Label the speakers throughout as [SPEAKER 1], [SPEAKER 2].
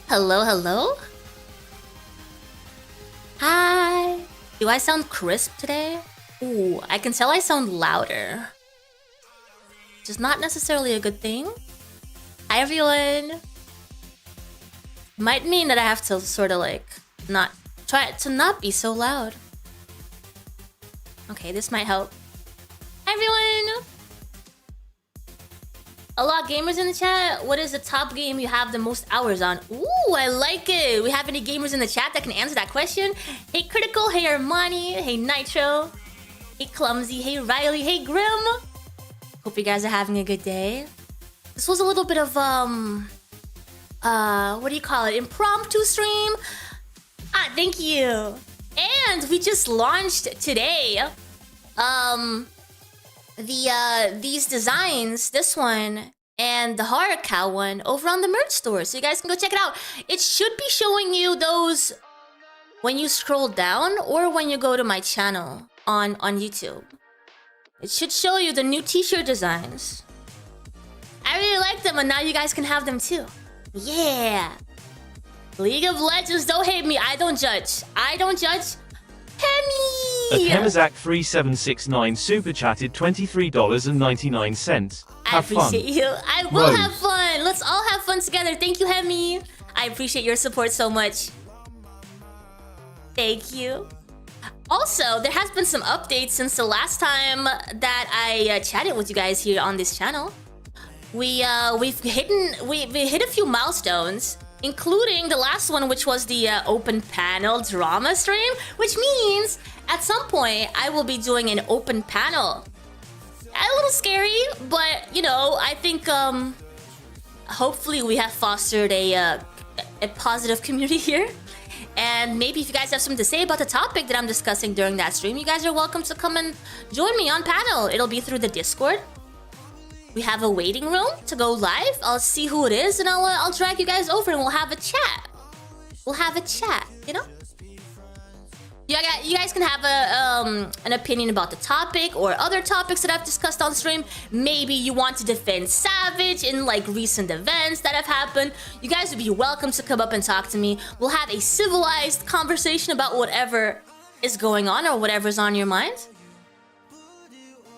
[SPEAKER 1] Hello, hello? Hi! Do I sound crisp today? Ooh, I can tell I sound louder. Which is not necessarily a good thing. Hi everyone! Might mean that I have to sort of like try to not be so loud. Okay, this might help. Hi everyone! A lot of gamers in the chat. What is the top game you have the most hours on? Ooh, I like it. We have any gamers in the chat that can answer that question? Hey Critical, hey Armani, hey Nitro, hey Clumsy, hey Riley, hey Grim. Hope you guys are having a good day. This was a little bit of what do you call it? Impromptu stream. Thank you. And we just launched today these designs, this one and the horror cow one, over on the merch store, so you guys can go check it out. It should be showing you those when you scroll down or when you go to my channel on YouTube. It should show you the new t-shirt designs. I really like them, and now you guys can have them too. Yeah. League of Legends, don't hate me. I don't judge. I don't judge. Hemi!
[SPEAKER 2] Hemazak3769 super chatted $23.99.
[SPEAKER 1] I appreciate you. I will have fun. Let's all have fun together. Thank you, Hemi. I appreciate your support so much. Thank you. Also, there has been some updates since the last time that I chatted with you guys here on this channel. We've hit a few milestones, including the last one, which was the open panel drama stream, which means at some point I will be doing an open panel. A little scary, but you know, I think hopefully we have fostered a positive community here. And maybe if you guys have something to say about the topic that I'm discussing during that stream, you guys are welcome to come and join me on panel. It'll be through the Discord. We have a waiting room to go live. I'll see who it is and I'll drag you guys over and we'll have a chat. We'll have a chat, you know? You guys can have an opinion about the topic or other topics that I've discussed on stream. Maybe you want to defend Savage in like recent events that have happened. You guys would be welcome to come up and talk to me. We'll have a civilized conversation about whatever is going on or whatever's on your mind.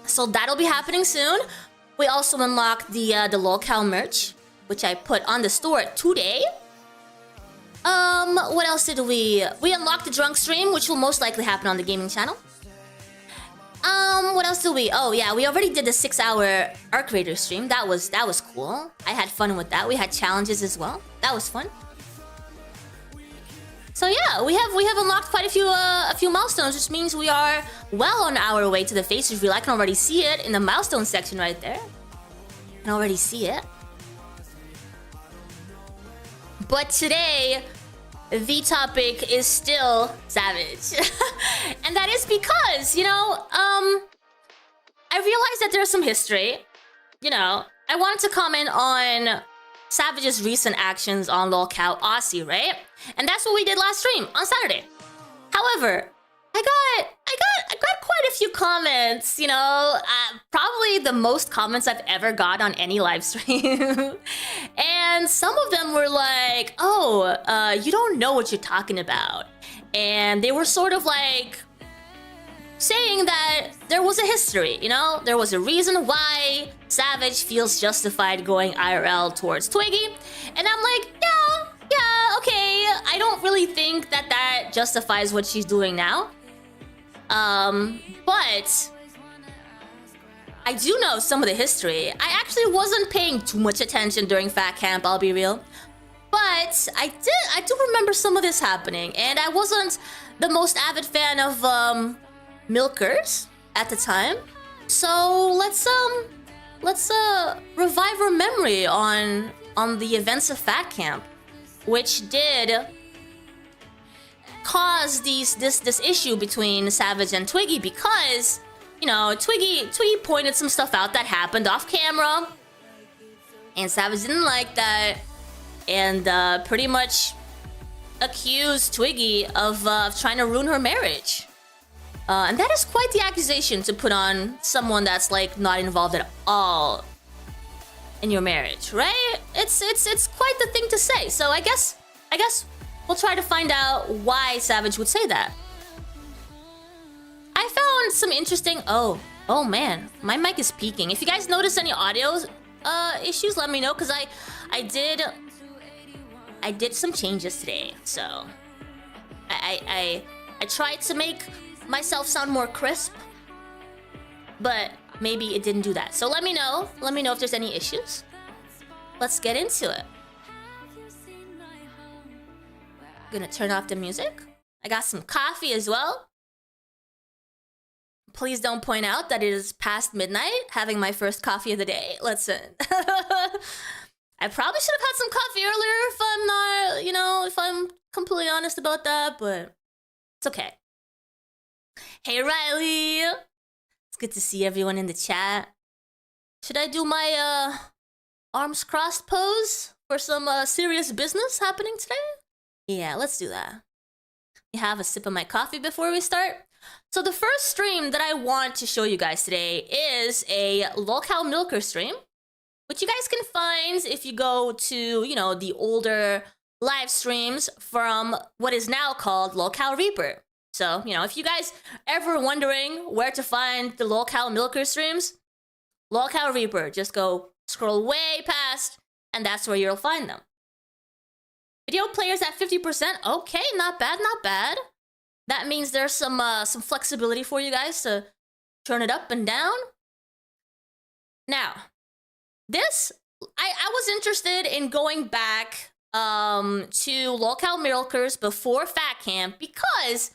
[SPEAKER 1] So that'll be happening soon. We also unlocked the lolcow merch, which I put on the store today. What else did we unlocked the drunk stream, which will most likely happen on the gaming channel. What else did we? Oh yeah, we already did the 6-hour Arc Raider stream. That was cool. I had fun with that. We had challenges as well. That was fun. So yeah, we have unlocked quite a few milestones, which means we are well on our way to the face reveal. I can already see it in the milestone section right there. I can already see it. But today, the topic is still Savage. And that is because, you know, I realized that there's some history. You know, I wanted to comment on Savage's recent actions on lolcow Aussie, right? And that's what we did last stream on Saturday. However, I got quite a few comments, you know, probably the most comments I've ever got on any live stream. And some of them were like, oh, you don't know what you're talking about. And they were sort of like saying that there was a history, you know? There was a reason why Savage feels justified going IRL towards Twiggy. And I'm like, yeah, okay. I don't really think that justifies what she's doing now. But I do know some of the history. I actually wasn't paying too much attention during Fat Camp, I'll be real. But I do remember some of this happening, and I wasn't the most avid fan of milkers at the time. So let's revive our memory on the events of Fat Camp, which did cause this issue between Savage and Twiggy, because, you know, Twiggy pointed some stuff out that happened off camera, and Savage didn't like that, and pretty much accused Twiggy of trying to ruin her marriage. And that is quite the accusation to put on someone that's like not involved at all in your marriage, right? It's quite the thing to say. So I guess I guess we'll try to find out why Savage would say that. I found some interesting... Oh man, my mic is peaking. If you guys notice any audio issues, let me know, because I did some changes today, so I tried to make myself sound more crisp, but maybe it didn't do that. So let me know if there's any issues. Let's get into it. Gonna turn off the music. I got some coffee as well. Please don't point out that it is past midnight, having my first coffee of the day. Listen. I probably should have had some coffee earlier if I'm not, you know, if I'm completely honest about that, but it's okay. Hey, Riley. It's good to see everyone in the chat. Should I do my arms crossed pose for some serious business happening today? Yeah, let's do that. You have a sip of my coffee before we start. So the first stream that I want to show you guys today is a Lolcow Milker stream, which you guys can find if you go to, you know, the older live streams from what is now called Lolcow Reaper. So, you know, if you guys ever wondering where to find the Lolcow Milker streams, Lolcow Reaper, just go scroll way past and that's where you'll find them. Video players at 50%. Okay, not bad, not bad. That means there's some flexibility for you guys to turn it up and down. Now, this, I was interested in going back to Lolcow Milkers before Fat Camp because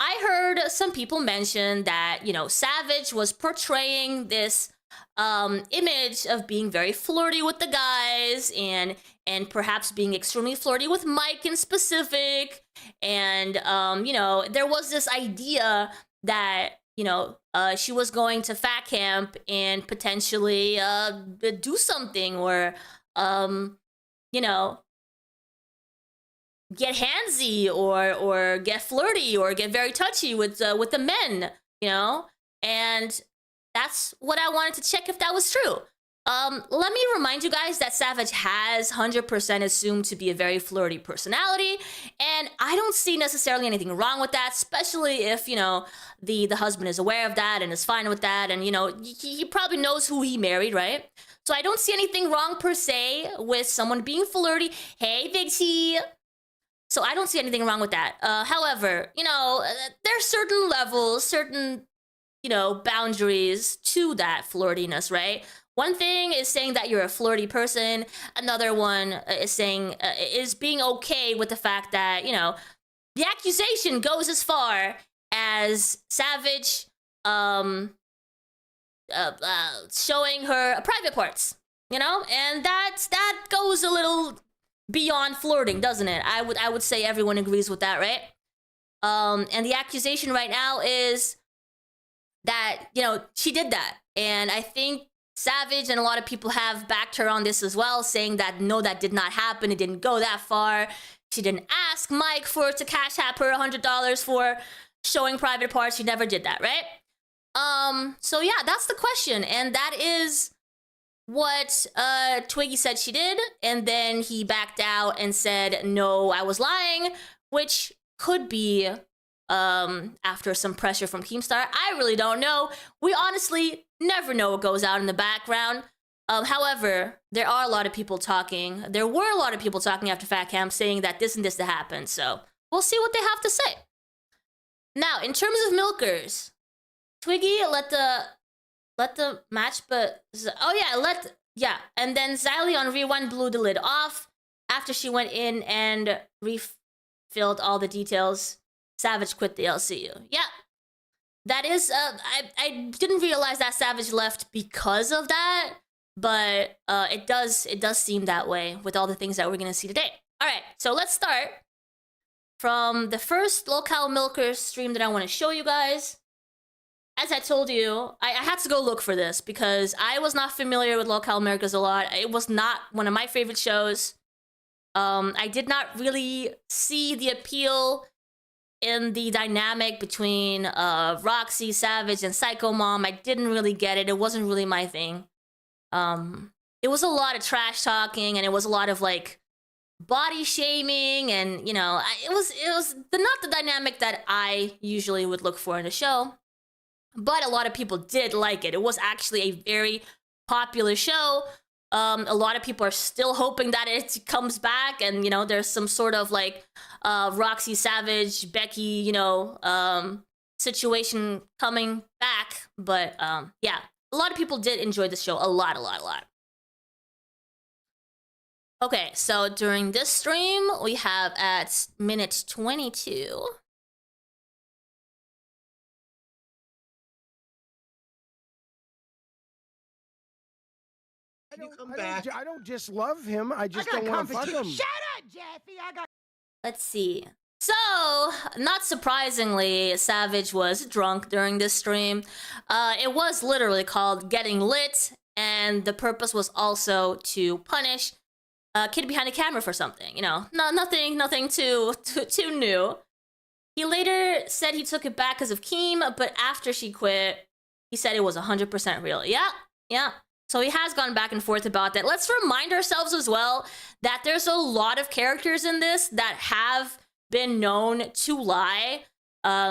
[SPEAKER 1] I heard some people mention that, you know, Savage was portraying this image of being very flirty with the guys and perhaps being extremely flirty with Mike in specific. And, you know, there was this idea that, you know, she was going to Fat Camp and potentially do something or, you know, get handsy or get flirty or get very touchy with the men, you know? And that's what I wanted to check if that was true. Let me remind you guys that Savage has 100% assumed to be a very flirty personality, and I don't see necessarily anything wrong with that, especially if, you know, the husband is aware of that and is fine with that, and, you know, he probably knows who he married, right? So I don't see anything wrong per se with someone being flirty. Hey, iVixey. So I don't see anything wrong with that. However, you know, there's certain levels, certain, you know, boundaries to that flirtiness, right? One thing is saying that you're a flirty person. Another one is saying, is being okay with the fact that, you know, the accusation goes as far as Savage showing her private parts, you know? And that goes a little beyond flirting, doesn't it? I would say everyone agrees with that, right? And the accusation right now is that, you know, she did that. And I think Savage and a lot of people have backed her on this as well, saying that no, that did not happen. It didn't go that far. She didn't ask Mike to cash app her $100 for showing private parts. She never did that, right? So yeah, that's the question. And that is what Twiggy said she did. And then he backed out and said, no, I was lying, which could be after some pressure from Keemstar. I really don't know. We honestly never know what goes on in the background. However, there are a lot of people talking. There were a lot of people talking after Fat Camp saying that this and this to happen. So we'll see what they have to say. Now, in terms of milkers, Twiggy let the match, but and then Xylee on Rewind blew the lid off after she went in and refilled all the details. Savage quit the LCU. Yeah, that is. I didn't realize that Savage left because of that, but it does seem that way with all the things that we're gonna see today. All right, so let's start from the first Lolcow Milker stream that I want to show you guys. As I told you, I had to go look for this because I was not familiar with Lolcow Milkers a lot. It was not one of my favorite shows. I did not really see the appeal in the dynamic between Roxy, Savage, and Psycho Mom. I didn't really get it. It wasn't really my thing. It was a lot of trash talking, and it was a lot of, like, body shaming, and it was not the dynamic that I usually would look for in a show. But a lot of people did like it. It was actually a very popular show. A lot of people are still hoping that it comes back, and there's some sort of like Roxy Savage, Becky, situation coming back. But yeah, a lot of people did enjoy the show a lot. Okay, so during this stream, we have at minute 22.
[SPEAKER 3] I don't just love him. I just don't want to fuck him.
[SPEAKER 4] Shut up, Jeffy.
[SPEAKER 1] Let's see. So, not surprisingly, Savage was drunk during this stream. It was literally called Getting Lit, and the purpose was also to punish a kid behind the camera for something. Nothing too new. He later said he took it back because of Keem, but after she quit, he said it was 100% real. Yeah. So he has gone back and forth about that. Let's remind ourselves as well that there's a lot of characters in this that have been known to lie.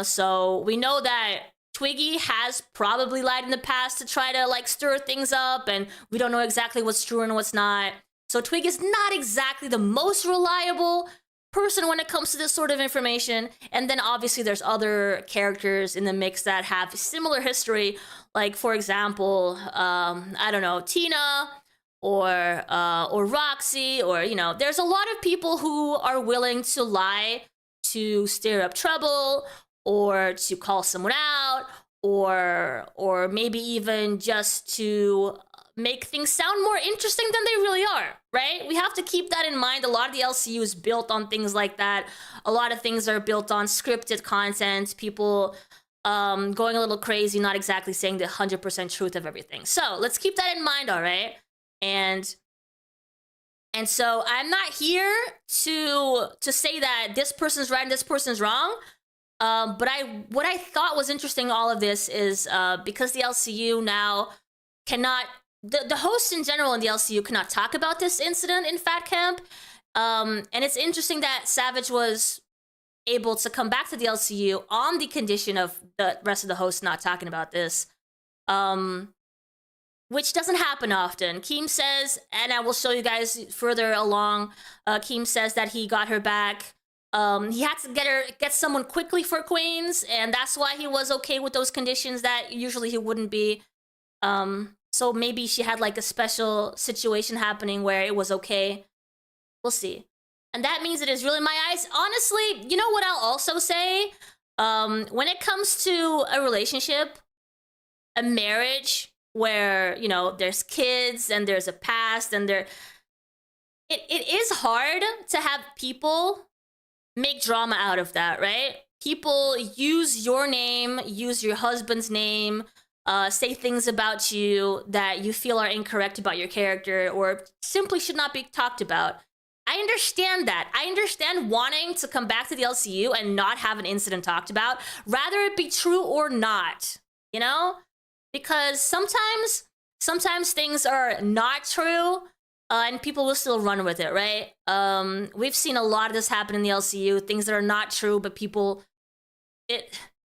[SPEAKER 1] So we know that Twiggy has probably lied in the past to try to like stir things up, and we don't know exactly what's true and what's not. So Twiggy is not exactly the most reliable person when it comes to this sort of information. And then obviously there's other characters in the mix that have similar history, like for example, I don't know, Tina or Roxy, or there's a lot of people who are willing to lie to stir up trouble, or to call someone out, or maybe even just to make things sound more interesting than they really are, right? We have to keep that in mind. A lot of the LCU is built on things like that. A lot of things are built on scripted content, people going a little crazy, not exactly saying the 100% truth of everything. So let's keep that in mind, all right? And so I'm not here to say that this person's right and this person's wrong. But what I thought was interesting in all of this is because the LCU now cannot, the hosts in general in the LCU cannot talk about this incident in Fat Camp. And it's interesting that Savage was able to come back to the LCU on the condition of the rest of the hosts not talking about this, which doesn't happen often. Keem says, and I will show you guys further along, Keem says that he got her back. He had to get someone quickly for Queens, and that's why he was okay with those conditions that usually he wouldn't be. So maybe she had like a special situation happening where it was okay. We'll see. And that means it is really my eyes. Honestly, you know what I'll also say? When it comes to a relationship, a marriage where, there's kids and there's a past and it is hard to have people make drama out of that, right? People use your name, use your husband's name, say things about you that you feel are incorrect about your character or simply should not be talked about. I understand that. I understand wanting to come back to the LCU and not have an incident talked about, rather it be true or not, Because sometimes things are not true, and people will still run with it, right? We've seen a lot of this happen in the LCU, things that are not true, but people,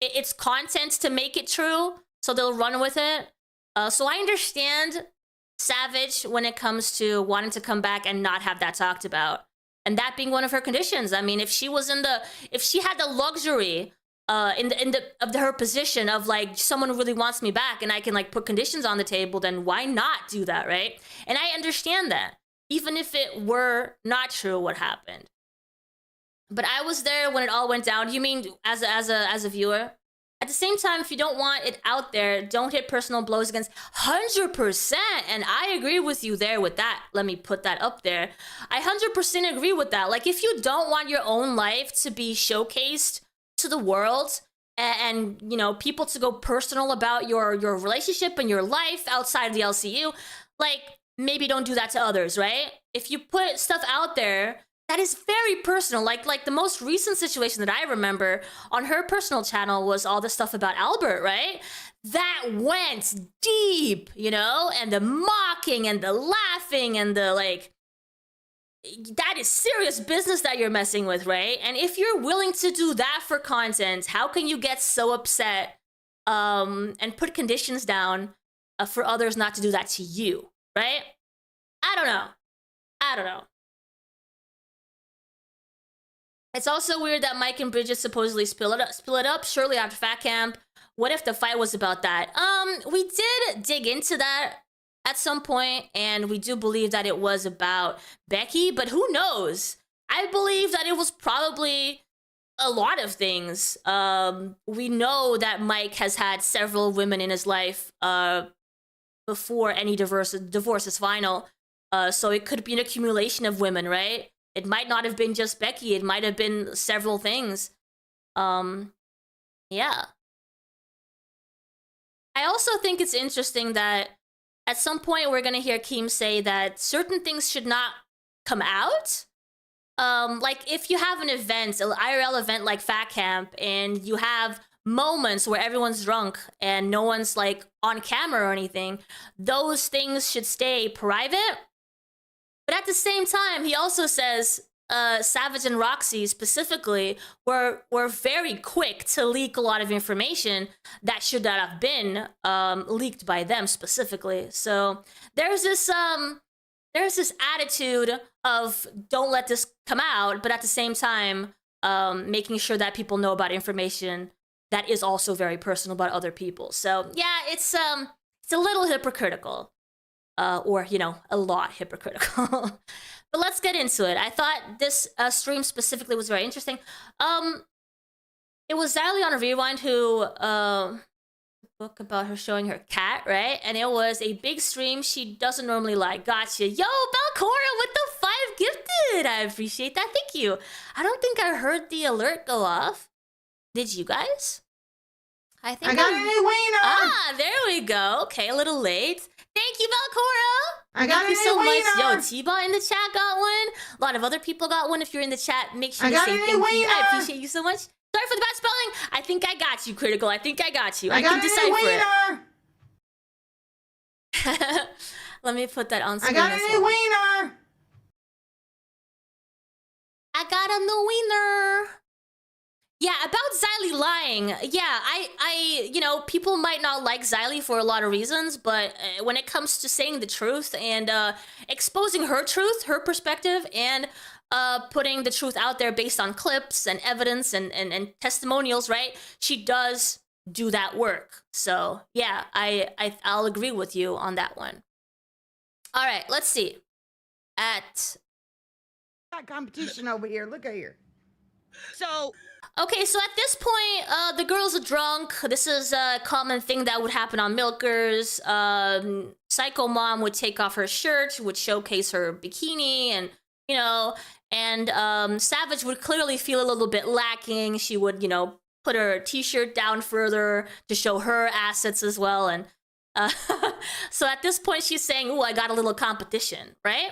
[SPEAKER 1] it's content to make it true, so they'll run with it. So I understand Savage when it comes to wanting to come back and not have that talked about, and that being one of her conditions. I mean, if she had the luxury of her position of like, someone really wants me back and I can like put conditions on the table, then why not do that, right? And I understand that, even if it were not true what happened. But I was there when it all went down. You mean as a viewer? At the same time, if you don't want it out there, don't hit personal blows against 100%. And I agree with you there with that. Let me put that up there. I 100% agree with that. Like, if you don't want your own life to be showcased to the world and people to go personal about your relationship and your life outside of the LCU, like, maybe don't do that to others, right? If you put stuff out there that is very personal, like the most recent situation that I remember on her personal channel was all the stuff about Albert, right? That went deep, and the mocking and the laughing and the like, that is serious business that you're messing with, right? And if you're willing to do that for content, how can you get so upset and put conditions down for others not to do that to you, right? I don't know. It's also weird that Mike and Bridget supposedly split up shortly after Fat Camp. What if the fight was about that? We did dig into that at some point, and we do believe that it was about Becky, but who knows? I believe that it was probably a lot of things. We know that Mike has had several women in his life before any divorce is final. So it could be an accumulation of women, right? It might not have been just Becky. It might have been several things. Yeah. I also think it's interesting that at some point we're gonna hear Keem say that certain things should not come out. Like if you have an event, an IRL event like Fat Camp, and you have moments where everyone's drunk and no one's like on camera or anything, those things should stay private. But at the same time, he also says Savage and Roxy specifically were very quick to leak a lot of information that should not have been leaked by them specifically. So there's this attitude of don't let this come out, but at the same time making sure that people know about information that is also very personal about other people. So yeah, it's a little hypocritical. Or, you know, a lot hypocritical. But let's get into it. I thought this stream specifically was very interesting. It was Zali on a Rewind who book about her showing her cat, right? And it was a big stream she doesn't normally like. Gotcha. Yo, Valcora with the 5 gifted. I appreciate that. Thank you. I don't think I heard the alert go off. Did you guys? I think
[SPEAKER 4] I got a new wiener.
[SPEAKER 1] Ah, there we go. Okay, a little late. Thank you, Valcora.
[SPEAKER 4] I got
[SPEAKER 1] Thank you
[SPEAKER 4] a
[SPEAKER 1] so
[SPEAKER 4] new
[SPEAKER 1] much.
[SPEAKER 4] wiener.
[SPEAKER 1] Yo, T-Bot in the chat got one. A lot of other people got one. If you're in the chat, make sure
[SPEAKER 4] I
[SPEAKER 1] to
[SPEAKER 4] got
[SPEAKER 1] say
[SPEAKER 4] a new
[SPEAKER 1] thank you. I
[SPEAKER 4] wiener.
[SPEAKER 1] appreciate you so much. Sorry for the bad spelling. I think I got you, Critical. I think I got you. I
[SPEAKER 4] got
[SPEAKER 1] can
[SPEAKER 4] a new
[SPEAKER 1] decipher
[SPEAKER 4] wiener.
[SPEAKER 1] it. Let me put that on
[SPEAKER 4] I
[SPEAKER 1] screen.
[SPEAKER 4] got a
[SPEAKER 1] as
[SPEAKER 4] new
[SPEAKER 1] well.
[SPEAKER 4] wiener.
[SPEAKER 1] I got a new wiener. Yeah, about Xylee lying. Yeah, I, you know, people might not like Xylee for a lot of reasons, but when it comes to saying the truth and exposing her truth, her perspective, and putting the truth out there based on clips and evidence and testimonials, right? She does do that work. So yeah, I'll agree with you on that one. All right, let's see.
[SPEAKER 4] Got competition over here. Look at here.
[SPEAKER 5] So
[SPEAKER 1] Okay, so at this point, the girls are drunk. This is a common thing that would happen on Milkers. Psycho Mom would take off her shirt, would showcase her bikini, and, you know, and Savage would clearly feel a little bit lacking. She would, you know, put her t-shirt down further to show her assets as well. And so at this point, she's saying, ooh, I got a little competition, right?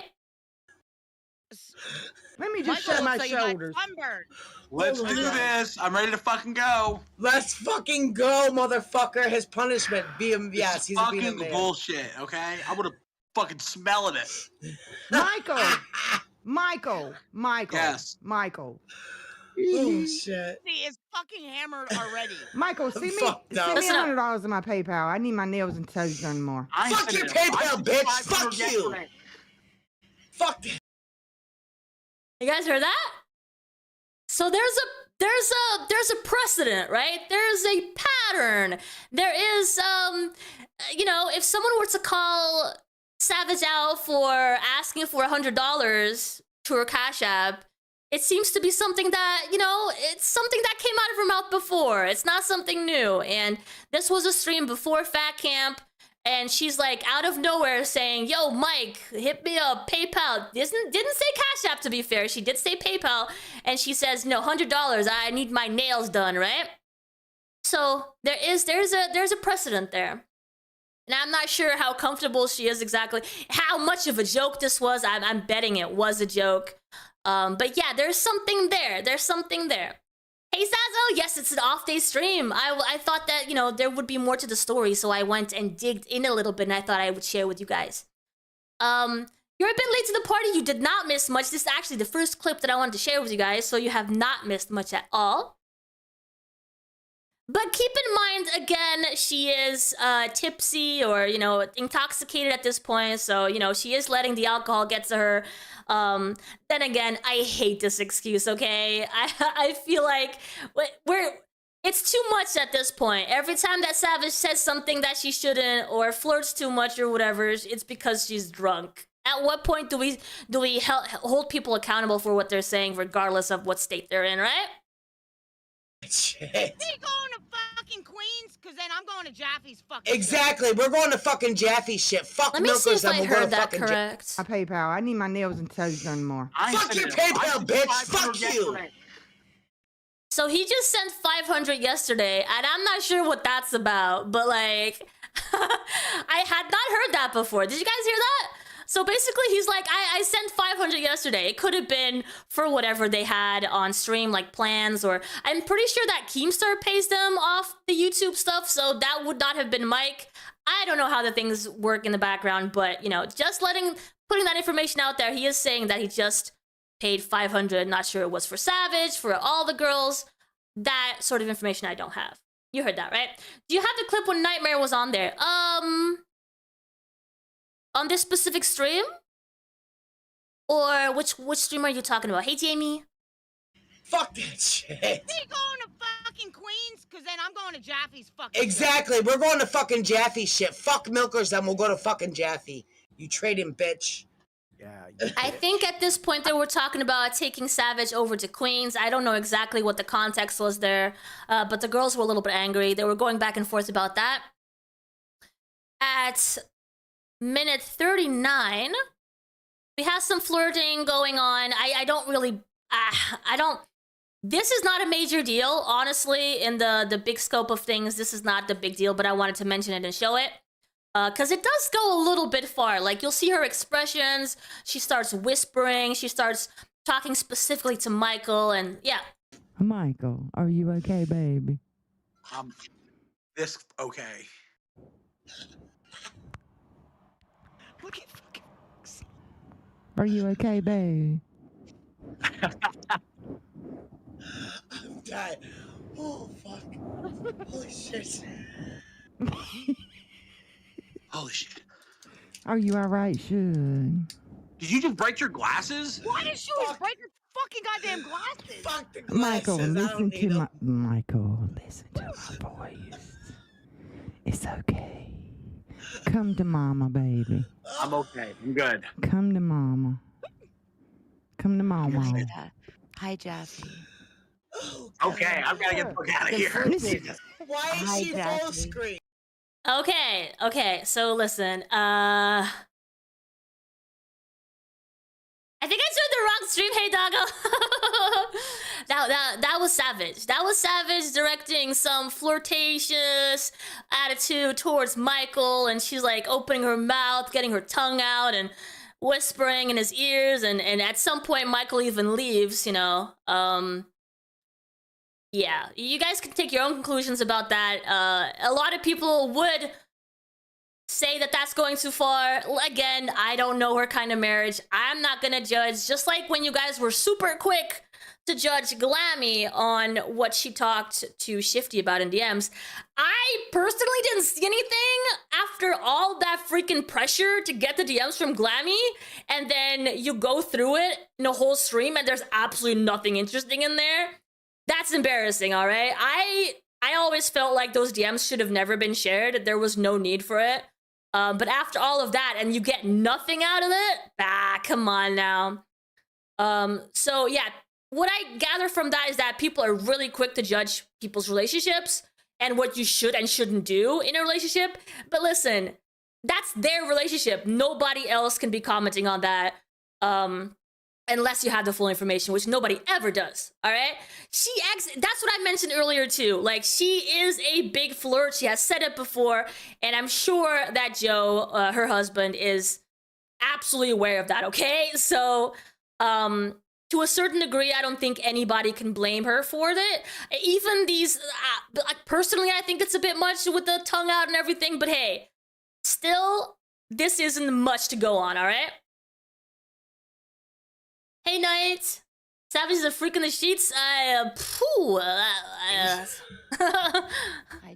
[SPEAKER 4] Let me just
[SPEAKER 5] Michael
[SPEAKER 4] show my
[SPEAKER 5] looks like he got
[SPEAKER 4] shoulders.
[SPEAKER 5] sunburned.
[SPEAKER 6] Let's do this. I'm ready to fucking go.
[SPEAKER 7] Let's fucking go, motherfucker. His punishment. Be him. Yes,
[SPEAKER 6] This is
[SPEAKER 7] he's a beat
[SPEAKER 6] fucking
[SPEAKER 7] man.
[SPEAKER 6] bullshit, okay? I would have fucking smelling it.
[SPEAKER 4] Michael.
[SPEAKER 6] Yes.
[SPEAKER 4] Michael.
[SPEAKER 7] Oh shit.
[SPEAKER 5] He is fucking hammered already.
[SPEAKER 4] Michael, send me
[SPEAKER 7] Fucked up.
[SPEAKER 1] Listen up.
[SPEAKER 4] $100 in my PayPal. I need my nails and toes done more.
[SPEAKER 6] I ain't
[SPEAKER 7] Fuck
[SPEAKER 6] sending
[SPEAKER 7] your
[SPEAKER 6] it. I
[SPEAKER 7] PayPal,
[SPEAKER 6] sent
[SPEAKER 7] bitch.
[SPEAKER 6] 500
[SPEAKER 7] Fuck you.
[SPEAKER 6] yesterday.
[SPEAKER 7] Fuck that.
[SPEAKER 1] You guys heard that? So there's a precedent, right? There's a pattern. There is you know, if someone were to call Savage out for asking for $100 to her Cash App, it seems to be something that, you know, it's something that came out of her mouth before. It's not something new. And this was a stream before Fat Camp. And she's like out of nowhere saying, yo, Mike, hit me up, PayPal. Didn't say Cash App, to be fair. She did say PayPal. And she says, no, $100. I need my nails done, right? So there's a precedent there. And I'm not sure how comfortable she is exactly, how much of a joke this was. I'm betting it was a joke. But yeah, there's something there. There's something there. Hey Sazo, yes, it's an off-day stream. I thought that, you know, there would be more to the story, so I went and digged in a little bit, and I thought I would share with you guys. You're a bit late to the party. You did not miss much. This is actually the first clip that I wanted to share with you guys, so you have not missed much at all. But keep in mind, again, she is tipsy or, you know, intoxicated at this point. So, you know, she is letting the alcohol get to her. Then again, I hate this excuse, okay? I feel like it's too much at this point. Every time that Savage says something that she shouldn't or flirts too much or whatever, it's because she's drunk. At what point do we hold people accountable for what they're saying, regardless of what state they're in, right?
[SPEAKER 7] Shit.
[SPEAKER 5] They going to fucking Queens? Because then I'm going to Jaffe's fucking
[SPEAKER 7] Exactly. We're going to fucking Jaffe shit. Fuck
[SPEAKER 1] Let me see
[SPEAKER 7] milkers
[SPEAKER 1] if
[SPEAKER 7] and
[SPEAKER 1] I
[SPEAKER 7] we'll go
[SPEAKER 1] heard
[SPEAKER 7] to
[SPEAKER 1] that
[SPEAKER 7] fucking
[SPEAKER 1] correct.
[SPEAKER 4] My PayPal. I need my nails and toes done more.
[SPEAKER 7] Fuck your PayPal, bitch. Fuck you.
[SPEAKER 1] So he just sent 500 yesterday, and I'm not sure what that's about, but like, I had not heard that before. Did you guys hear that? So basically, he's like, I sent 500 yesterday. It could have been for whatever they had on stream, like plans, or I'm pretty sure that Keemstar pays them off the YouTube stuff, so that would not have been Mike. I don't know how the things work in the background, but, you know, just putting that information out there, he is saying that he just paid 500. Not sure it was for Savage, for all the girls. That sort of information I don't have. You heard that, right? Do you have the clip when Nightmare was on there? On this specific stream? Or which stream are you talking about? Hey, Jamie.
[SPEAKER 7] Fuck that shit.
[SPEAKER 5] They going to fucking Queens? Because then I'm going to Jaffe's fucking
[SPEAKER 7] Exactly. We're going to fucking Jaffe shit. Fuck milkers and we'll go to fucking Jaffe. You trading bitch.
[SPEAKER 3] Yeah.
[SPEAKER 1] I think at this point they were talking about taking Savage over to Queens. I don't know exactly what the context was there, but the girls were a little bit angry. They were going back and forth about that. At minute 39, we have some flirting going on. I don't really, this is not a major deal, honestly, in the big scope of things. This is not the big deal, but I wanted to mention it and show it. Because it does go a little bit far. Like, you'll see her expressions. She starts whispering. She starts talking specifically to Michael. And, yeah.
[SPEAKER 4] Michael, are you okay, baby?
[SPEAKER 6] This okay.
[SPEAKER 5] Look at fucking.
[SPEAKER 4] Are you okay, baby?
[SPEAKER 7] I'm dying. Oh, fuck. Holy shit.
[SPEAKER 6] Holy shit.
[SPEAKER 4] Are you alright, Shug?
[SPEAKER 6] Did you just break your glasses?
[SPEAKER 5] Why did she always break her fucking goddamn glasses?
[SPEAKER 7] Fuck the
[SPEAKER 4] Michael,
[SPEAKER 7] glasses. I
[SPEAKER 4] listen
[SPEAKER 7] don't
[SPEAKER 4] to
[SPEAKER 7] need
[SPEAKER 4] my...
[SPEAKER 7] them.
[SPEAKER 4] Michael, listen to my voice. It's okay. Come to mama, baby.
[SPEAKER 6] I'm okay. I'm good.
[SPEAKER 4] Come to mama. Come to mama.
[SPEAKER 8] Hi, Jaffe.
[SPEAKER 7] Oh, God.
[SPEAKER 6] Okay, I've got to get the fuck out of here.
[SPEAKER 4] Listen,
[SPEAKER 7] Why is
[SPEAKER 8] Hi,
[SPEAKER 7] she full
[SPEAKER 8] Jaffe.
[SPEAKER 7] screen?
[SPEAKER 1] Okay, so listen, I think I joined the wrong stream, hey doggo. that was Savage. That was Savage directing some flirtatious attitude towards Michael, and she's like opening her mouth, getting her tongue out, and whispering in his ears, and at some point Michael even leaves, you know. Yeah, you guys can take your own conclusions about that. A lot of people would say that that's going too far. Again, I don't know her kind of marriage. I'm not gonna judge. Just like when you guys were super quick to judge Glammy on what she talked to Shifty about in DMs, I personally didn't see anything after all that freaking pressure to get the DMs from Glammy, and then you go through it in a whole stream and there's absolutely nothing interesting in there. That's embarrassing, all right? I always felt like those DMs should have never been shared. There was no need for it. But after all of that, and you get nothing out of it? Come on now. So yeah, what I gather from that is that people are really quick to judge people's relationships and what you should and shouldn't do in a relationship. But listen, that's their relationship. Nobody else can be commenting on that. Unless you have the full information, which nobody ever does, all right? That's what I mentioned earlier too. Like, she is a big flirt. She has said it before, and I'm sure that Joe, her husband, is absolutely aware of that, okay? So, to a certain degree, I don't think anybody can blame her for it. Even these, personally, I think it's a bit much with the tongue out and everything, but hey, still, this isn't much to go on, all right? Hey, Knight. Savage is a freak in the sheets.
[SPEAKER 8] Hi,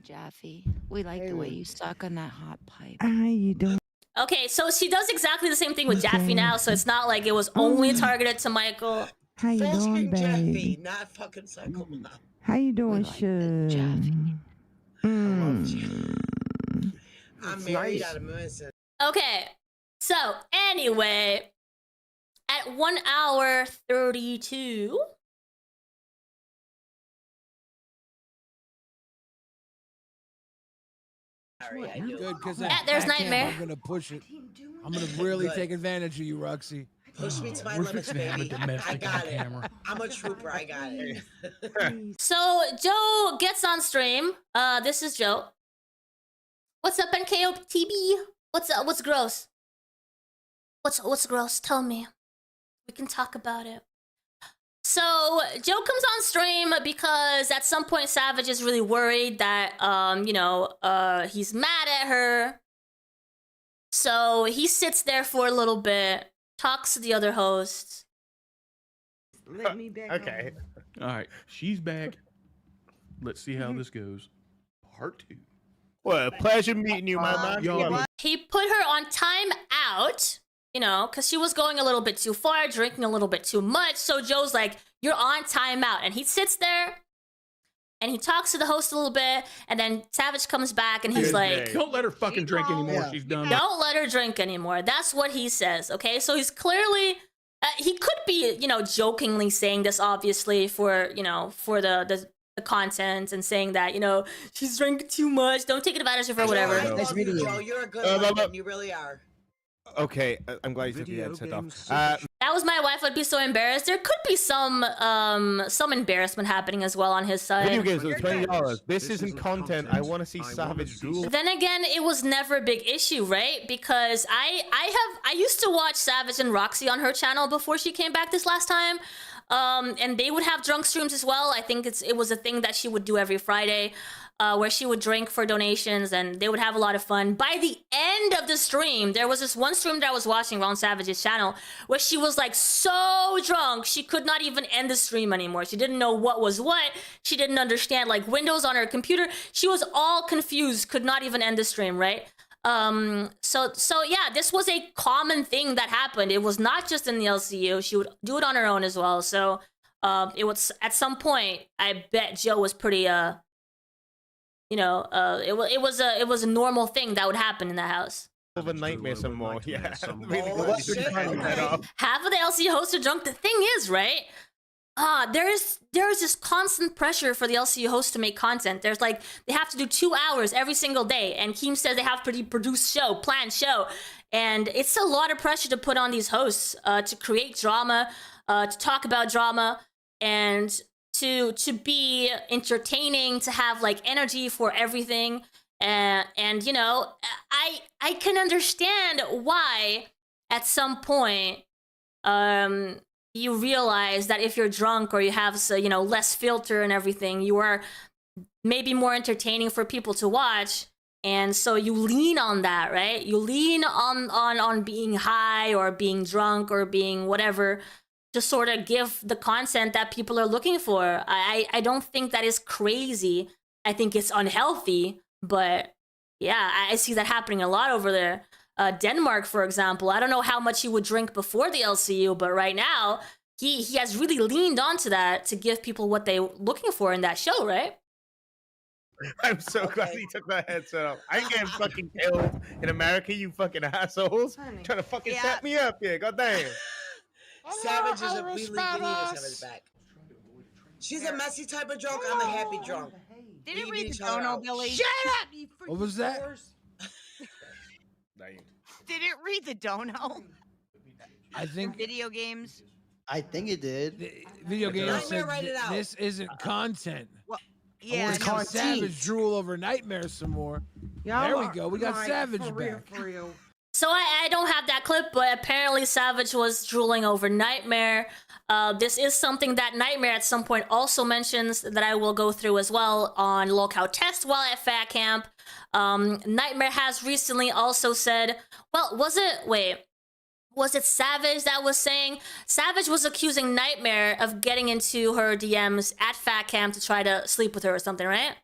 [SPEAKER 8] Jaffe. We like the way you suck on that hot pipe.
[SPEAKER 4] How you doing?
[SPEAKER 1] Okay, so she does exactly the same thing with Jaffe
[SPEAKER 4] Okay.
[SPEAKER 1] now, so it's not like it was only targeted to Michael.
[SPEAKER 4] How you
[SPEAKER 7] Full
[SPEAKER 4] doing,
[SPEAKER 7] screen Jeffy,
[SPEAKER 4] baby?
[SPEAKER 7] not fucking Psycho Mom.
[SPEAKER 4] How you doing,
[SPEAKER 8] like the Jaffe.
[SPEAKER 7] I'm married
[SPEAKER 3] nice.
[SPEAKER 7] out of Mercer.
[SPEAKER 1] Okay, so anyway, at 1 hour 32.
[SPEAKER 7] Sorry, I do.
[SPEAKER 9] Good, because
[SPEAKER 1] Yeah, there's Nightmare.
[SPEAKER 9] I'm gonna push it. I'm gonna really
[SPEAKER 7] Good.
[SPEAKER 9] take advantage of you, Roxy.
[SPEAKER 7] Push me to my
[SPEAKER 9] We're
[SPEAKER 7] limits,
[SPEAKER 9] fixing to have a
[SPEAKER 7] baby. I
[SPEAKER 9] domestic
[SPEAKER 7] got
[SPEAKER 9] on
[SPEAKER 7] it.
[SPEAKER 9] camera.
[SPEAKER 7] I'm a trooper. I got it.
[SPEAKER 1] So Joe gets on stream. This is Joe. What's up, NKOTB? What's up? What's gross? What's gross? Tell me. We can talk about it. So Joe comes on stream because at some point Savage is really worried that he's mad at her. So he sits there for a little bit, talks to the other hosts.
[SPEAKER 4] Let me back
[SPEAKER 10] Okay.
[SPEAKER 11] All right, she's back. Let's see how this goes. Part 2.
[SPEAKER 10] Well, pleasure meeting you, my man.
[SPEAKER 11] Y'all
[SPEAKER 1] He put her on time out, because she was going a little bit too far, drinking a little bit too much. So Joe's like, you're on timeout. And he sits there and he talks to the host a little bit. And then Savage comes back and he's like,
[SPEAKER 11] don't let her fucking drink anymore.
[SPEAKER 3] Yeah.
[SPEAKER 11] She's done.
[SPEAKER 1] don't let her drink anymore. That's what he says. Okay. So he's clearly, he could be, jokingly saying this, obviously, for the content and saying that, she's drinking too much. Don't take advantage of her, whatever.
[SPEAKER 7] I love you, Joe. You're a good one. You really are.
[SPEAKER 10] Okay, I'm glad you took the
[SPEAKER 9] Video
[SPEAKER 10] headset
[SPEAKER 9] games,
[SPEAKER 10] off.
[SPEAKER 1] That was my wife. I'd be so embarrassed. There could be some embarrassment happening as well on his
[SPEAKER 10] Video
[SPEAKER 1] side.
[SPEAKER 10] games are $20. This isn't content. I want to see Savage drool.
[SPEAKER 1] Then again, it was never a big issue, right? Because I used to watch Savage and Roxy on her channel before she came back this last time. And they would have drunk streams as well. I think it was a thing that she would do every Friday, where she would drink for donations and they would have a lot of fun. By the end of the stream, there was this one stream that I was watching on Savage's channel where she was like so drunk, she could not even end the stream anymore. She didn't know what was what. She didn't understand like Windows on her computer. She was all confused, could not even end the stream, right? So yeah, this was a common thing that happened. It was not just in the LCU. She would do it on her own as well. So it was at some point, I bet Joe was pretty it was a normal thing that would happen in the house.
[SPEAKER 10] Of a nightmare some more. Yeah.
[SPEAKER 7] Oh, shit.
[SPEAKER 1] Half of the LCU hosts are drunk. The thing is, right? There's this constant pressure for the LCU hosts to make content. There's like, they have to do 2 hours every single day. And Keem says they have to produce show, plan show. And it's a lot of pressure to put on these hosts to create drama, to talk about drama, and to be entertaining, to have like energy for everything. And I can understand why at some point, you realize that if you're drunk or you have, less filter and everything, you are maybe more entertaining for people to watch. And so you lean on that, right? You lean on being high or being drunk or being whatever to sort of give the content that people are looking for. I don't think that is crazy. I think it's unhealthy, but yeah, I see that happening a lot over there. Denmark, for example, I don't know how much he would drink before the LCU, but right now he has really leaned onto that to give people what they're looking for in that show, right?
[SPEAKER 10] I'm so glad he took that headset off. I ain't getting fucking killed in America, you fucking assholes. Trying to fucking set me up here. Goddamn.
[SPEAKER 7] Savage is we need Savage back. She's a messy type of drunk. I'm a happy drunk.
[SPEAKER 5] Did it read the dono, Billy?
[SPEAKER 7] Shut up, you freaking
[SPEAKER 9] What was that?
[SPEAKER 5] Did it read the dono?
[SPEAKER 9] I think
[SPEAKER 5] Video games.
[SPEAKER 12] I think it did.
[SPEAKER 9] the video game
[SPEAKER 7] Nightmare,
[SPEAKER 9] said
[SPEAKER 7] write it out.
[SPEAKER 9] this isn't content.
[SPEAKER 5] Yeah,
[SPEAKER 9] I want to see Savage drool over Nightmare some more. There we go. We got Savage back.
[SPEAKER 1] So I don't have that clip, but apparently Savage was drooling over Nightmare. This is something that Nightmare at some point also mentions that I will go through as well on Lockout Test while at Fat Camp. Nightmare has recently also said, well, was it, wait, was it Savage that was saying? Savage was accusing Nightmare of getting into her DMs at Fat Camp to try to sleep with her or something, right?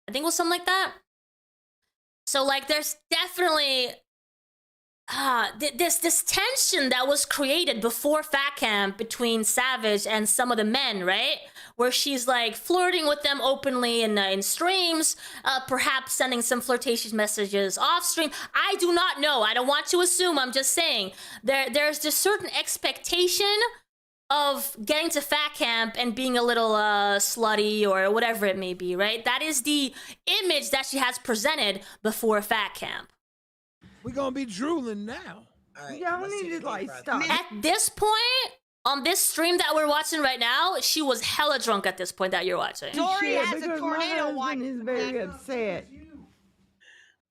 [SPEAKER 1] I think it was something like that. So like, there's definitely this tension that was created before Fat Camp between Savage and some of the men, right? Where she's like flirting with them openly in streams, perhaps sending some flirtatious messages off stream. I do not know. I don't want to assume. I'm just saying there's this certain expectation of getting to Fat Camp and being a little slutty or whatever it may be, right? That is the image that she has presented before Fat Camp.
[SPEAKER 9] We're gonna be drooling now.
[SPEAKER 7] All right,
[SPEAKER 4] Y'all need to like stop.
[SPEAKER 1] At this point, on this stream that we're watching right now, she was hella drunk at this point that you're watching.
[SPEAKER 5] Dory
[SPEAKER 4] Shit,
[SPEAKER 5] has a
[SPEAKER 4] because
[SPEAKER 5] tornado
[SPEAKER 4] my
[SPEAKER 5] watch.
[SPEAKER 4] husband is very upset.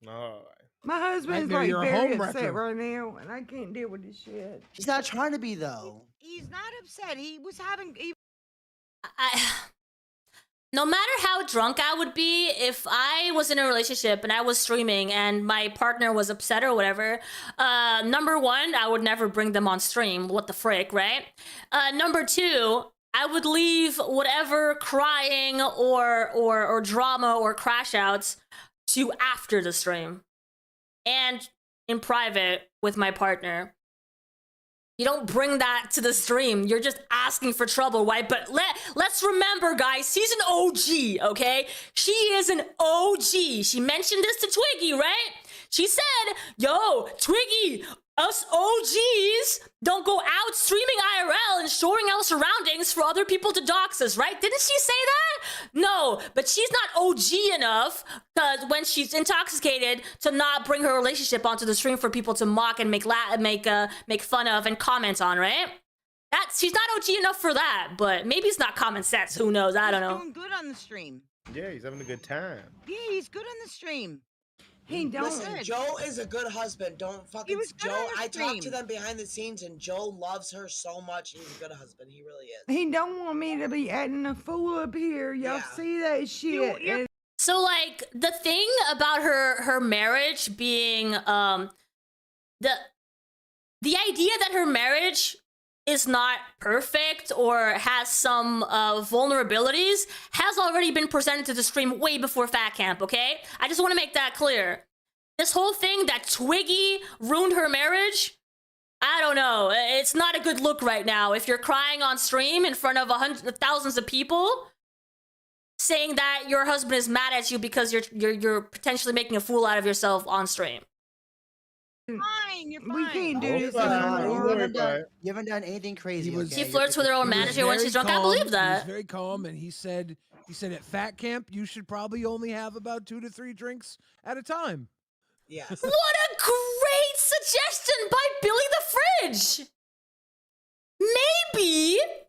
[SPEAKER 10] All
[SPEAKER 4] My husband's
[SPEAKER 9] Nightmare,
[SPEAKER 4] like
[SPEAKER 9] you're a
[SPEAKER 4] very
[SPEAKER 9] homewrecker.
[SPEAKER 4] upset right now, and I can't deal with this shit.
[SPEAKER 3] He's not trying to be though.
[SPEAKER 5] He's not upset. He was having.
[SPEAKER 1] No matter how drunk I would be, if I was in a relationship and I was streaming and my partner was upset or whatever, number one, I would never bring them on stream. What the frick, right? Number two, I would leave whatever crying or drama or crash outs to after the stream and in private with my partner. You don't bring that to the stream. You're just asking for trouble, right? But let's remember, guys, she's an OG, okay? She is an OG. She mentioned this to Twiggy, right? She said, yo, Twiggy, us OGs don't go out streaming IRL and showing our surroundings for other people to dox us, right? Didn't she say that? No, but she's not OG enough because when she's intoxicated to not bring her relationship onto the stream for people to mock and make fun of and comment on, right? She's not OG enough for that, but maybe it's not common sense. Who knows? I don't know.
[SPEAKER 5] He's doing good on the stream.
[SPEAKER 10] Yeah, he's having a good time.
[SPEAKER 5] Yeah, he's good on the stream.
[SPEAKER 4] He don't.
[SPEAKER 7] Listen, Joe is a good husband. Don't fucking
[SPEAKER 5] was good
[SPEAKER 7] Joe.
[SPEAKER 5] on the
[SPEAKER 7] I talked to
[SPEAKER 5] stream.
[SPEAKER 7] them behind the scenes, and Joe loves her so much. He's a good husband. He really is.
[SPEAKER 4] He don't want me to be acting a fool up here. Y'all
[SPEAKER 7] Yeah.
[SPEAKER 4] see that shit?
[SPEAKER 5] you're-
[SPEAKER 1] So like the thing about her marriage being the idea that her marriage is not perfect or has some vulnerabilities has already been presented to the stream way before Fat Camp, okay? I just want to make that clear. This whole thing that Twiggy ruined her marriage, I don't know. It's not a good look right now. If you're crying on stream in front of thousands of people, saying that your husband is mad at you because you're potentially making a fool out of yourself on stream.
[SPEAKER 5] Fine, you're fine.
[SPEAKER 4] We can't do this
[SPEAKER 10] Hold on,
[SPEAKER 4] anymore.
[SPEAKER 10] don't worry about it.
[SPEAKER 3] You haven't done anything crazy.
[SPEAKER 9] He was-
[SPEAKER 3] okay?
[SPEAKER 1] She flirts with her own
[SPEAKER 9] He was
[SPEAKER 1] manager when
[SPEAKER 9] very
[SPEAKER 1] she's drunk. I
[SPEAKER 9] calm.
[SPEAKER 1] believe
[SPEAKER 9] He was
[SPEAKER 1] that.
[SPEAKER 9] very calm, and he said at Fat Camp you should probably only have about 2 to 3 drinks at a time.
[SPEAKER 7] Yes.
[SPEAKER 1] What a great suggestion by Billy the Fridge!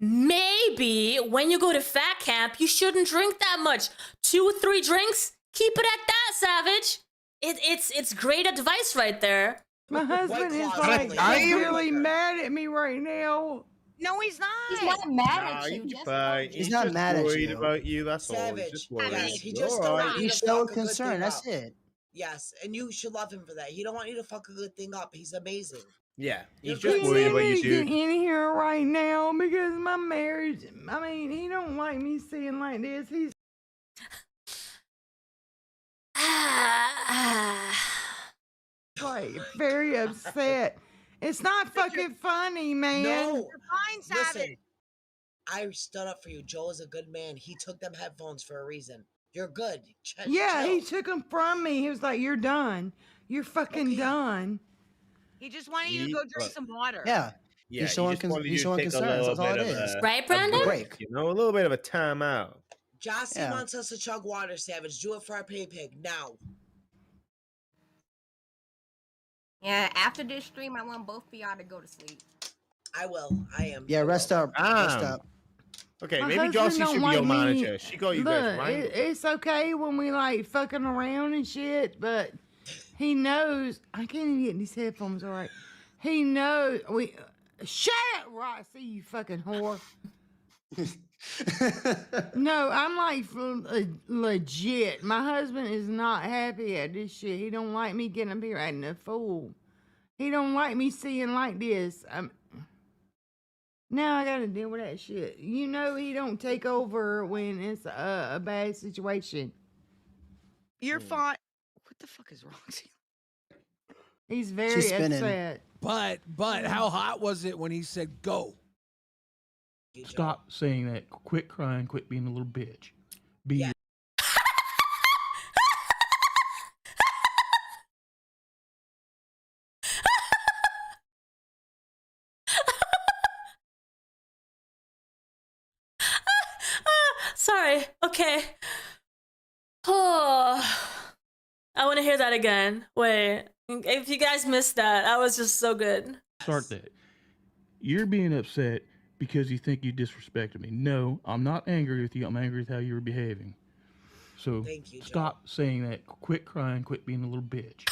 [SPEAKER 1] Maybe when you go to Fat Camp, you shouldn't drink that much. 2 or 3 drinks, keep it at that, Savage. It's great advice right there.
[SPEAKER 4] My husband is
[SPEAKER 7] Claws
[SPEAKER 4] like
[SPEAKER 7] only.
[SPEAKER 10] I am-
[SPEAKER 4] really mad at me right now.
[SPEAKER 5] No, he's not.
[SPEAKER 8] He's not mad
[SPEAKER 10] Nah,
[SPEAKER 8] at you.
[SPEAKER 10] you're
[SPEAKER 8] Just
[SPEAKER 10] fine.
[SPEAKER 3] He's not
[SPEAKER 10] just
[SPEAKER 3] mad at
[SPEAKER 10] worried
[SPEAKER 3] you.
[SPEAKER 10] about you. That's all. He's
[SPEAKER 7] Savage.
[SPEAKER 10] just worried.
[SPEAKER 7] Yes, he
[SPEAKER 10] You're
[SPEAKER 7] just
[SPEAKER 10] all
[SPEAKER 7] don't
[SPEAKER 10] right.
[SPEAKER 7] want you
[SPEAKER 3] He's
[SPEAKER 7] to
[SPEAKER 3] so
[SPEAKER 7] fuck a good
[SPEAKER 3] concerned.
[SPEAKER 7] thing
[SPEAKER 3] That's
[SPEAKER 7] up.
[SPEAKER 3] it.
[SPEAKER 7] Yes, and you should love him for that. He don't want you to fuck a good thing up. He's amazing.
[SPEAKER 10] Yeah, he's
[SPEAKER 7] You're
[SPEAKER 10] just
[SPEAKER 7] good.
[SPEAKER 10] worried about
[SPEAKER 4] He
[SPEAKER 10] you,
[SPEAKER 4] needs to
[SPEAKER 10] dude.
[SPEAKER 4] get in here right now because my marriage. I mean, he don't like me seeing like this. He's like very upset. It's not fucking funny, man.
[SPEAKER 7] No,
[SPEAKER 5] You're fine, Savage.
[SPEAKER 7] listen. I stood up for you. Joe is a good man. He took them headphones for a reason. You're good.
[SPEAKER 4] Yeah,
[SPEAKER 7] chill.
[SPEAKER 4] he took them from me. He was like, "You're done. You're fucking
[SPEAKER 7] Okay.
[SPEAKER 4] done."
[SPEAKER 5] He just wanted you to
[SPEAKER 10] He-
[SPEAKER 5] go drink
[SPEAKER 10] look.
[SPEAKER 5] some water.
[SPEAKER 3] Yeah.
[SPEAKER 10] Yeah,
[SPEAKER 3] He's showing
[SPEAKER 10] he just wanted
[SPEAKER 3] he's
[SPEAKER 10] you to
[SPEAKER 3] showing
[SPEAKER 10] take a
[SPEAKER 3] concerns.
[SPEAKER 10] little
[SPEAKER 3] That's all it
[SPEAKER 10] bit of
[SPEAKER 3] is.
[SPEAKER 10] a-
[SPEAKER 1] Right,
[SPEAKER 10] a
[SPEAKER 1] Brandon?
[SPEAKER 3] Break.
[SPEAKER 10] You know, a little bit of a timeout.
[SPEAKER 7] Jossie
[SPEAKER 3] Yeah.
[SPEAKER 7] wants us to chug water, Savage. Do it for our pay pig now.
[SPEAKER 8] Yeah, after this stream, I want both of y'all to go to sleep.
[SPEAKER 7] I will. I am.
[SPEAKER 3] Yeah, rest up. Rest up.
[SPEAKER 10] Okay,
[SPEAKER 4] My
[SPEAKER 10] maybe
[SPEAKER 4] husband
[SPEAKER 10] Jossie
[SPEAKER 4] don't
[SPEAKER 10] should be
[SPEAKER 4] like
[SPEAKER 10] your
[SPEAKER 4] me-
[SPEAKER 10] manager. She got you guys
[SPEAKER 4] Look,
[SPEAKER 10] right.
[SPEAKER 4] it's okay when we like fucking around and shit, but he knows. I can't even get these headphones all right. He knows we. Shut up, right? See you fucking whore. No, I'm like legit. My husband is not happy at this shit. He don't like me getting up here acting a fool. He don't like me seeing like this. Now I gotta deal with that shit. You know he don't take over when it's a bad situation.
[SPEAKER 5] You're fine. What the fuck is wrong with you?
[SPEAKER 4] He's very upset.
[SPEAKER 9] But how hot was it when he said go?
[SPEAKER 11] Stop saying that. Quit crying. Quit being a little bitch. Be
[SPEAKER 7] Yeah.
[SPEAKER 1] Sorry. Okay. Oh, I want to hear that again. Wait, if you guys missed that was just so good.
[SPEAKER 11] Start that. You're being upset because you think you disrespected me. No, I'm not angry with you. I'm angry with how you were behaving. So
[SPEAKER 7] Thank you, Joe.
[SPEAKER 11] stop saying that. Quit crying. Quit being a little bitch.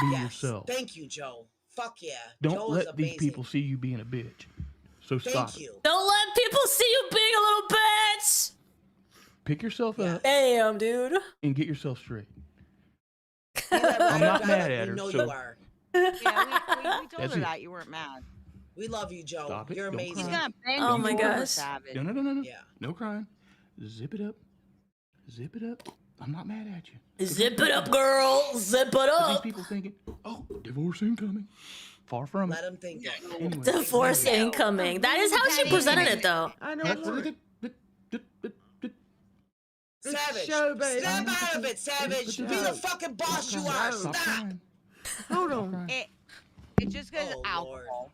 [SPEAKER 11] Be yourself.
[SPEAKER 7] Thank you, Joe. Fuck yeah.
[SPEAKER 11] Don't
[SPEAKER 7] Joe
[SPEAKER 11] let
[SPEAKER 7] is
[SPEAKER 11] these
[SPEAKER 7] amazing.
[SPEAKER 11] people see you being a bitch. So stop
[SPEAKER 7] Thank
[SPEAKER 11] it.
[SPEAKER 7] you.
[SPEAKER 1] Don't let people see you being a little bitch.
[SPEAKER 11] Pick yourself up
[SPEAKER 1] Damn, dude.
[SPEAKER 11] and get yourself straight.
[SPEAKER 7] I'm
[SPEAKER 11] not mad at her,
[SPEAKER 7] We know
[SPEAKER 11] so-
[SPEAKER 7] you are.
[SPEAKER 5] Yeah, we told
[SPEAKER 11] That's
[SPEAKER 5] her
[SPEAKER 11] it.
[SPEAKER 5] that you weren't mad.
[SPEAKER 7] We love you, Joe.
[SPEAKER 11] Stop it.
[SPEAKER 7] You're
[SPEAKER 11] Don't
[SPEAKER 7] amazing.
[SPEAKER 5] He's
[SPEAKER 11] cry.
[SPEAKER 5] gonna bang
[SPEAKER 1] Oh
[SPEAKER 5] you
[SPEAKER 1] my
[SPEAKER 5] over,
[SPEAKER 1] gosh.
[SPEAKER 5] Savage.
[SPEAKER 11] No.
[SPEAKER 7] Yeah.
[SPEAKER 11] No crying. Zip it up. Zip it up. I'm not mad at you.
[SPEAKER 1] Zip it up, girl. Zip it
[SPEAKER 11] But these
[SPEAKER 1] up.
[SPEAKER 11] people thinking, oh, divorce incoming. Far from it.
[SPEAKER 7] Let him think it.
[SPEAKER 11] Anyway.
[SPEAKER 1] Divorce incoming. That is how she presented it, though.
[SPEAKER 4] I don't want it.
[SPEAKER 7] Savage.
[SPEAKER 4] Show, baby.
[SPEAKER 7] Snap out of it, Savage. Be the fucking boss you are.
[SPEAKER 11] Stop
[SPEAKER 7] Stop.
[SPEAKER 11] crying.
[SPEAKER 4] Hold on.
[SPEAKER 5] It's just because
[SPEAKER 7] Oh,
[SPEAKER 5] alcohol.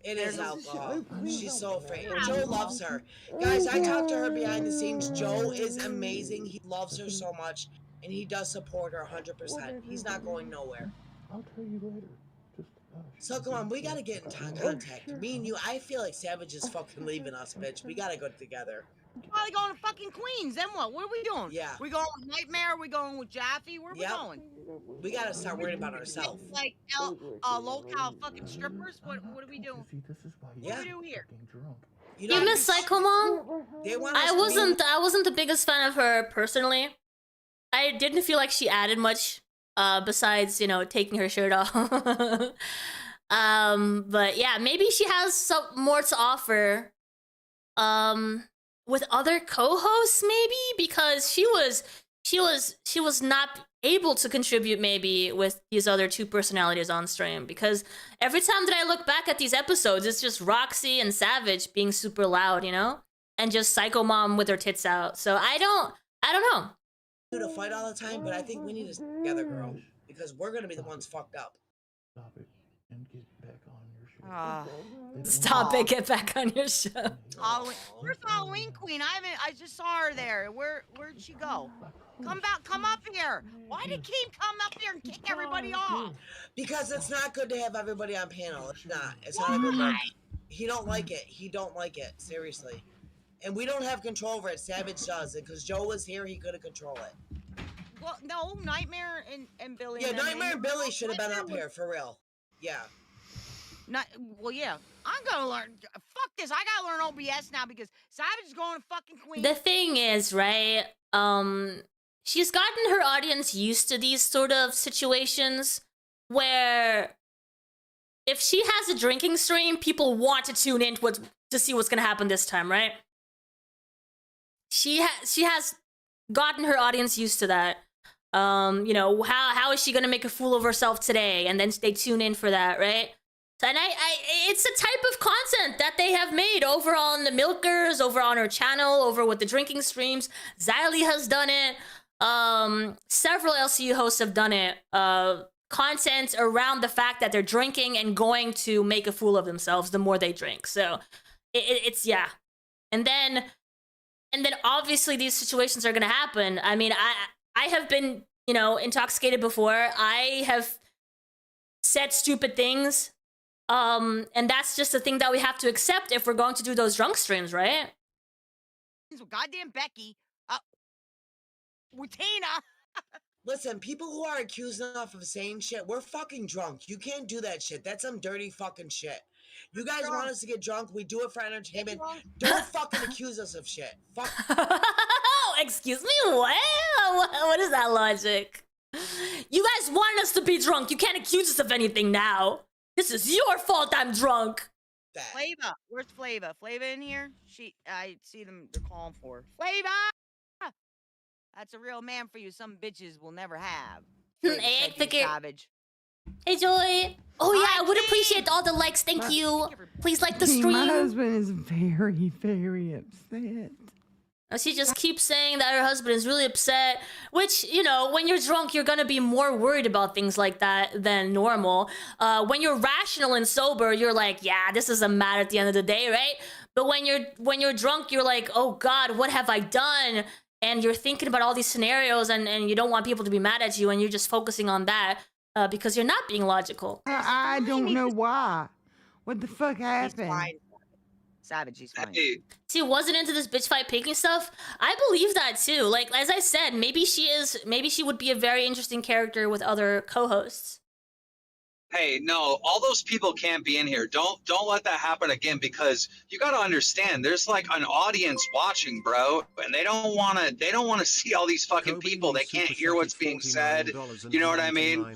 [SPEAKER 7] It is alcohol. She's so afraid. Joe loves her. Guys, I talked to her behind the scenes. Joe is amazing. He loves her so much. And he does support her 100%. He's not going nowhere.
[SPEAKER 11] I'll tell you later. Just
[SPEAKER 7] So come on, we gotta get in contact. Me and you, I feel like Savage is fucking leaving us, bitch. We gotta go together.
[SPEAKER 5] Probably going to fucking Queens. Then what? What are we doing?
[SPEAKER 7] Yeah.
[SPEAKER 5] We going with Nightmare? We going with Jaffe? Where we
[SPEAKER 7] Yep.
[SPEAKER 5] going?
[SPEAKER 7] We gotta start worrying about ourselves.
[SPEAKER 5] Like local fucking strippers? What are we doing?
[SPEAKER 11] See, this is why
[SPEAKER 5] What
[SPEAKER 7] Yeah.
[SPEAKER 5] do we do here?
[SPEAKER 11] fucking drunk.
[SPEAKER 7] You
[SPEAKER 1] You miss Psycho Mom?
[SPEAKER 7] They want us
[SPEAKER 1] I
[SPEAKER 7] to be-
[SPEAKER 1] wasn't the biggest fan of her personally. I didn't feel like she added much, besides, taking her shirt off. But yeah, maybe she has some more to offer. With other co-hosts, maybe, because she was not able to contribute maybe with these other two personalities on stream, because every time that I look back at these episodes, it's just Roxy and Savage being super loud, and just Psycho Mom with her tits out. So I don't know.
[SPEAKER 7] to fight all the time, but I think we need to stick together, girl, because we're gonna be the ones fucked up.
[SPEAKER 11] Stop it and get back on your shit.
[SPEAKER 1] Stop it, get back on your show.
[SPEAKER 5] Halloween. Where's Halloween Queen? I just saw her there. Where'd she go? Come up here. Why did Keem come up here and kick everybody off?
[SPEAKER 7] Because it's not good to have everybody on panel. It's not. It's not a good look. He don't like it. He don't like it. Seriously. And we don't have control over it. Savage does it. Because Joe was here, he couldn't control it.
[SPEAKER 5] Well, no, Nightmare and Billy.
[SPEAKER 7] Yeah,
[SPEAKER 5] and them,
[SPEAKER 7] Nightmare and
[SPEAKER 5] they-
[SPEAKER 7] Billy should have been up
[SPEAKER 5] Nightmare
[SPEAKER 7] here, for real. Yeah.
[SPEAKER 5] Well, yeah. I'm gonna learn. Fuck this. I gotta learn OBS now because Savage is going to fucking Queen.
[SPEAKER 1] The thing is, right, she's gotten her audience used to these sort of situations where if she has a drinking stream, people want to tune in to see what's gonna happen this time, right? She has gotten her audience used to that. How is she gonna make a fool of herself today? And then they tune in for that, right? And it's a type of content that they have made over on the Milkers, over on her channel, over with the drinking streams. Xylee has done it. Several LCU hosts have done it. Content around the fact that they're drinking and going to make a fool of themselves the more they drink. So it's yeah. And then obviously these situations are gonna happen. I mean, I have been, intoxicated before. I have said stupid things. And that's just the thing that we have to accept if we're going to do those drunk streams, right?
[SPEAKER 5] Goddamn Becky. With Tina.
[SPEAKER 7] Listen, people who are accusing us of saying shit, we're fucking drunk. You can't do that shit. That's some dirty fucking shit. You guys want us to get drunk, we do it for entertainment. Don't fucking accuse us of shit. Fuck.
[SPEAKER 1] Excuse me, what? What is that logic? You guys want us to be drunk. You can't accuse us of anything now. This is your fault I'm drunk.
[SPEAKER 5] Flava, where's Flava? Flava in here? I see them. They're calling for her. Flava. That's a real man for you. Some bitches will never have.
[SPEAKER 1] Hey,
[SPEAKER 5] Savage.
[SPEAKER 1] Hey, Joy. Oh yeah, I would appreciate all the likes. Thank you. Please like the stream.
[SPEAKER 4] My husband is very, very upset.
[SPEAKER 1] She just keeps saying that her husband is really upset, which, you know, when you're drunk, you're gonna be more worried about things like that than normal. When you're rational and sober, you're like, yeah, this doesn't matter at the end of the day, right? But when you're drunk, you're like, oh God, what have I done? And you're thinking about all these scenarios and you don't want people to be mad at you and you're just focusing on that because you're not being logical.
[SPEAKER 4] I don't know why. What the fuck happened?
[SPEAKER 5] He's fine. Savage, he's fine.
[SPEAKER 1] See, wasn't into this bitch fight picking stuff. I believe that too. Like, as I said, maybe she would be a very interesting character with other co-hosts.
[SPEAKER 12] Hey, no, all those people can't be in here. Don't let that happen again, because you got to understand there's like an audience watching, bro, and they don't want to see all these fucking people. They can't hear what's being said. You know what I mean?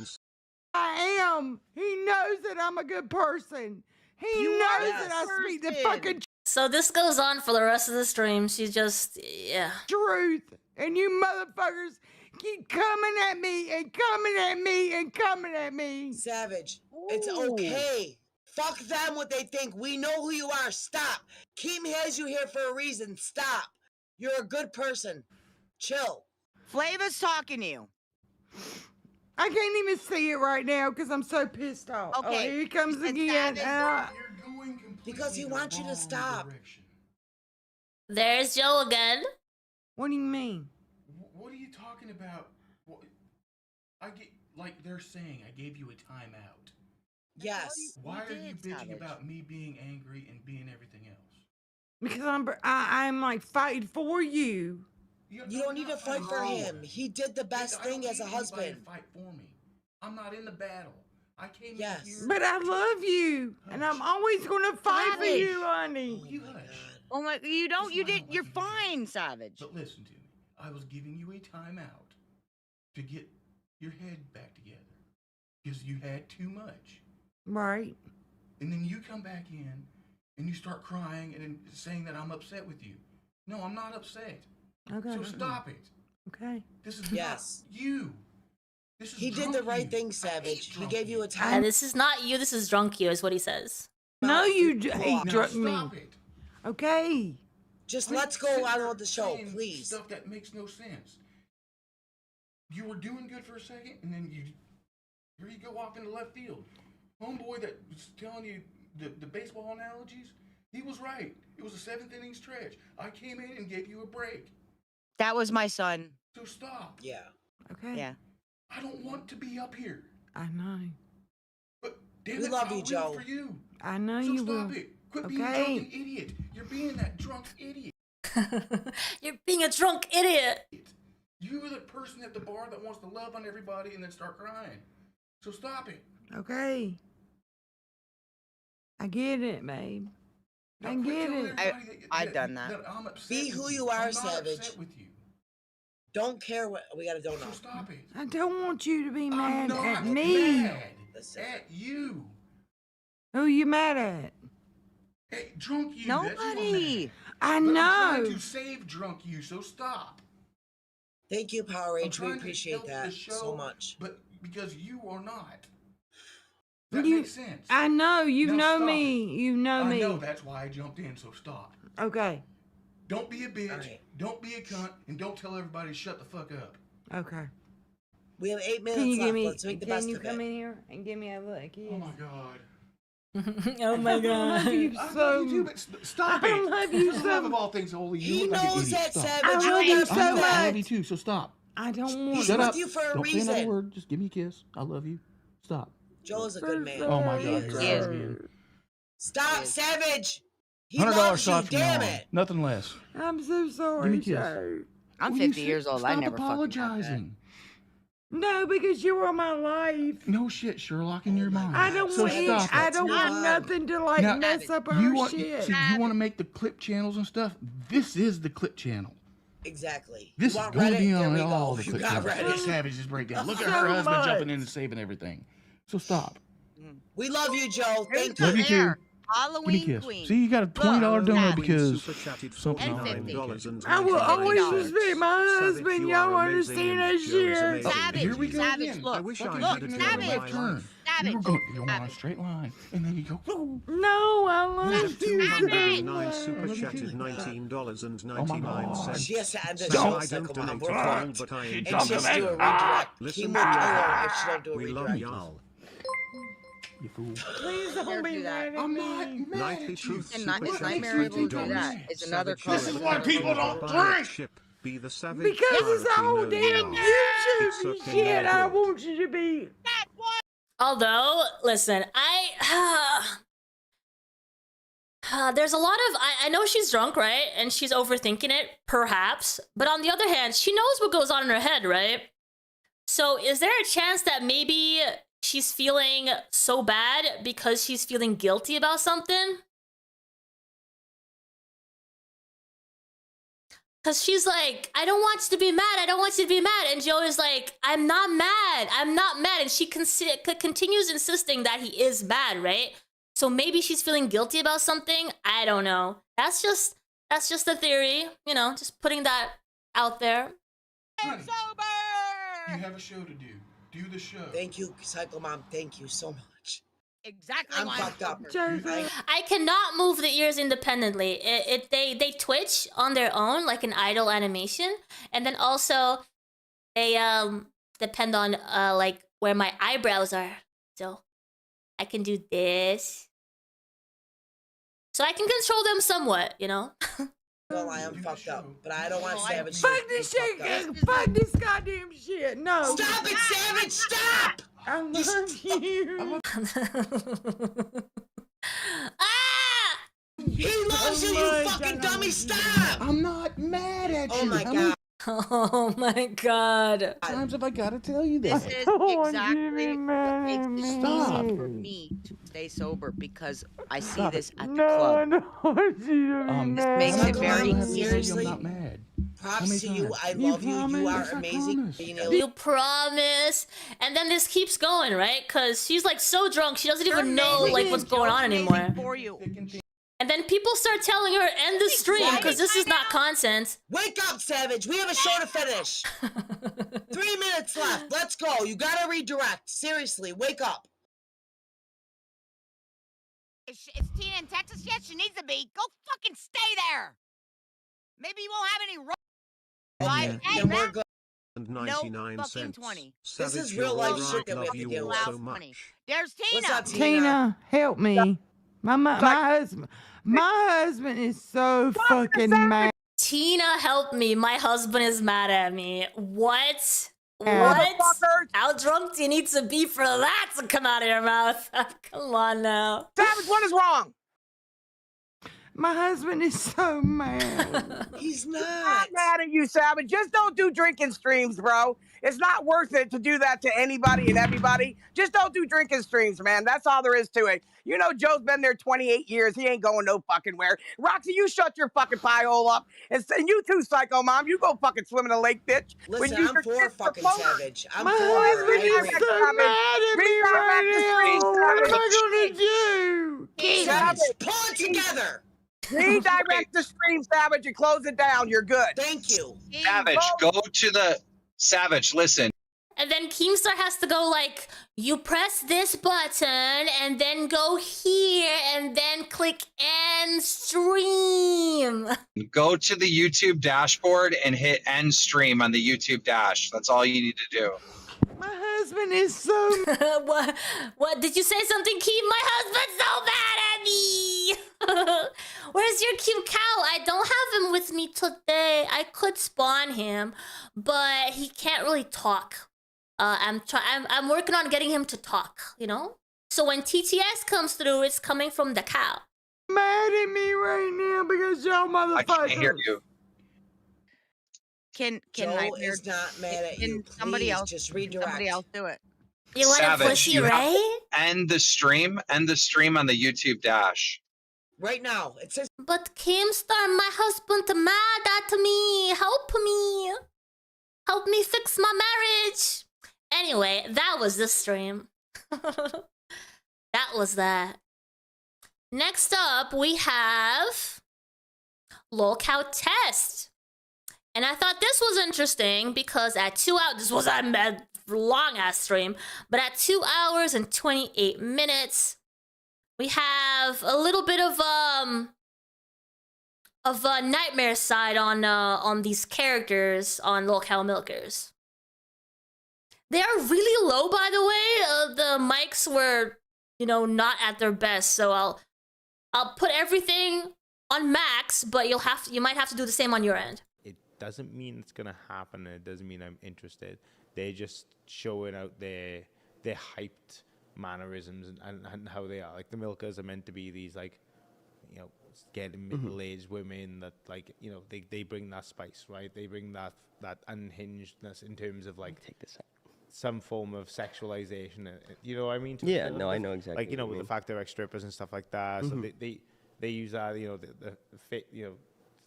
[SPEAKER 4] I am. He knows that I'm a good person. He knows that I speak the fucking
[SPEAKER 1] So this goes on for the rest of the stream. She's just, yeah.
[SPEAKER 4] truth. And you motherfuckers keep coming at me and coming at me and coming at me.
[SPEAKER 7] Savage, it's okay. Fuck them what they think. We know who you are. Stop. Keem has you here for a reason. Stop. You're a good person. Chill.
[SPEAKER 5] Flava's talking to you.
[SPEAKER 4] I can't even see it right now because I'm so pissed off.
[SPEAKER 5] Okay.
[SPEAKER 4] Oh, here he comes again.
[SPEAKER 7] Because he wants you to stop.
[SPEAKER 1] There's Joe again.
[SPEAKER 4] What do you mean?
[SPEAKER 11] What are you talking about? They're saying I gave you a timeout.
[SPEAKER 7] Yes.
[SPEAKER 11] Why are you bitching about me being angry and being everything else?
[SPEAKER 4] Because I'm like fighting for you.
[SPEAKER 7] You don't need to fight for him. He did the best thing as a husband.
[SPEAKER 11] Fight for me. I'm not in the battle. I came in here.
[SPEAKER 4] But I love you, and I'm always gonna fight for you, honey.
[SPEAKER 11] You hush.
[SPEAKER 5] Oh my! You don't. You did. You're fine, Savage.
[SPEAKER 11] But listen to me. I was giving you a timeout to get your head back together because you had too much.
[SPEAKER 4] Right.
[SPEAKER 11] And then you come back in and you start crying and saying that I'm upset with you. No, I'm not upset.
[SPEAKER 4] Okay.
[SPEAKER 11] So stop it.
[SPEAKER 4] Okay.
[SPEAKER 11] This is not you. This is
[SPEAKER 7] He did the right thing, Savage. He gave you a time.
[SPEAKER 1] And this is not you, this is drunk you, is what he says.
[SPEAKER 4] No, you
[SPEAKER 11] Now
[SPEAKER 4] drunk me.
[SPEAKER 11] stop it.
[SPEAKER 4] Okay.
[SPEAKER 7] Just let's go on with the show, please.
[SPEAKER 11] Stuff that makes no sense. You were doing good for a second, and then here you go off into left field. Homeboy that was telling you the baseball analogies, he was right. It was a 7th inning stretch. I came in and gave you a break.
[SPEAKER 5] That was my son.
[SPEAKER 11] So stop.
[SPEAKER 7] Yeah.
[SPEAKER 4] Okay.
[SPEAKER 5] Yeah.
[SPEAKER 11] I don't want to be up here.
[SPEAKER 4] I know.
[SPEAKER 11] But damn
[SPEAKER 7] We
[SPEAKER 11] it,
[SPEAKER 7] love
[SPEAKER 11] I
[SPEAKER 7] you,
[SPEAKER 11] will
[SPEAKER 7] Joe.
[SPEAKER 11] for you.
[SPEAKER 4] I know
[SPEAKER 11] So
[SPEAKER 4] you
[SPEAKER 11] stop
[SPEAKER 4] will.
[SPEAKER 11] it. Quit being a drunken idiot. You're being that drunk idiot.
[SPEAKER 1] You're being a drunk idiot.
[SPEAKER 11] You're the person at the bar that wants to love on everybody and then start crying. So stop it.
[SPEAKER 4] Okay. I get it, babe. I get it.
[SPEAKER 5] I've done that.
[SPEAKER 11] I'm upset
[SPEAKER 7] Be
[SPEAKER 11] with
[SPEAKER 7] who
[SPEAKER 11] you.
[SPEAKER 7] you are,
[SPEAKER 11] I'm not
[SPEAKER 7] Savage.
[SPEAKER 11] upset with you.
[SPEAKER 7] Don't care what we gotta do now.
[SPEAKER 11] So stop it.
[SPEAKER 4] I don't want you to be
[SPEAKER 11] I'm
[SPEAKER 4] mad
[SPEAKER 11] not
[SPEAKER 4] at me.
[SPEAKER 11] mad at you.
[SPEAKER 4] Who you mad at?
[SPEAKER 11] Hey, drunk you.
[SPEAKER 5] Nobody.
[SPEAKER 4] I
[SPEAKER 11] But I'm
[SPEAKER 4] know.
[SPEAKER 11] trying to save drunk you, so stop.
[SPEAKER 7] Thank you, Power
[SPEAKER 11] I'm
[SPEAKER 7] Rage. We
[SPEAKER 11] trying to
[SPEAKER 7] appreciate
[SPEAKER 11] help the
[SPEAKER 7] that
[SPEAKER 11] show,
[SPEAKER 7] so much.
[SPEAKER 11] But because you are not. That
[SPEAKER 4] You-
[SPEAKER 11] makes sense.
[SPEAKER 4] I know. You
[SPEAKER 11] Now
[SPEAKER 4] know
[SPEAKER 11] stop
[SPEAKER 4] me.
[SPEAKER 11] it.
[SPEAKER 4] You know
[SPEAKER 11] I
[SPEAKER 4] me.
[SPEAKER 11] know that's why I jumped in, so stop.
[SPEAKER 4] Okay.
[SPEAKER 11] Don't be a bitch.
[SPEAKER 7] Alright.
[SPEAKER 11] Don't be a cunt, and don't tell everybody to shut the fuck up.
[SPEAKER 4] Okay.
[SPEAKER 7] We have 8
[SPEAKER 4] Can
[SPEAKER 7] minutes
[SPEAKER 4] you
[SPEAKER 7] left.
[SPEAKER 4] give me?
[SPEAKER 7] Let's make the
[SPEAKER 4] Can
[SPEAKER 7] best
[SPEAKER 4] you
[SPEAKER 7] of
[SPEAKER 4] come
[SPEAKER 7] it.
[SPEAKER 4] in here and give me a look? Yes.
[SPEAKER 11] Oh my god.
[SPEAKER 1] Oh my
[SPEAKER 4] I
[SPEAKER 1] god.
[SPEAKER 4] love you
[SPEAKER 11] I
[SPEAKER 4] so.
[SPEAKER 11] love you too, but stop
[SPEAKER 4] I
[SPEAKER 11] it.
[SPEAKER 4] love you
[SPEAKER 11] For the
[SPEAKER 4] so
[SPEAKER 11] love of all things holy, you
[SPEAKER 7] He
[SPEAKER 11] look like an
[SPEAKER 7] knows
[SPEAKER 11] idiot.
[SPEAKER 7] that,
[SPEAKER 11] Stop.
[SPEAKER 7] Savage.
[SPEAKER 4] I
[SPEAKER 7] You
[SPEAKER 4] love
[SPEAKER 7] gotta
[SPEAKER 4] you so
[SPEAKER 7] feel
[SPEAKER 11] I
[SPEAKER 7] that.
[SPEAKER 11] love you too, so stop.
[SPEAKER 4] I don't want.
[SPEAKER 7] He's
[SPEAKER 11] Shut
[SPEAKER 7] with
[SPEAKER 11] up.
[SPEAKER 7] you for a
[SPEAKER 11] Don't say another
[SPEAKER 7] reason.
[SPEAKER 11] word. Just give me a kiss. I love you. Stop.
[SPEAKER 7] Joe's a good man.
[SPEAKER 11] Oh my
[SPEAKER 7] He
[SPEAKER 11] god.
[SPEAKER 7] is.
[SPEAKER 11] Here I
[SPEAKER 5] Yes.
[SPEAKER 11] go again.
[SPEAKER 7] Stop, Savage. He
[SPEAKER 11] $100
[SPEAKER 7] loves you.
[SPEAKER 11] shot from now
[SPEAKER 7] Damn
[SPEAKER 11] on.
[SPEAKER 7] it.
[SPEAKER 11] Nothing less.
[SPEAKER 4] I'm so
[SPEAKER 11] Give
[SPEAKER 4] sorry,
[SPEAKER 11] me a kiss.
[SPEAKER 4] Joe.
[SPEAKER 5] I'm
[SPEAKER 11] Will you
[SPEAKER 5] 50 years old. I
[SPEAKER 11] Stop
[SPEAKER 5] never fucking had that.
[SPEAKER 11] apologizing.
[SPEAKER 4] No, because you are my life.
[SPEAKER 11] No shit, Sherlock, in your mind.
[SPEAKER 4] I don't
[SPEAKER 11] so
[SPEAKER 4] want.
[SPEAKER 11] stop
[SPEAKER 4] I
[SPEAKER 11] it.
[SPEAKER 4] don't want nothing to like
[SPEAKER 11] Now,
[SPEAKER 4] mess up our
[SPEAKER 11] you want,
[SPEAKER 4] shit.
[SPEAKER 11] See, you want to make the clip channels and stuff? This is the clip channel.
[SPEAKER 7] Exactly.
[SPEAKER 11] This
[SPEAKER 7] You
[SPEAKER 11] is
[SPEAKER 7] want
[SPEAKER 11] going to
[SPEAKER 7] Reddit?
[SPEAKER 11] be
[SPEAKER 7] There
[SPEAKER 11] on
[SPEAKER 7] we
[SPEAKER 11] all
[SPEAKER 7] go.
[SPEAKER 11] the
[SPEAKER 7] You
[SPEAKER 11] clip
[SPEAKER 7] got
[SPEAKER 11] channels.
[SPEAKER 7] Reddit.
[SPEAKER 11] Savage's breakdown. Look at
[SPEAKER 4] So
[SPEAKER 11] her husband
[SPEAKER 4] much.
[SPEAKER 11] jumping in and saving everything. So stop.
[SPEAKER 7] We love you, Joe. Thank
[SPEAKER 11] Love you too.
[SPEAKER 5] There.
[SPEAKER 11] Give me a
[SPEAKER 5] Halloween
[SPEAKER 11] kiss.
[SPEAKER 5] Queen.
[SPEAKER 11] See, you got a $20 donor because
[SPEAKER 13] Super chatted
[SPEAKER 11] something
[SPEAKER 5] And
[SPEAKER 11] happened.
[SPEAKER 5] $50.
[SPEAKER 4] I will always
[SPEAKER 5] $50.
[SPEAKER 4] respect my husband. Y'all understand that shit?
[SPEAKER 5] Savage,
[SPEAKER 11] Here we go
[SPEAKER 5] Savage,
[SPEAKER 11] again.
[SPEAKER 5] look.
[SPEAKER 13] I wish I
[SPEAKER 5] Look,
[SPEAKER 13] had a
[SPEAKER 5] Savage.
[SPEAKER 13] donor in my
[SPEAKER 5] Savage.
[SPEAKER 13] life.
[SPEAKER 11] You were going on a straight line, and then you go. "Whoa."
[SPEAKER 4] No, I love you.
[SPEAKER 13] 209 super chatted $19.99.
[SPEAKER 7] She has to end this
[SPEAKER 13] Sam,
[SPEAKER 7] show,
[SPEAKER 13] I don't
[SPEAKER 7] Psycho Mom.
[SPEAKER 13] donate
[SPEAKER 7] We're
[SPEAKER 13] at
[SPEAKER 7] fine.
[SPEAKER 13] all, but I
[SPEAKER 7] And
[SPEAKER 13] enjoy
[SPEAKER 7] she has to do a
[SPEAKER 13] it.
[SPEAKER 7] redirect.
[SPEAKER 13] Listen
[SPEAKER 7] Kim
[SPEAKER 13] to
[SPEAKER 7] will kill her
[SPEAKER 13] y'all.
[SPEAKER 7] if she don't do a
[SPEAKER 13] We love
[SPEAKER 7] redirect.
[SPEAKER 13] y'all.
[SPEAKER 11] You fool.
[SPEAKER 4] Please don't be mad at
[SPEAKER 11] I'm
[SPEAKER 4] me.
[SPEAKER 11] not mad
[SPEAKER 13] Nightly
[SPEAKER 11] at you.
[SPEAKER 13] truth
[SPEAKER 5] And
[SPEAKER 13] super
[SPEAKER 5] Nightmare
[SPEAKER 13] chatted
[SPEAKER 5] able to do
[SPEAKER 13] $20.
[SPEAKER 5] that. It's another
[SPEAKER 13] Savage,
[SPEAKER 11] This
[SPEAKER 13] you're
[SPEAKER 11] is
[SPEAKER 13] the
[SPEAKER 11] why
[SPEAKER 13] devil
[SPEAKER 11] people
[SPEAKER 13] of the
[SPEAKER 11] don't
[SPEAKER 13] pirate
[SPEAKER 11] drink.
[SPEAKER 13] ship. Be the savage
[SPEAKER 4] Because it's
[SPEAKER 13] pirate we
[SPEAKER 4] all
[SPEAKER 13] know you
[SPEAKER 4] damn
[SPEAKER 13] are.
[SPEAKER 4] YouTube
[SPEAKER 13] It's
[SPEAKER 4] and
[SPEAKER 13] okay,
[SPEAKER 4] shit. I
[SPEAKER 13] good.
[SPEAKER 4] want you to be.
[SPEAKER 1] Although, listen, there's a lot of I know she's drunk, right? And she's overthinking it, perhaps. But on the other hand, she knows what goes on in her head, right? So is there a chance that maybe she's feeling so bad because she's feeling guilty about something? Because she's like, I don't want you to be mad. I don't want you to be mad. And Joe is like, I'm not mad. I'm not mad. And she continues insisting that he is mad, right? So maybe she's feeling guilty about something. I don't know. That's just a theory. You know, just putting that out there.
[SPEAKER 11] Honey,
[SPEAKER 5] Sober!
[SPEAKER 11] you have a show to do. Do the show.
[SPEAKER 7] Thank you, Psycho Mom. Thank you so much.
[SPEAKER 5] Exactly.
[SPEAKER 7] I'm
[SPEAKER 5] why
[SPEAKER 7] fucked up.
[SPEAKER 5] sober.
[SPEAKER 1] I cannot move the ears independently. They twitch on their own like an idle animation, and then also they depend on like where my eyebrows are. So I can do this. So I can control them somewhat, you know.
[SPEAKER 7] Well, I am fucked up, but I don't want
[SPEAKER 5] Well,
[SPEAKER 7] Savage.
[SPEAKER 4] Fuck this shit. Fuck this goddamn shit. No.
[SPEAKER 7] Stop it, Savage! Stop!
[SPEAKER 4] I love you.
[SPEAKER 1] Ah!
[SPEAKER 7] He loves you, you fucking dummy! Stop!
[SPEAKER 11] I'm not mad at you.
[SPEAKER 7] Oh my
[SPEAKER 11] How
[SPEAKER 7] god.
[SPEAKER 1] Oh my god.
[SPEAKER 11] many times have I got to tell you
[SPEAKER 5] This
[SPEAKER 11] that?
[SPEAKER 5] is
[SPEAKER 4] want
[SPEAKER 5] exactly
[SPEAKER 4] you to be
[SPEAKER 5] what
[SPEAKER 4] mad
[SPEAKER 5] makes
[SPEAKER 4] at
[SPEAKER 5] it
[SPEAKER 4] me.
[SPEAKER 11] Stop.
[SPEAKER 5] easy for me to stay sober because I see
[SPEAKER 11] Stop
[SPEAKER 5] this at the
[SPEAKER 4] No, I
[SPEAKER 5] club.
[SPEAKER 4] don't want you to be mad.
[SPEAKER 5] makes
[SPEAKER 7] Psycho
[SPEAKER 5] it very
[SPEAKER 7] Mom,
[SPEAKER 5] easy.
[SPEAKER 7] seriously,
[SPEAKER 11] I'm not mad.
[SPEAKER 7] props to you.
[SPEAKER 11] times?
[SPEAKER 7] I
[SPEAKER 11] You
[SPEAKER 7] love you. You are
[SPEAKER 11] promise? I
[SPEAKER 7] amazing.
[SPEAKER 11] promise.
[SPEAKER 7] Being able
[SPEAKER 1] You promise. And then this keeps going, right? Because she's like so drunk, she doesn't even know like what's going on anymore.
[SPEAKER 5] For you.
[SPEAKER 1] And then people start telling her, end the stream, because this is not content.
[SPEAKER 7] Wake up, Savage. We have a show to finish. 3 minutes left. Let's go. You gotta redirect. Seriously, wake up.
[SPEAKER 5] Is Tina in Texas yet? She needs to be. Go fucking stay there. Maybe you won't have any
[SPEAKER 7] Okay,
[SPEAKER 5] Hey,
[SPEAKER 7] then we're
[SPEAKER 5] Matt.
[SPEAKER 7] good.
[SPEAKER 13] And
[SPEAKER 5] No
[SPEAKER 13] 99
[SPEAKER 5] fucking
[SPEAKER 13] cents.
[SPEAKER 5] 20.
[SPEAKER 7] This is
[SPEAKER 13] Savage,
[SPEAKER 7] real
[SPEAKER 13] you're
[SPEAKER 7] life
[SPEAKER 13] all
[SPEAKER 7] shit
[SPEAKER 13] right.
[SPEAKER 7] that we
[SPEAKER 13] Love
[SPEAKER 7] have to
[SPEAKER 13] you
[SPEAKER 7] deal
[SPEAKER 13] all
[SPEAKER 7] with.
[SPEAKER 13] so
[SPEAKER 5] Loud money.
[SPEAKER 13] much.
[SPEAKER 5] There's Tina.
[SPEAKER 7] What's up, Tina?
[SPEAKER 4] Tina, help me. My husband is so fucking mad.
[SPEAKER 1] Tina, help me. My husband is mad at me. What?
[SPEAKER 4] Yeah.
[SPEAKER 1] What? How drunk do you need to be for that to come out of your mouth? Come on now.
[SPEAKER 14] Savage, what is wrong?
[SPEAKER 4] My husband is so mad.
[SPEAKER 7] He's
[SPEAKER 14] I'm
[SPEAKER 7] not.
[SPEAKER 14] not mad at you, Savage. Just don't do drinking streams, bro. It's not worth it to do that to anybody and everybody. Just don't do drinking streams, man. That's all there is to it. You know Joe's been there 28 years. He ain't going no fucking where. Roxy, you shut your fucking pie hole up. And you too, Psycho Mom. You go fucking swim in a lake, bitch.
[SPEAKER 7] Listen,
[SPEAKER 14] you
[SPEAKER 7] I'm for fucking Savage. I'm
[SPEAKER 4] My
[SPEAKER 7] for her.
[SPEAKER 4] husband
[SPEAKER 7] I
[SPEAKER 4] is
[SPEAKER 7] agree.
[SPEAKER 4] so mad at me right now. What am I gonna do?
[SPEAKER 7] Savage, pull it together.
[SPEAKER 14] Redirect the stream, Savage, and close it down. You're good.
[SPEAKER 7] Thank you.
[SPEAKER 12] Savage, go to the Savage. Listen.
[SPEAKER 1] And then Keemstar has to go like, you press this button and then go here and then click end stream.
[SPEAKER 12] Go to the YouTube dashboard and hit end stream on the YouTube dash. That's all you need to do.
[SPEAKER 4] My husband is so
[SPEAKER 1] What did you say something, Keem? My husband's so mad at me. Where's your cute cow? I don't have him with me today. I could spawn him, but he can't really talk. I'm working on getting him to talk, you know? So when TTS comes through, it's coming from the cow.
[SPEAKER 4] mad at me right now because y'all motherfuckers.
[SPEAKER 12] I can't hear you.
[SPEAKER 5] Can
[SPEAKER 7] Joe
[SPEAKER 5] Nightmare,
[SPEAKER 7] is not mad at you.
[SPEAKER 5] can somebody
[SPEAKER 7] Please,
[SPEAKER 5] else
[SPEAKER 7] just redirect.
[SPEAKER 5] Somebody else do it.
[SPEAKER 1] You want a
[SPEAKER 12] Savage,
[SPEAKER 1] pussy,
[SPEAKER 12] you have
[SPEAKER 1] right?
[SPEAKER 12] to end the stream on the YouTube dash.
[SPEAKER 7] Right now, it says.
[SPEAKER 1] But Keemstar, my husband mad at me. Help me. Help me fix my marriage. Anyway, that was the stream. That was that. Next up, we have lolcow test. And I thought this was interesting because at 2 hours, this was a long ass stream, but at 2 hours and 28 minutes, we have a little bit of a nightmare side on these characters on lolcow milkers. They are really low, by the way. The mics were, you know, not at their best, so I'll put everything on max, but you might have to do the same on your end.
[SPEAKER 10] It doesn't mean it's gonna happen, and it doesn't mean I'm interested. They're just showing out their hyped mannerisms and how they are. Like the milkers are meant to be these, like, you know, getting middle-aged women that, like, you know, they bring that spice, right? They bring that unhingedness in terms of, like,
[SPEAKER 15] take this out.
[SPEAKER 10] Some form of sexualization. You know what I mean?
[SPEAKER 15] Yeah, no, I know exactly.
[SPEAKER 10] Like, you know,
[SPEAKER 15] what
[SPEAKER 10] with the fact they're like strippers and stuff like that. So they use that, you know, the fake, you know,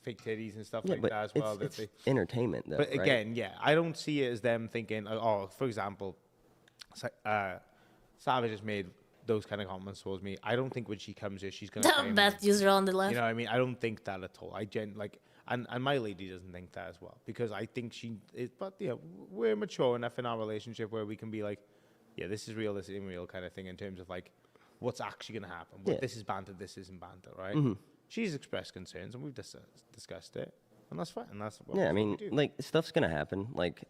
[SPEAKER 10] fake titties and stuff like that as well.
[SPEAKER 15] It's entertainment, though.
[SPEAKER 10] But
[SPEAKER 15] right?
[SPEAKER 10] again, yeah, I don't see it as them thinking, oh, for example, Savage has made those kind of comments towards me. I don't think when she comes here, she's gonna.
[SPEAKER 1] The best user on the left.
[SPEAKER 10] You know what I mean? I don't think that at all. And my lady doesn't think that as well, because I think but you know, we're mature enough in our relationship where we can be like, yeah, this is real, this isn't real kind of thing in terms of like what's actually going to happen.
[SPEAKER 15] Yeah.
[SPEAKER 10] This is banter, this isn't banter, right? She's expressed concerns and we've discussed it, and that's fine. And that's what
[SPEAKER 15] I mean, like, stuff's gonna happen. Like,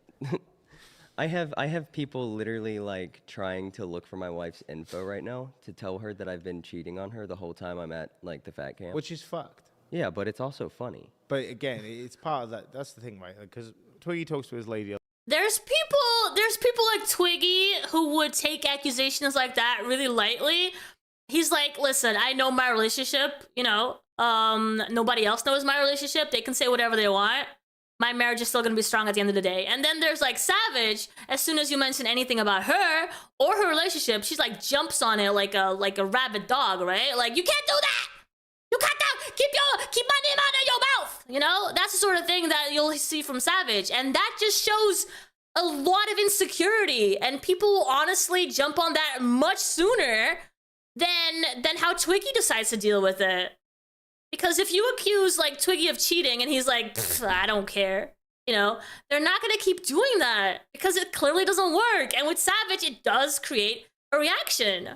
[SPEAKER 15] I have people literally like trying to look for my wife's info right now to tell her that I've been cheating on her the whole time I'm at like the fat camp.
[SPEAKER 10] Which is fucked.
[SPEAKER 15] Yeah, but it's also funny.
[SPEAKER 10] But again, it's part of that. That's the thing, right? Because Twiggy talks to his lady.
[SPEAKER 1] There's people like Twiggy who would take accusations like that really lightly. He's like, listen, I know my relationship, you know, nobody else knows my relationship. They can say whatever they want. My marriage is still gonna be strong at the end of the day. And then there's like Savage, as soon as you mention anything about her or her relationship, she's like jumps on it like a rabid dog, right? Like, you can't do that! You can't keep my name out of your mouth! You know? That's the sort of thing that you'll see from Savage. And that just shows a lot of insecurity. And people honestly jump on that much sooner than how Twiggy decides to deal with it. Because if you accuse like Twiggy of cheating and he's like, I don't care, you know, they're not gonna keep doing that because it clearly doesn't work. And with Savage, it does create a reaction.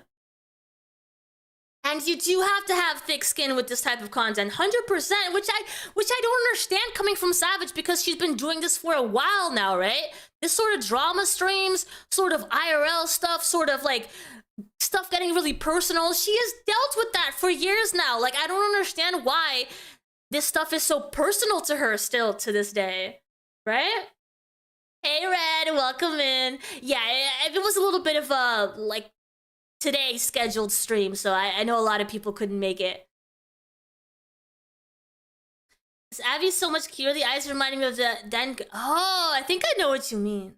[SPEAKER 1] And you do have to have thick skin with this type of content, 100%, which I don't understand coming from Savage, because she's been doing this for a while now, right? This sort of drama streams, sort of IRL stuff, sort of like stuff getting really personal. She has dealt with that for years now. Like, I don't understand why this stuff is so personal to her still to this day, right? Hey, Red, welcome in. Yeah, it was a little bit of a, like, today scheduled stream, so I know a lot of people couldn't make it. Abby's so much cuter. The eyes reminding me of the Oh, I think I know what you mean.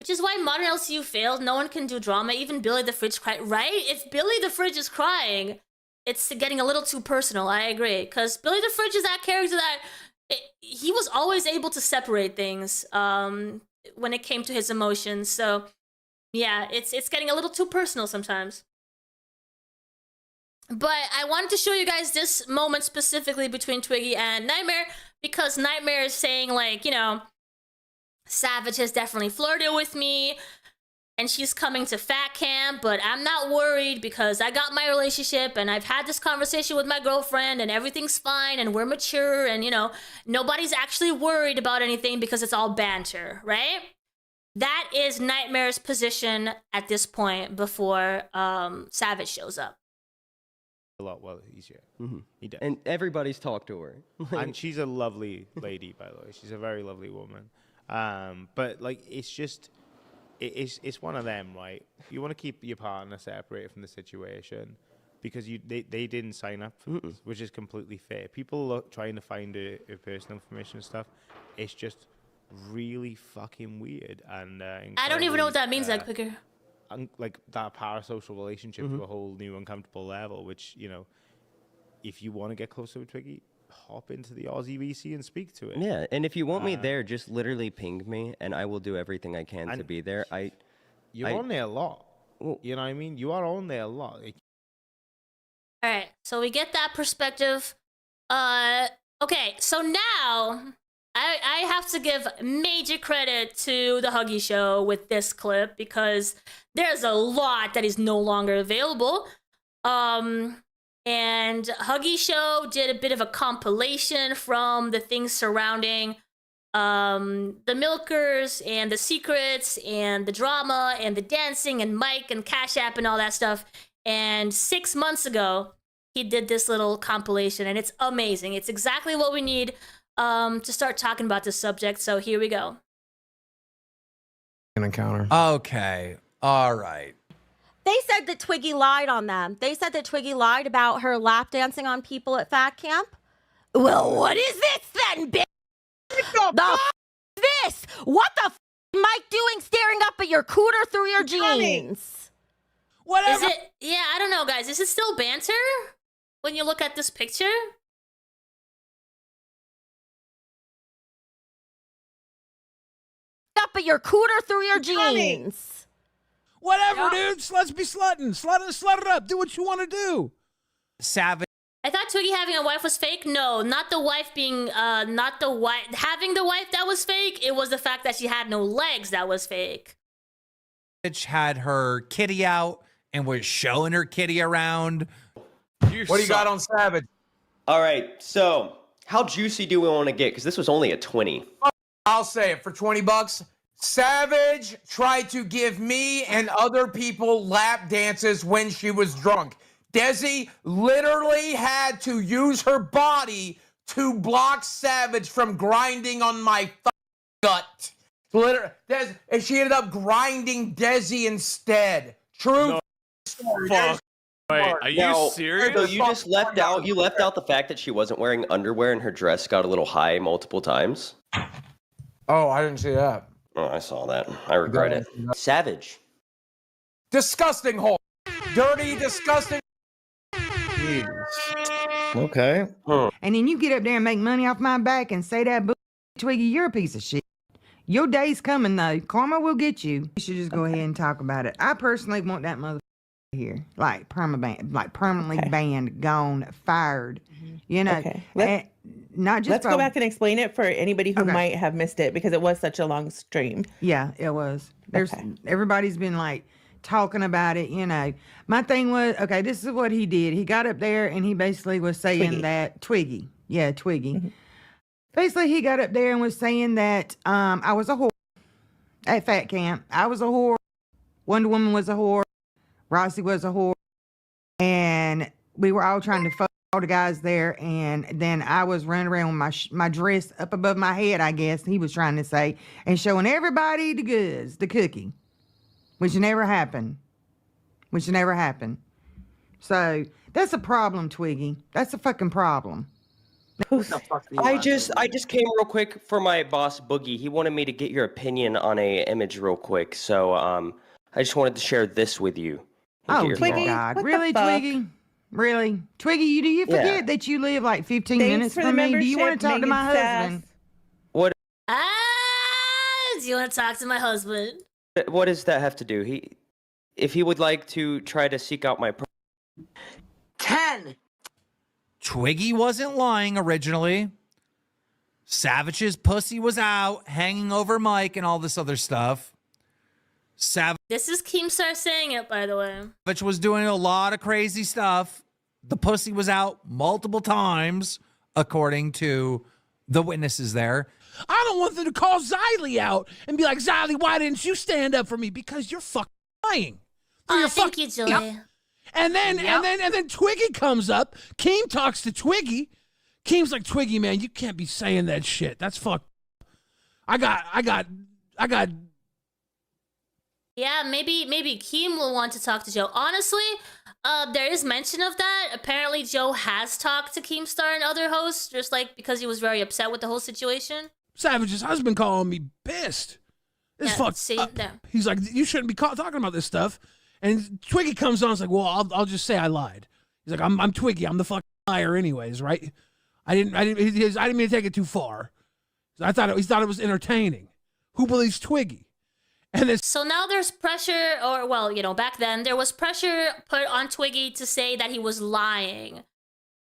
[SPEAKER 1] Which is why modern LCU failed. No one can do drama. Even Billy the Fridge cried. Right? If Billy the Fridge is crying, it's getting a little too personal. I agree. Because Billy the Fridge is that character that he was always able to separate things when it came to his emotions. So yeah, it's getting a little too personal sometimes. But I wanted to show you guys this moment specifically between Twiggy and Nightmare, because Nightmare is saying, like, you know, Savage has definitely flirted with me and she's coming to fat camp, but I'm not worried because I got my relationship and I've had this conversation with my girlfriend and everything's fine and we're mature and, you know, nobody's actually worried about anything because it's all banter, right? That is Nightmare's position at this point before Savage shows up.
[SPEAKER 10] A lot easier. He does.
[SPEAKER 15] And everybody's talked to her.
[SPEAKER 10] And she's a lovely lady, by the way. She's a very lovely woman. But like, it's just, it's one of them, right? You want to keep your partner separated from the situation because they didn't sign up for this, which is completely fair. People trying to find her personal information and stuff. It's just really fucking weird and
[SPEAKER 1] I don't even know what that means, like, Picker.
[SPEAKER 10] Like that parasocial relationship to a whole new uncomfortable level, which, you know, if you want to get closer with Twiggy, hop into the iVixey and speak to it.
[SPEAKER 15] Yeah, and if you want me there, just literally ping me and I will do everything I can to be there.
[SPEAKER 10] You're on there a lot. You know what I mean? You are on there a lot.
[SPEAKER 1] All right, so we get that perspective. Okay, so now I have to give major credit to the Huggy Show with this clip because there's a lot that is no longer available. And Huggy Show did a bit of a compilation from the things surrounding the milkers and the secrets and the drama and the dancing and Mike and Cash App and all that stuff. And 6 months ago, he did this little compilation, and it's amazing. It's exactly what we need to start talking about this subject. So here we go.
[SPEAKER 3] An encounter.
[SPEAKER 16] Okay. All right.
[SPEAKER 17] They said that Twiggy lied on them. They said that Twiggy lied about her lap dancing on people at fat camp. Well, what is this then, bitch? This? What the f Mike doing staring up at your cooter through your jeans?
[SPEAKER 1] Whatever. Is it? Yeah, I don't know, guys. Is it still banter when you look at this picture?
[SPEAKER 17] Up at your cooter through your jeans.
[SPEAKER 9] Whatever, dude. Let's be slutting. Slut it up. Do what you want to do.
[SPEAKER 16] Savage.
[SPEAKER 1] I thought Twiggy having a wife was fake. No, not the wife being, not the wife. Having the wife that was fake. It was the fact that she had no legs that was fake.
[SPEAKER 16] Had her kitty out and was showing her kitty around.
[SPEAKER 18] What do you got on Savage?
[SPEAKER 15] All right, so how juicy do we want to get? Because this was only a 20.
[SPEAKER 18] I'll say it for 20 bucks. Savage tried to give me and other people lap dances when she was drunk. Desi literally had to use her body to block Savage from grinding on my gut. Literally, and she ended up grinding Desi instead. True.
[SPEAKER 19] Fuck. Wait, are you serious?
[SPEAKER 15] So you just left out the fact that she wasn't wearing underwear and her dress got a little high multiple times.
[SPEAKER 18] Oh, I didn't see that.
[SPEAKER 15] Oh, I saw that. I regret it. Savage.
[SPEAKER 18] Disgusting hole. Dirty, disgusting.
[SPEAKER 3] Okay.
[SPEAKER 4] And then you get up there and make money off my back and say that Twiggy, you're a piece of shit. Your day's coming though. Karma will get you. You should just go ahead and talk about it. I personally want that mother here, like permanently banned, gone, fired. You know, not just.
[SPEAKER 20] Let's go back and explain it for anybody who might have missed it because it was such a long stream.
[SPEAKER 4] Yeah, it was. Everybody's been like talking about it. You know, my thing was this is what he did. He got up there and he basically was saying that Twiggy. Basically, he got up there and was saying that I was a whore at fat camp. I was a whore. Wonder Woman was a whore. Rossi was a whore. And we were all trying to fuck all the guys there. And then I was running around with my dress up above my head, I guess, he was trying to say, and showing everybody the goods, the cookie, which never happened. So that's a problem, Twiggy. That's a fucking problem.
[SPEAKER 15] I just came real quick for my boss Boogie. He wanted me to get your opinion on a image real quick, so I just wanted to share this with you.
[SPEAKER 4] Oh, Twiggy! God, really, Twiggy? Really, Twiggy? Do you forget that you live like 15 minutes from me? Do you want to talk to my husband?
[SPEAKER 15] What?
[SPEAKER 1] Do you want to talk to my husband?
[SPEAKER 15] What does that have to do? If he would like to try to seek out my
[SPEAKER 7] 10.
[SPEAKER 16] Twiggy wasn't lying originally. Savage's pussy was out, hanging over Mike and all this other stuff.
[SPEAKER 1] This is Keemstar saying it, by the way.
[SPEAKER 16] Savage was doing a lot of crazy stuff. The pussy was out multiple times, according to the witnesses there.
[SPEAKER 9] I don't want them to call Xylee out and be like, Xylee, why didn't you stand up for me? Because you're fucking lying.
[SPEAKER 1] Thank you, Julie.
[SPEAKER 9] Yep. And then Twiggy comes up. Keem talks to Twiggy. Keem's like, Twiggy, man, you can't be saying that shit. That's fucked. I got.
[SPEAKER 1] Yeah, maybe Keem will want to talk to Joe. Honestly, there is mention of that. Apparently, Joe has talked to Keemstar and other hosts, just like because he was very upset with the whole situation.
[SPEAKER 9] Savage's husband calling me pissed. It's fucked up.
[SPEAKER 1] No.
[SPEAKER 9] He's like, you shouldn't be talking about this stuff. And Twiggy comes on. It's like, well, I'll just say I lied. He's like, I'm Twiggy. I'm the fucking liar, anyways, right? I didn't mean to take it too far. He thought it was entertaining. Who believes Twiggy? And then
[SPEAKER 1] So now there's pressure, or well, you know, back then there was pressure put on Twiggy to say that he was lying,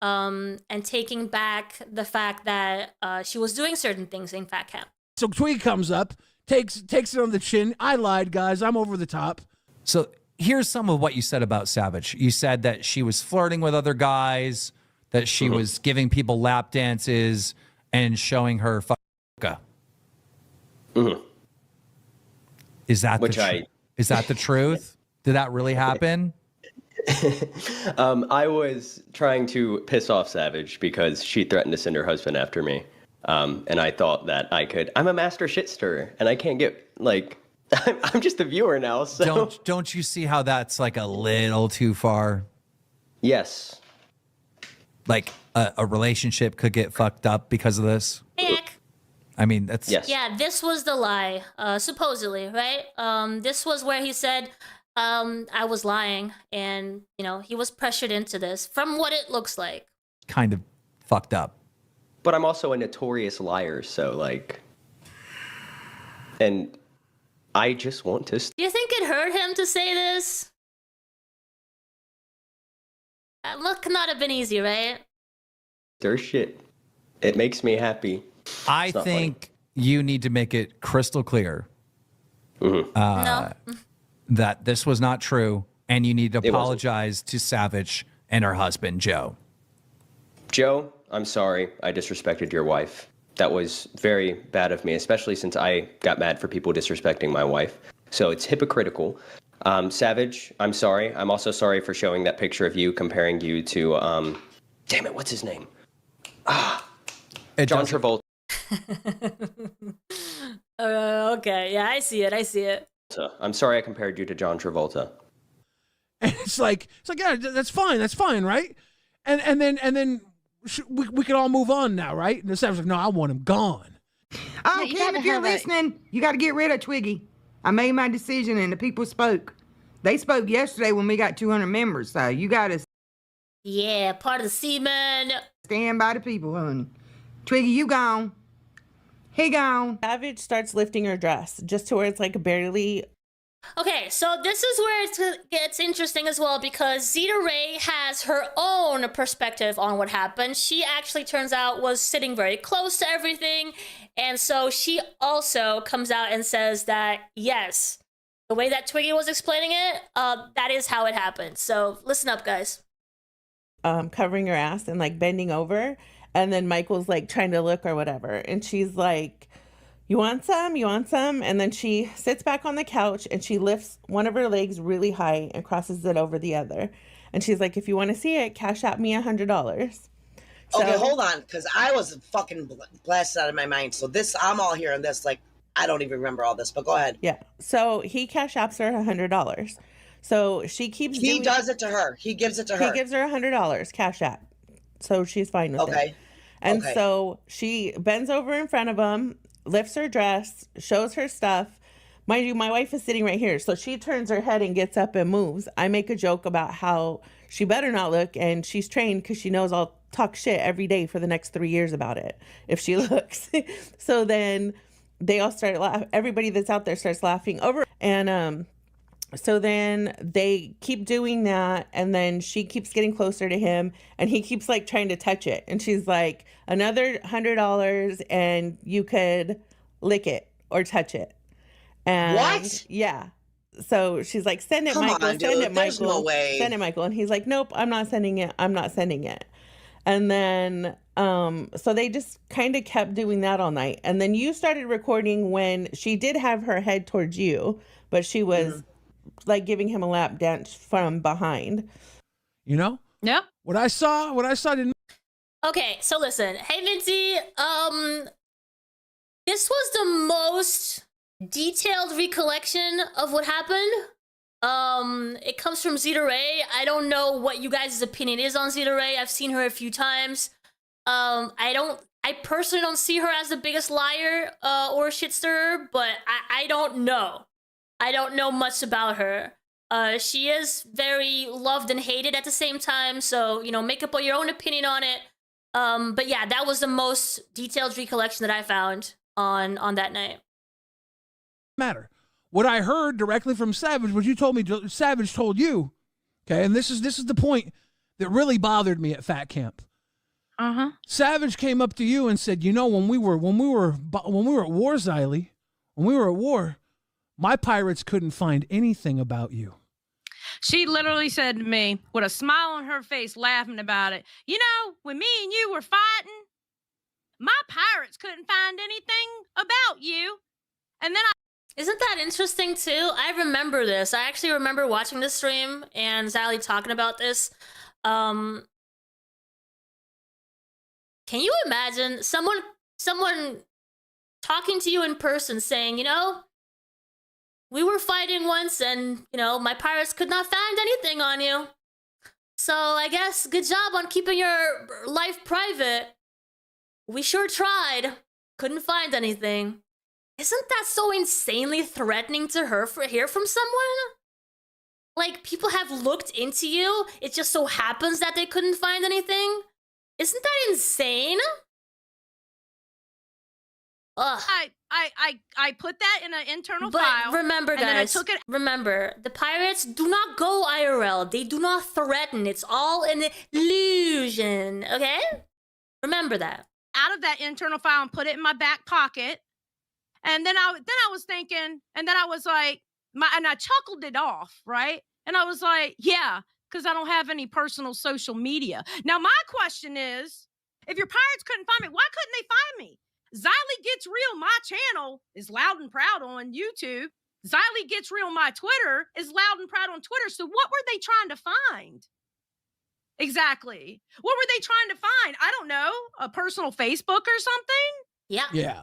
[SPEAKER 1] and taking back the fact that she was doing certain things in fat camp.
[SPEAKER 9] So Twiggy comes up, takes it on the chin. I lied, guys. I'm over the top.
[SPEAKER 16] So here's some of what you said about Savage. You said that she was flirting with other guys, that she was giving people lap dances and showing her Is that is that the truth? Did that really happen?
[SPEAKER 15] I was trying to piss off Savage because she threatened to send her husband after me. And I thought that I could. I'm a master shit stirrer, and I can't get like. I'm just a viewer now. So
[SPEAKER 16] don't you see how that's like a little too far?
[SPEAKER 15] Yes.
[SPEAKER 16] Like a relationship could get fucked up because of this. I mean, that's
[SPEAKER 1] Yeah, this was the lie, supposedly, right? This was where he said, I was lying, and you know he was pressured into this. From what it looks like,
[SPEAKER 16] kind of fucked up.
[SPEAKER 15] But I'm also a notorious liar, so like, and I just want to.
[SPEAKER 1] Do you think it hurt him to say this? Look, could not have been easy, right?
[SPEAKER 15] Stir shit. It makes me happy.
[SPEAKER 16] I think you need to make it crystal clear that this was not true, and you need to apologize to Savage and her husband, Joe.
[SPEAKER 15] Joe, I'm sorry I disrespected your wife. That was very bad of me, especially since I got mad for people disrespecting my wife. So it's hypocritical. Savage, I'm sorry. I'm also sorry for showing that picture of you, comparing you to, damn it, what's his name? John Travolta.
[SPEAKER 1] Okay, yeah, I see it.
[SPEAKER 15] I'm sorry I compared you to John Travolta.
[SPEAKER 9] And it's like yeah, that's fine, right? And then we can all move on now, right? And the Savage like, no, I want him gone.
[SPEAKER 4] Oh, Kim, if you're listening, you got to get rid of Twiggy. I made my decision, and the people spoke. They spoke yesterday when we got 200 members, so you got to.
[SPEAKER 1] Yeah, part of the seaman.
[SPEAKER 4] Stand by the people, honey. Twiggy, you gone. He gone.
[SPEAKER 20] Savage starts lifting her dress just to where it's like barely.
[SPEAKER 1] Okay, so this is where it gets interesting as well, because Zeta Ray has her own perspective on what happened. She actually turns out was sitting very close to everything, and so she also comes out and says that yes, the way that Twiggy was explaining it, that is how it happened. So listen up, guys.
[SPEAKER 20] Covering her ass and like bending over, and then Michael's like trying to look or whatever, and she's like, you want some? And then she sits back on the couch and she lifts one of her legs really high and crosses it over the other. And she's like, if you want to see it, cash out me $100.
[SPEAKER 7] Okay, hold on, because I was fucking blasted out of my mind. So I'm all hearing this, like, I don't even remember all this, but go ahead.
[SPEAKER 20] Yeah. So he cash apps her $100. So she keeps
[SPEAKER 7] He does it to her. He gives it to her.
[SPEAKER 20] He gives her $100 cash app. So she's fine with it. And so she bends over in front of him, lifts her dress, shows her stuff. Mind you, my wife is sitting right here. So she turns her head and gets up and moves. I make a joke about how she better not look. And she's trained because she knows I'll talk shit every day for the next 3 years about it if she looks. So then they all start laughing. Everybody that's out there starts laughing over. And so then they keep doing that. And then she keeps getting closer to him. And he keeps like trying to touch it. And she's like, another $100 and you could lick it or touch it. And
[SPEAKER 7] what?
[SPEAKER 20] Yeah. So she's like, send it,
[SPEAKER 7] Come
[SPEAKER 20] Michael.
[SPEAKER 7] on,
[SPEAKER 20] Send
[SPEAKER 7] dude.
[SPEAKER 20] it,
[SPEAKER 7] There's
[SPEAKER 20] Michael.
[SPEAKER 7] no way.
[SPEAKER 20] Send it, Michael. And he's like, nope, I'm not sending it. I'm not sending it. And then, so they just kind of kept doing that all night. And then you started recording when she did have her head towards you, but she was like giving him a lap dance from behind.
[SPEAKER 9] You know?
[SPEAKER 1] Yeah.
[SPEAKER 9] What I saw didn't.
[SPEAKER 1] Okay, so listen. Hey, Vinci, this was the most detailed recollection of what happened. It comes from Zeta Ray. I don't know what you guys' opinion is on Zeta Ray. I've seen her a few times. I personally don't see her as the biggest liar or shit stirrer, but I don't know. I don't know much about her. She is very loved and hated at the same time, so, you know, make up your own opinion on it. But yeah, that was the most detailed recollection that I found on that night.
[SPEAKER 9] Matter. what I heard directly from Savage, what you told me, Savage told you. Okay, and this is the point that really bothered me at Fat Camp. Savage came up to you and said, you know, when we were at war, Xylee, when we were at war, my pirates couldn't find anything about you.
[SPEAKER 21] She literally said to me with a smile on her face, laughing about it, you know, when me and you were fighting, my pirates couldn't find anything about you. And then
[SPEAKER 1] Isn't that interesting too? I remember this. I actually remember watching the stream and Xylee talking about this. Can you imagine someone talking to you in person saying, you know, we were fighting once and, you know, my pirates could not find anything on you. So I guess good job on keeping your life private. We sure tried. Couldn't find anything. Isn't that so insanely threatening to hear from someone? Like, people have looked into you. It just so happens that they couldn't find anything. Isn't that insane? Ugh.
[SPEAKER 21] I put that in an internal
[SPEAKER 1] But
[SPEAKER 21] file.
[SPEAKER 1] remember,
[SPEAKER 21] and then I
[SPEAKER 1] guys,
[SPEAKER 21] took it.
[SPEAKER 1] remember, the pirates do not go IRL. They do not threaten. It's all an illusion, okay? Remember that.
[SPEAKER 21] Out of that internal file and put it in my back pocket. And then I was thinking, and then I was like, and I chuckled it off, right? And I was like, yeah, because I don't have any personal social media. Now, my question is, if your pirates couldn't find me, why couldn't they find me? Xylee Gets Real, my channel, is loud and proud on YouTube. Xylee Gets Real, my Twitter, is loud and proud on Twitter. So what were they trying to find? Exactly. What were they trying to find? I don't know. A personal Facebook or something?
[SPEAKER 1] Yeah.
[SPEAKER 9] Yeah.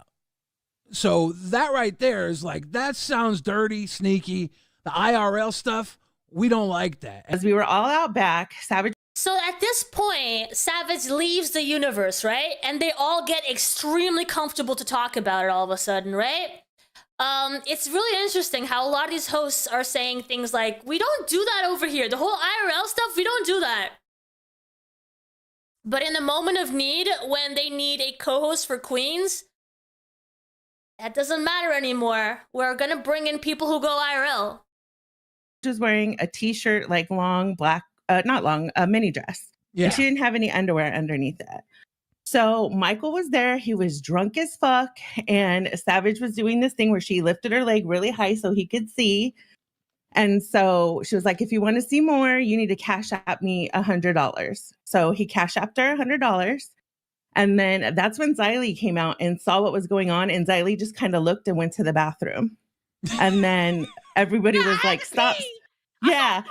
[SPEAKER 9] So that right there is like, that sounds dirty, sneaky. The IRL stuff, we don't like that.
[SPEAKER 20] As we were all out back, Savage.
[SPEAKER 1] So at this point, Savage leaves the universe, right? And they all get extremely comfortable to talk about it all of a sudden, right? It's really interesting how a lot of these hosts are saying things like, we don't do that over here. The whole IRL stuff, we don't do that. But in a moment of need, when they need a co-host for Queens, that doesn't matter anymore. We're gonna bring in people who go IRL.
[SPEAKER 20] Was wearing a t-shirt, like long black, not long, a mini dress.
[SPEAKER 9] Yeah.
[SPEAKER 20] And she didn't have any underwear underneath it. So Michael was there. He was drunk as fuck. And Savage was doing this thing where she lifted her leg really high so he could see. And so she was like, if you want to see more, you need to cash app me $100. So he cash apped her $100. And then that's when Xylee came out and saw what was going on. And Xylee just kind of looked and went to the bathroom. And then everybody was like, stop. Yeah.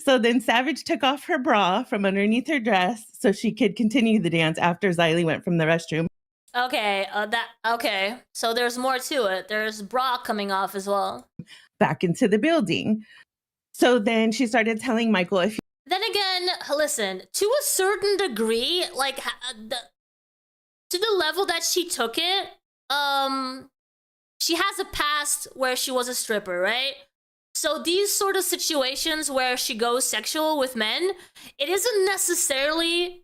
[SPEAKER 20] So then Savage took off her bra from underneath her dress so she could continue the dance after Xylee went from the restroom.
[SPEAKER 1] Okay, okay. So there's more to it. There's bra coming off as well.
[SPEAKER 20] Back into the building. So then she started telling Michael, if
[SPEAKER 1] Then again, listen, to a certain degree, like to the level that she took it, she has a past where she was a stripper, right? So these sort of situations where she goes sexual with men, it isn't necessarily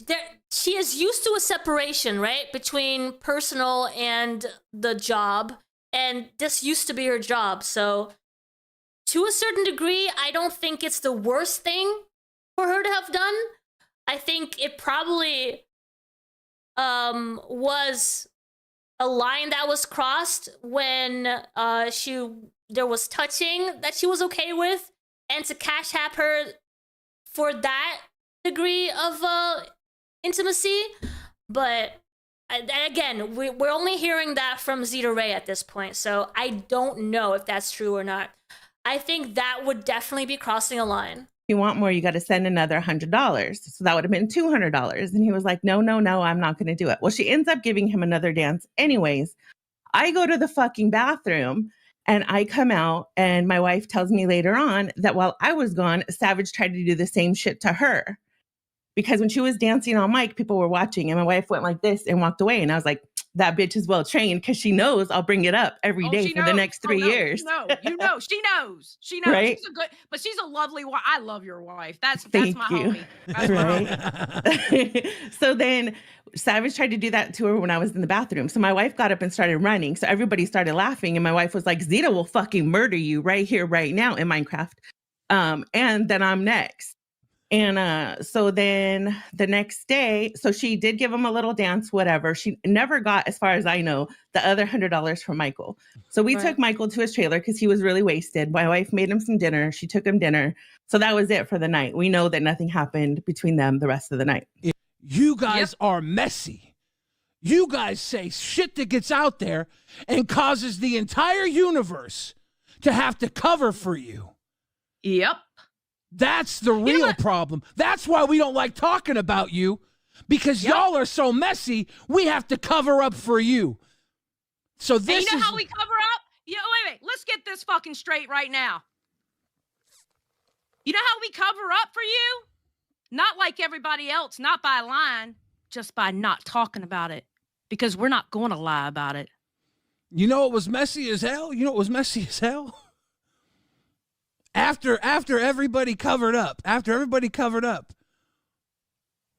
[SPEAKER 1] there. She is used to a separation, right, between personal and the job, and this used to be her job. So to a certain degree, I don't think it's the worst thing for her to have done. I think it probably was a line that was crossed when there was touching that she was okay with, and to cash app her for that degree of intimacy. But again, we're only hearing that from Zeta Ray at this point, so I don't know if that's true or not. I think that would definitely be crossing a line.
[SPEAKER 20] you want more, you got to send another $100. So that would have been $200. And he was like, no, I'm not going to do it. Well, she ends up giving him another dance anyways. I go to the fucking bathroom and I come out, and my wife tells me later on that while I was gone, Savage tried to do the same shit to her. Because when she was dancing on mic, people were watching, and my wife went like this and walked away. And I was like, that bitch is well trained because she knows I'll bring it up every day for the next 3 years.
[SPEAKER 21] She knows. She knows.
[SPEAKER 20] Right?
[SPEAKER 21] She's a good, but she's a lovely wife. I love your wife. That's
[SPEAKER 20] Thank
[SPEAKER 21] my
[SPEAKER 20] you.
[SPEAKER 21] homie. That's my homie.
[SPEAKER 20] Right. So then Savage tried to do that to her when I was in the bathroom. So my wife got up and started running. So everybody started laughing. And my wife was like, Zeta will fucking murder you right here, right now in Minecraft. And then I'm next. And so then the next day, so she did give him a little dance, whatever. She never got, as far as I know, the other $100 from Michael. So we took Michael to his trailer because he was really wasted. My wife made him some dinner. She took him dinner. So that was it for the night. We know that nothing happened between them the rest of the night.
[SPEAKER 9] You guys are messy. You guys say shit that gets out there and causes the entire universe to have to cover for you.
[SPEAKER 21] Yep.
[SPEAKER 9] That's the real problem. That's why we don't like talking about you, because y'all are so messy, we have to cover up for you. So this
[SPEAKER 21] and you know how we cover up? Wait. Let's get this fucking straight right now. You know how we cover up for you? Not like everybody else, not by lying, just by not talking about it, because we're not going to lie about it.
[SPEAKER 9] You know what was messy as hell? After everybody covered up,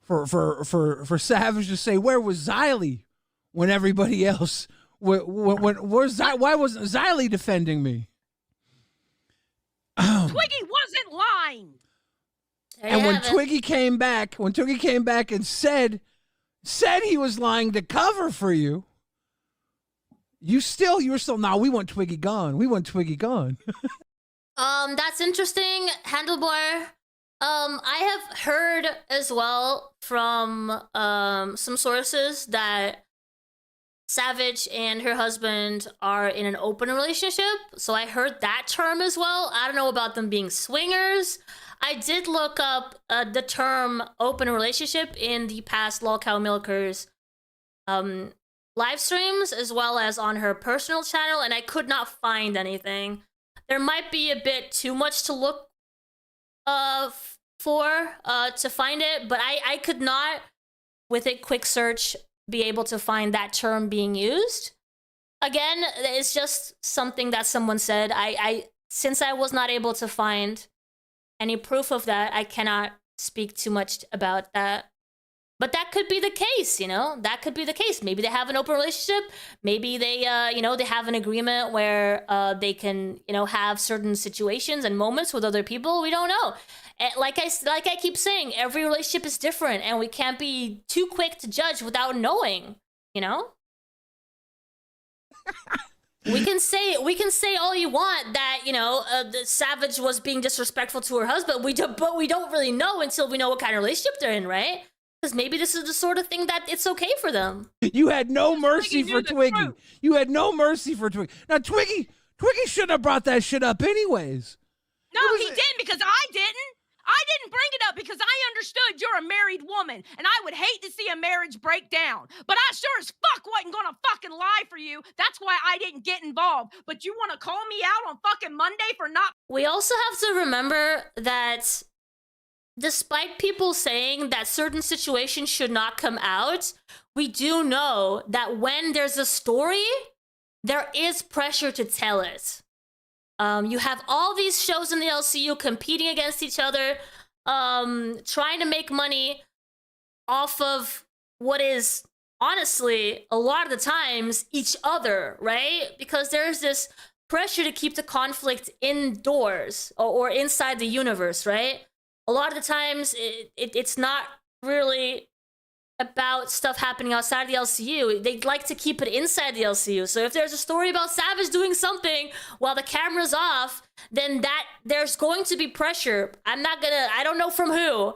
[SPEAKER 9] for Savage to say, where was Xylee when everybody else, why wasn't Xylee defending me?
[SPEAKER 21] Twiggy wasn't lying.
[SPEAKER 9] And when Twiggy came back and said he was lying to cover for you, you were still, nah, we want Twiggy gone.
[SPEAKER 1] That's interesting, Handlebar. I have heard as well from some sources that Savage and her husband are in an open relationship. So I heard that term as well. I don't know about them being swingers. I did look up the term open relationship in the past Lolcow Milker's live streams, as well as on her personal channel, and I could not find anything. There might be a bit too much to look for to find it, but I could not, with a quick search, be able to find that term being used. Again, it's just something that someone said. Since I was not able to find any proof of that, I cannot speak too much about that. But that could be the case, that could be the case. Maybe they have an open relationship. Maybe they, they have an agreement where they can, have certain situations and moments with other people. We don't know. And like I keep saying, every relationship is different, and we can't be too quick to judge without knowing, We can say all you want that, the Savage was being disrespectful to her husband. But we don't really know until we know what kind of relationship they're in, right? Because maybe this is the sort of thing that it's okay for them.
[SPEAKER 9] You had no mercy for Twiggy. You had no mercy for Twiggy. Now, Twiggy shouldn't have brought that shit up anyways.
[SPEAKER 21] No, he didn't, because I didn't. I didn't bring it up because I understood you're a married woman, and I would hate to see a marriage break down. But I sure as fuck wasn't gonna fucking lie for you. That's why I didn't get involved. But you want to call me out on fucking Monday for not...
[SPEAKER 1] We also have to remember that despite people saying that certain situations should not come out, we do know that when there's a story, there is pressure to tell it. You have all these shows in the LCU competing against each other, trying to make money off of what is, honestly, a lot of the times, each other, right? Because there's this pressure to keep the conflict indoors or inside the universe, right? A lot of the times, it's not really about stuff happening outside the LCU. They like to keep it inside the LCU. So if there's a story about Savage doing something while the camera's off, then there's going to be pressure. I don't know from who,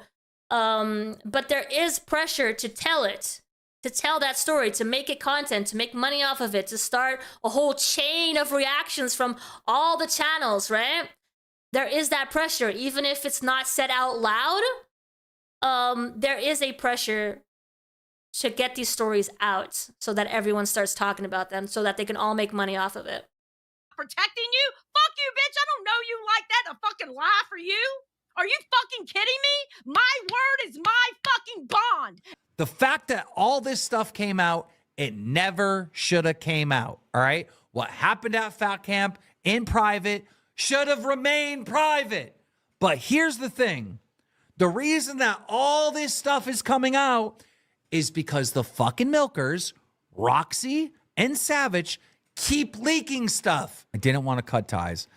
[SPEAKER 1] but there is pressure to tell it, to tell that story, to make it content, to make money off of it, to start a whole chain of reactions from all the channels, right? There is that pressure, even if it's not said out loud. There is a pressure to get these stories out so that everyone starts talking about them, so that they can all make money off of it.
[SPEAKER 21] Protecting you? Fuck you, bitch. I don't know you like that to fucking lie for you. Are you fucking kidding me? My word is my fucking bond.
[SPEAKER 16] The fact that all this stuff came out It never should have came out. All right. What happened at Fat Camp in private should have remained private. But here's the thing. The reason that all this stuff is coming out is because the fucking milkers, Roxy and Savage, keep leaking stuff. I didn't want to cut ties.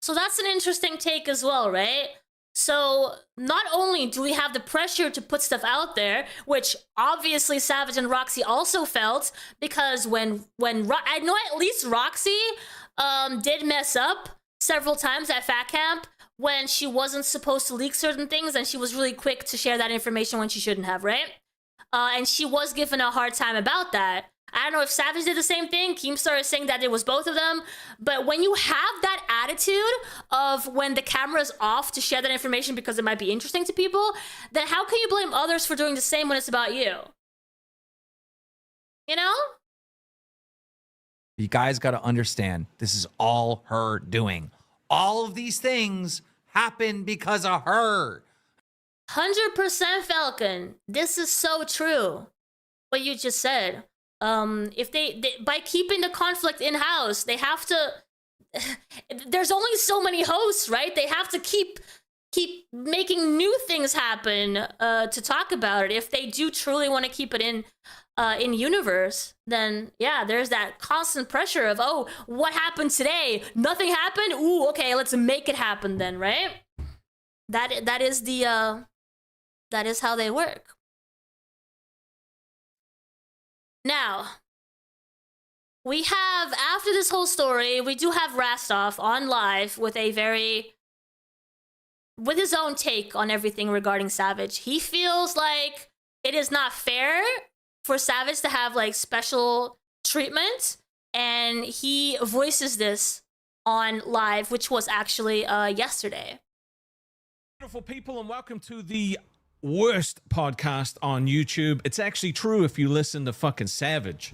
[SPEAKER 1] So that's an interesting take as well, right? So not only do we have the pressure to put stuff out there, which obviously Savage and Roxy also felt, because when I know at least Roxy did mess up several times at Fat Camp when she wasn't supposed to leak certain things, and she was really quick to share that information when she shouldn't have, right? And she was given a hard time about that. I don't know if Savage did the same thing. Keemstar is saying that it was both of them. But when you have that attitude of when the camera is off to share that information because it might be interesting to people, then how can you blame others for doing the same when it's about you? You know?
[SPEAKER 16] You guys got to understand, this is all her doing. All of these things happen because of her.
[SPEAKER 1] 100% Falcon. This is so true. What you just said. If they by keeping the conflict in-house, they have to, there's only so many hosts, right? They have to keep making new things happen to talk about it. If they do truly want to keep it in universe, then yeah, there's that constant pressure of, oh, what happened today? Nothing happened? Ooh, okay, let's make it happen then, right? That is how they work. Now, we have, after this whole story, we do have Rastov on live with with his own take on everything regarding Savage. He feels like it is not fair for Savage to have like special treatment, and he voices this on live, which was actually yesterday.
[SPEAKER 2] Beautiful people, and welcome to the worst podcast on YouTube. It's actually true if you listen to fucking Savage.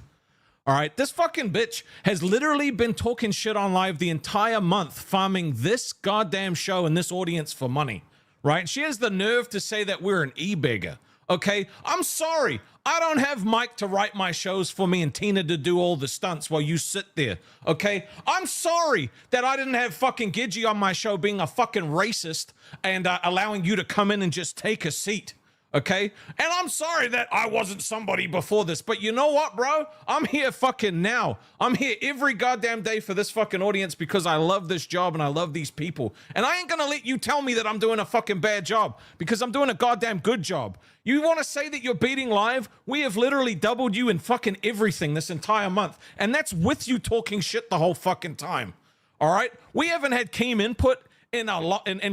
[SPEAKER 2] All right, this fucking bitch has literally been talking shit on live the entire month, farming this goddamn show and this audience for money, right? She has the nerve to say that we're an e-beggar, okay? I'm sorry. I don't have Mike to write my shows for me and Tina to do all the stunts while you sit there, okay? I'm sorry that I didn't have fucking Gidgey on my show being a fucking racist and allowing you to come in and just take a seat, okay? And I'm sorry that I wasn't somebody before this, but you know what, bro? I'm here fucking now. I'm here every goddamn day for this fucking audience because I love this job and I love these people. And I ain't gonna let you tell me that I'm doing a fucking bad job because I'm doing a goddamn good job. You want to say that you're beating live? We have literally doubled you in fucking everything this entire month. And that's with you talking shit the whole fucking time. All right? We haven't had Keem input in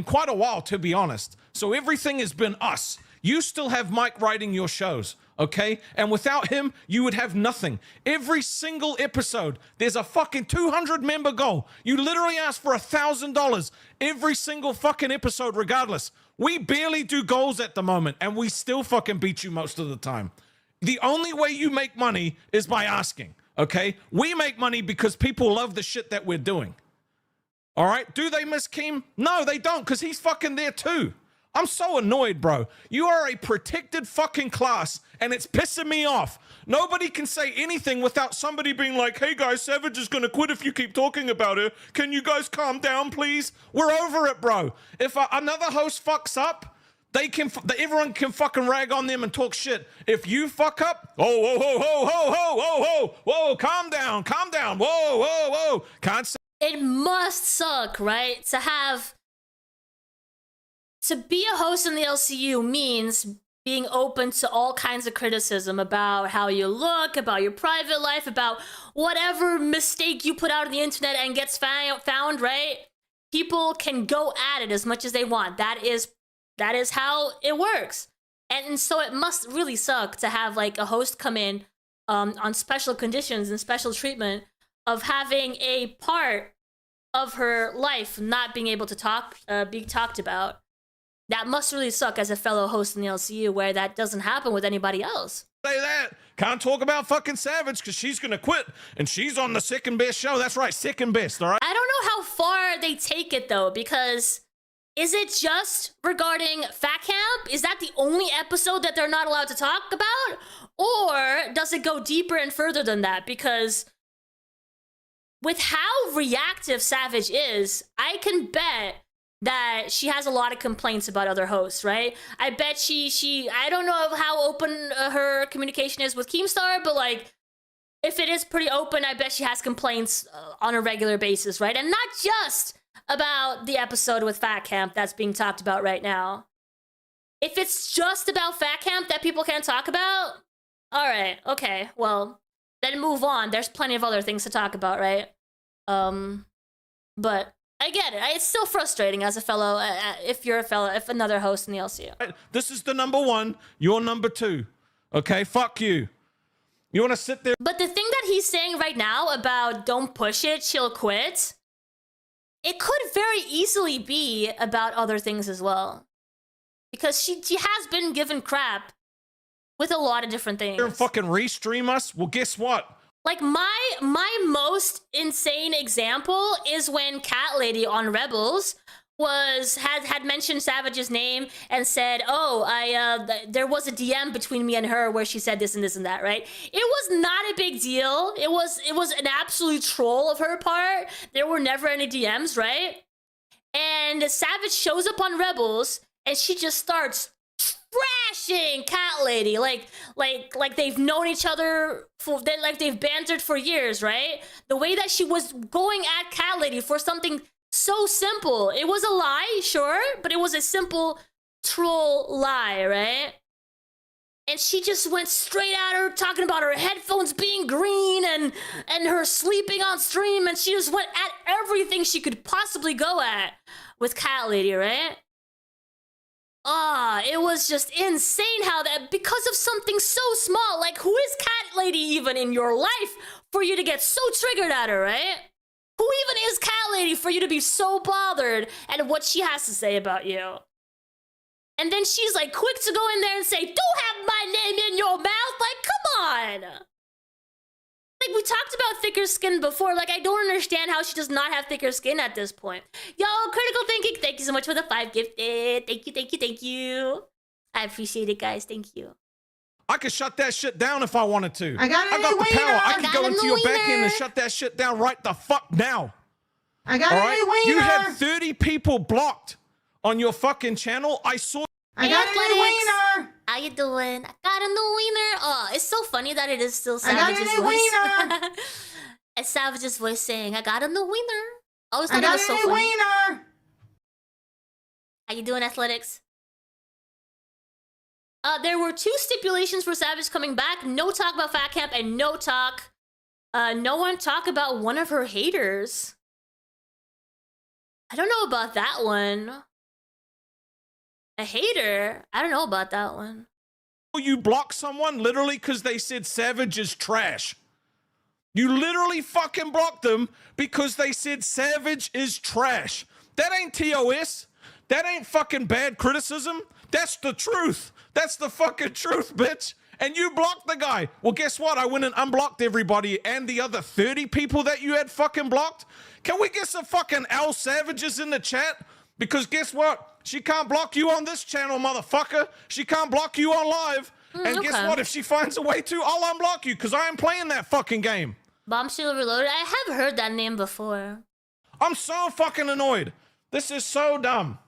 [SPEAKER 2] quite a while, to be honest. So everything has been us. You still have Mike writing your shows, okay? And without him, you would have nothing. Every single episode, there's a fucking 200 member goal. You literally ask for $1,000 every single fucking episode regardless. We barely do goals at the moment, and we still fucking beat you most of the time. The only way you make money is by asking, okay? We make money because people love the shit that we're doing. All right? Do they miss Keem? No, they don't, because he's fucking there too. I'm so annoyed, bro. You are a protected fucking class, and it's pissing me off. Nobody can say anything without somebody being like, hey guys, Savage is gonna quit if you keep talking about her. Can you guys calm down, please? We're over it, bro. If another host fucks up, everyone can fucking rag on them and talk shit. If you fuck up, oh, whoa, whoa, whoa, whoa, whoa, whoa, whoa, whoa, calm down, whoa, whoa, whoa. Can't say.
[SPEAKER 1] It must suck, right? To be a host in the LCU means being open to all kinds of criticism about how you look, about your private life, about whatever mistake you put out on the internet and gets found, right? People can go at it as much as they want. That is how it works. And so it must really suck to have like a host come in on special conditions and special treatment of having a part of her life not being able to be talked about. That must really suck as a fellow host in the LCU where that doesn't happen with anybody else.
[SPEAKER 2] Say that. Can't talk about fucking Savage because she's going to quit and she's on the second best show. That's right, second best, all right?
[SPEAKER 1] I don't know how far they take it though, because is it just regarding Fat Camp? Is that the only episode that they're not allowed to talk about? Or does it go deeper and further than that? Because with how reactive Savage is, I can bet that she has a lot of complaints about other hosts, right? I bet I don't know how open her communication is with Keemstar, but like, if it is pretty open, I bet she has complaints on a regular basis, right? And not just about the episode with Fat Camp that's being talked about right now. If it's just about Fat Camp that people can't talk about, all right, okay, well, then move on. There's plenty of other things to talk about, right? But I get it. It's still frustrating as a fellow, if another host in the LCU.
[SPEAKER 2] This is the number one, you're number two. Okay, fuck you. You want to sit there?
[SPEAKER 1] But the thing that he's saying right now about don't push it, she'll quit, it could very easily be about other things as well. Because she has been given crap with a lot of different things.
[SPEAKER 2] You're fucking restream us? Well, guess what?
[SPEAKER 1] Like, my most insane example is when Cat Lady on Rebels had mentioned Savage's name and said, oh, there was a DM between me and her where she said this and this and that, right? It was not a big deal. It was an absolute troll of her part. There were never any DMs, right? And Savage shows up on Rebels and she just starts trashing Cat Lady like they've known each other like they've bantered for years, right? The way that she was going at Cat Lady for something so simple. It was a lie, sure, but it was a simple troll lie, right? And she just went straight at her, talking about her headphones being green and her sleeping on stream, and she just went at everything she could possibly go at with Cat Lady, right? It was just insane how that, because of something so small, like who is Cat Lady even in your life for you to get so triggered at her, right? Who even is Cat Lady for you to be so bothered at what she has to say about you? And then she's like quick to go in there and say, don't have my name in your mouth. Like, come on. Like, we talked about thicker skin before. Like, I don't understand how she does not have thicker skin at this point. Yo, Critical Thinking, thank you so much for the 5 gifted. Thank you, thank you, thank you. I appreciate it, guys. Thank you.
[SPEAKER 2] I could shut that shit down if I wanted to.
[SPEAKER 4] I got
[SPEAKER 2] the power. I could go into your back end and shut that shit down right the fuck now.
[SPEAKER 4] I got a new wiener.
[SPEAKER 2] You had 30 people blocked on your fucking channel. I saw.
[SPEAKER 4] I got a new wiener.
[SPEAKER 1] How you doing? I got a new wiener. Oh, it's so funny that it is still
[SPEAKER 4] I got a
[SPEAKER 1] Savage's
[SPEAKER 4] new
[SPEAKER 1] voice.
[SPEAKER 4] wiener.
[SPEAKER 1] It's Savage's voice saying, I got a new wiener. I always
[SPEAKER 4] I
[SPEAKER 1] thought it
[SPEAKER 4] got
[SPEAKER 1] was
[SPEAKER 4] a
[SPEAKER 1] so
[SPEAKER 4] new
[SPEAKER 1] funny.
[SPEAKER 4] wiener.
[SPEAKER 1] How you doing, Athletics? There were 2 stipulations for Savage coming back. No talk about Fat Camp and no one talk about one of her haters. I don't know about that one. A hater? I don't know about that one.
[SPEAKER 2] You block someone literally because they said Savage is trash. You literally fucking blocked them because they said Savage is trash. That ain't TOS. That ain't fucking bad criticism. That's the truth. That's the fucking truth, bitch. And you blocked the guy. Well, guess what? I went and unblocked everybody and the other 30 people that you had fucking blocked. Can we get some fucking L Savages in the chat? Because guess what? She can't block you on this channel, motherfucker. She can't block you on live. And guess what? If she finds a way to, I'll unblock you because I ain't playing that fucking game.
[SPEAKER 1] Bombshell Reloaded? I have heard that name before.
[SPEAKER 2] I'm so fucking annoyed. This is so dumb.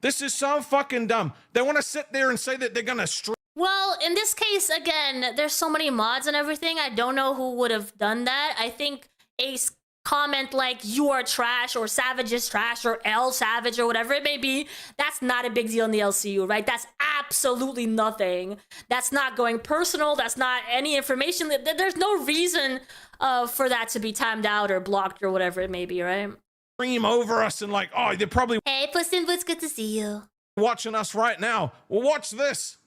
[SPEAKER 2] This is so fucking dumb. They want to sit there and say that they're going to
[SPEAKER 1] Well, in this case, again, there's so many mods and everything. I don't know who would have done that. I think a comment like you are trash or Savage is trash or L Savage or whatever it may be, that's not a big deal in the LCU, right? That's absolutely nothing. That's not going personal. That's not any information. There's no reason for that to be timed out or blocked or whatever it may be, right?
[SPEAKER 2] Scream over us and like, oh, they're probably
[SPEAKER 1] Hey, Puss in Boots, good to see you.
[SPEAKER 2] Watching us right now. Well, watch this.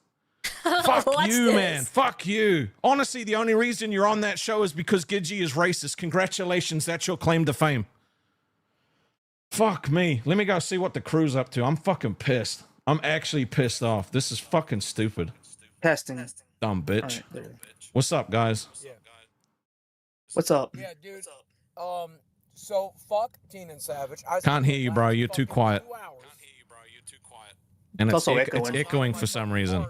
[SPEAKER 2] Fuck
[SPEAKER 1] Watch
[SPEAKER 2] you,
[SPEAKER 1] this.
[SPEAKER 2] man. Fuck you. Honestly, the only reason you're on that show is because Gidgey is racist. Congratulations, that's your claim to fame. Fuck me. Let me go see what the crew's up to. I'm fucking pissed. I'm actually pissed off. This is fucking stupid.
[SPEAKER 6] Testing.
[SPEAKER 2] Dumb bitch.
[SPEAKER 6] Right,
[SPEAKER 2] What's up, guys?
[SPEAKER 6] What's up?
[SPEAKER 18] Yeah, dude. So fuck Teen and Savage.
[SPEAKER 2] Can't hear you, bro. You're too quiet. And
[SPEAKER 6] It's also
[SPEAKER 2] it's
[SPEAKER 6] echoing.
[SPEAKER 2] echoing for some reason.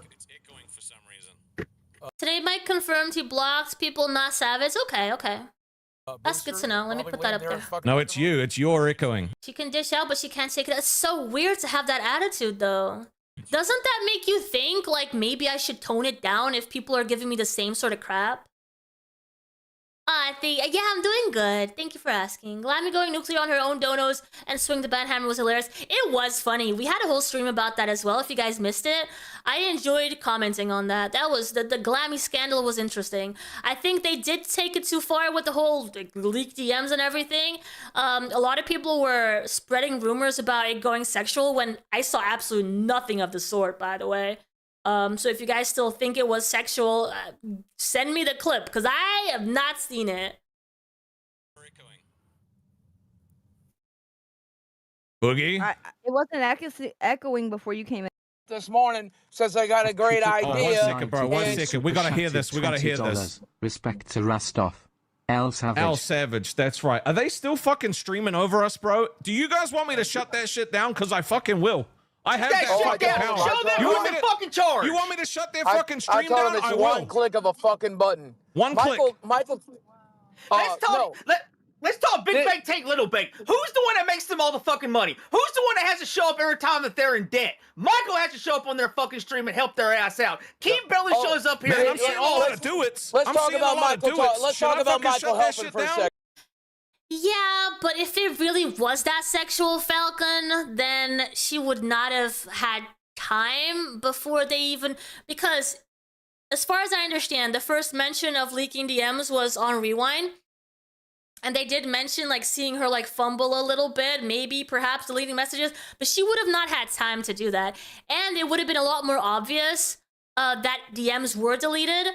[SPEAKER 1] Today Mike confirmed he blocks people not savage. Okay, okay. That's good to know. Let me put that up there.
[SPEAKER 2] No, it's you. It's your echoing.
[SPEAKER 1] She can dish out, but she can't take it. It's so weird to have that attitude, though. Doesn't that make you think, like, maybe I should tone it down if people are giving me the same sort of crap? Yeah, I'm doing good. Thank you for asking. Glammy going nuclear on her own donos and swing the band hammer was hilarious. It was funny. We had a whole stream about that as well. If you guys missed it, I enjoyed commenting on that. That was the Glammy scandal was interesting. I think they did take it too far with the whole leaked DMs and everything. A lot of people were spreading rumors about it going sexual when I saw absolutely nothing of the sort, by the way. So if you guys still think it was sexual, send me the clip, because I have not seen it.
[SPEAKER 2] Boogie?
[SPEAKER 8] It wasn't echoing before you came in.
[SPEAKER 14] This morning says I got a great idea.
[SPEAKER 2] Oh, 1 second, bro. 1 second. We gotta hear this. We gotta hear this.
[SPEAKER 22] Respect to Rastov. L Savage.
[SPEAKER 2] L Savage, that's right. Are they still fucking streaming over us, bro? Do you guys want me to shut that shit down? Because I fucking will. I have that fucking power.
[SPEAKER 14] You want me to fucking charge?
[SPEAKER 2] You want me to shut their fucking stream
[SPEAKER 14] I told
[SPEAKER 2] down?
[SPEAKER 14] him it's
[SPEAKER 2] I
[SPEAKER 14] one
[SPEAKER 2] will.
[SPEAKER 14] click of a fucking button.
[SPEAKER 2] Michael,
[SPEAKER 23] Let's talk big bank take little bank. Who's the one that makes them all the fucking money? Who's the one that has to show up every time that they're in debt? Michael has to show up on their fucking stream and help their ass out. Keem barely shows up here.
[SPEAKER 2] Man, I'm seeing a lot of do-its.
[SPEAKER 14] Let's
[SPEAKER 2] I'm
[SPEAKER 14] talk
[SPEAKER 2] seeing
[SPEAKER 14] about
[SPEAKER 2] a lot of
[SPEAKER 14] Michael.
[SPEAKER 2] do-its.
[SPEAKER 14] Let's
[SPEAKER 2] Should
[SPEAKER 14] talk
[SPEAKER 2] I
[SPEAKER 14] about
[SPEAKER 2] fucking
[SPEAKER 14] Michael
[SPEAKER 2] shut that
[SPEAKER 14] helping
[SPEAKER 2] shit
[SPEAKER 14] for a
[SPEAKER 2] down?
[SPEAKER 14] second.
[SPEAKER 1] Yeah, but if it really was that sexual, Falcon, then she would not have had time before they even... Because, as far as I understand, the first mention of leaking DMs was on Rewind. And they did mention, like, seeing her, like, fumble a little bit, maybe, perhaps, deleting messages. But she would have not had time to do that. And it would have been a lot more obvious that DMs were deleted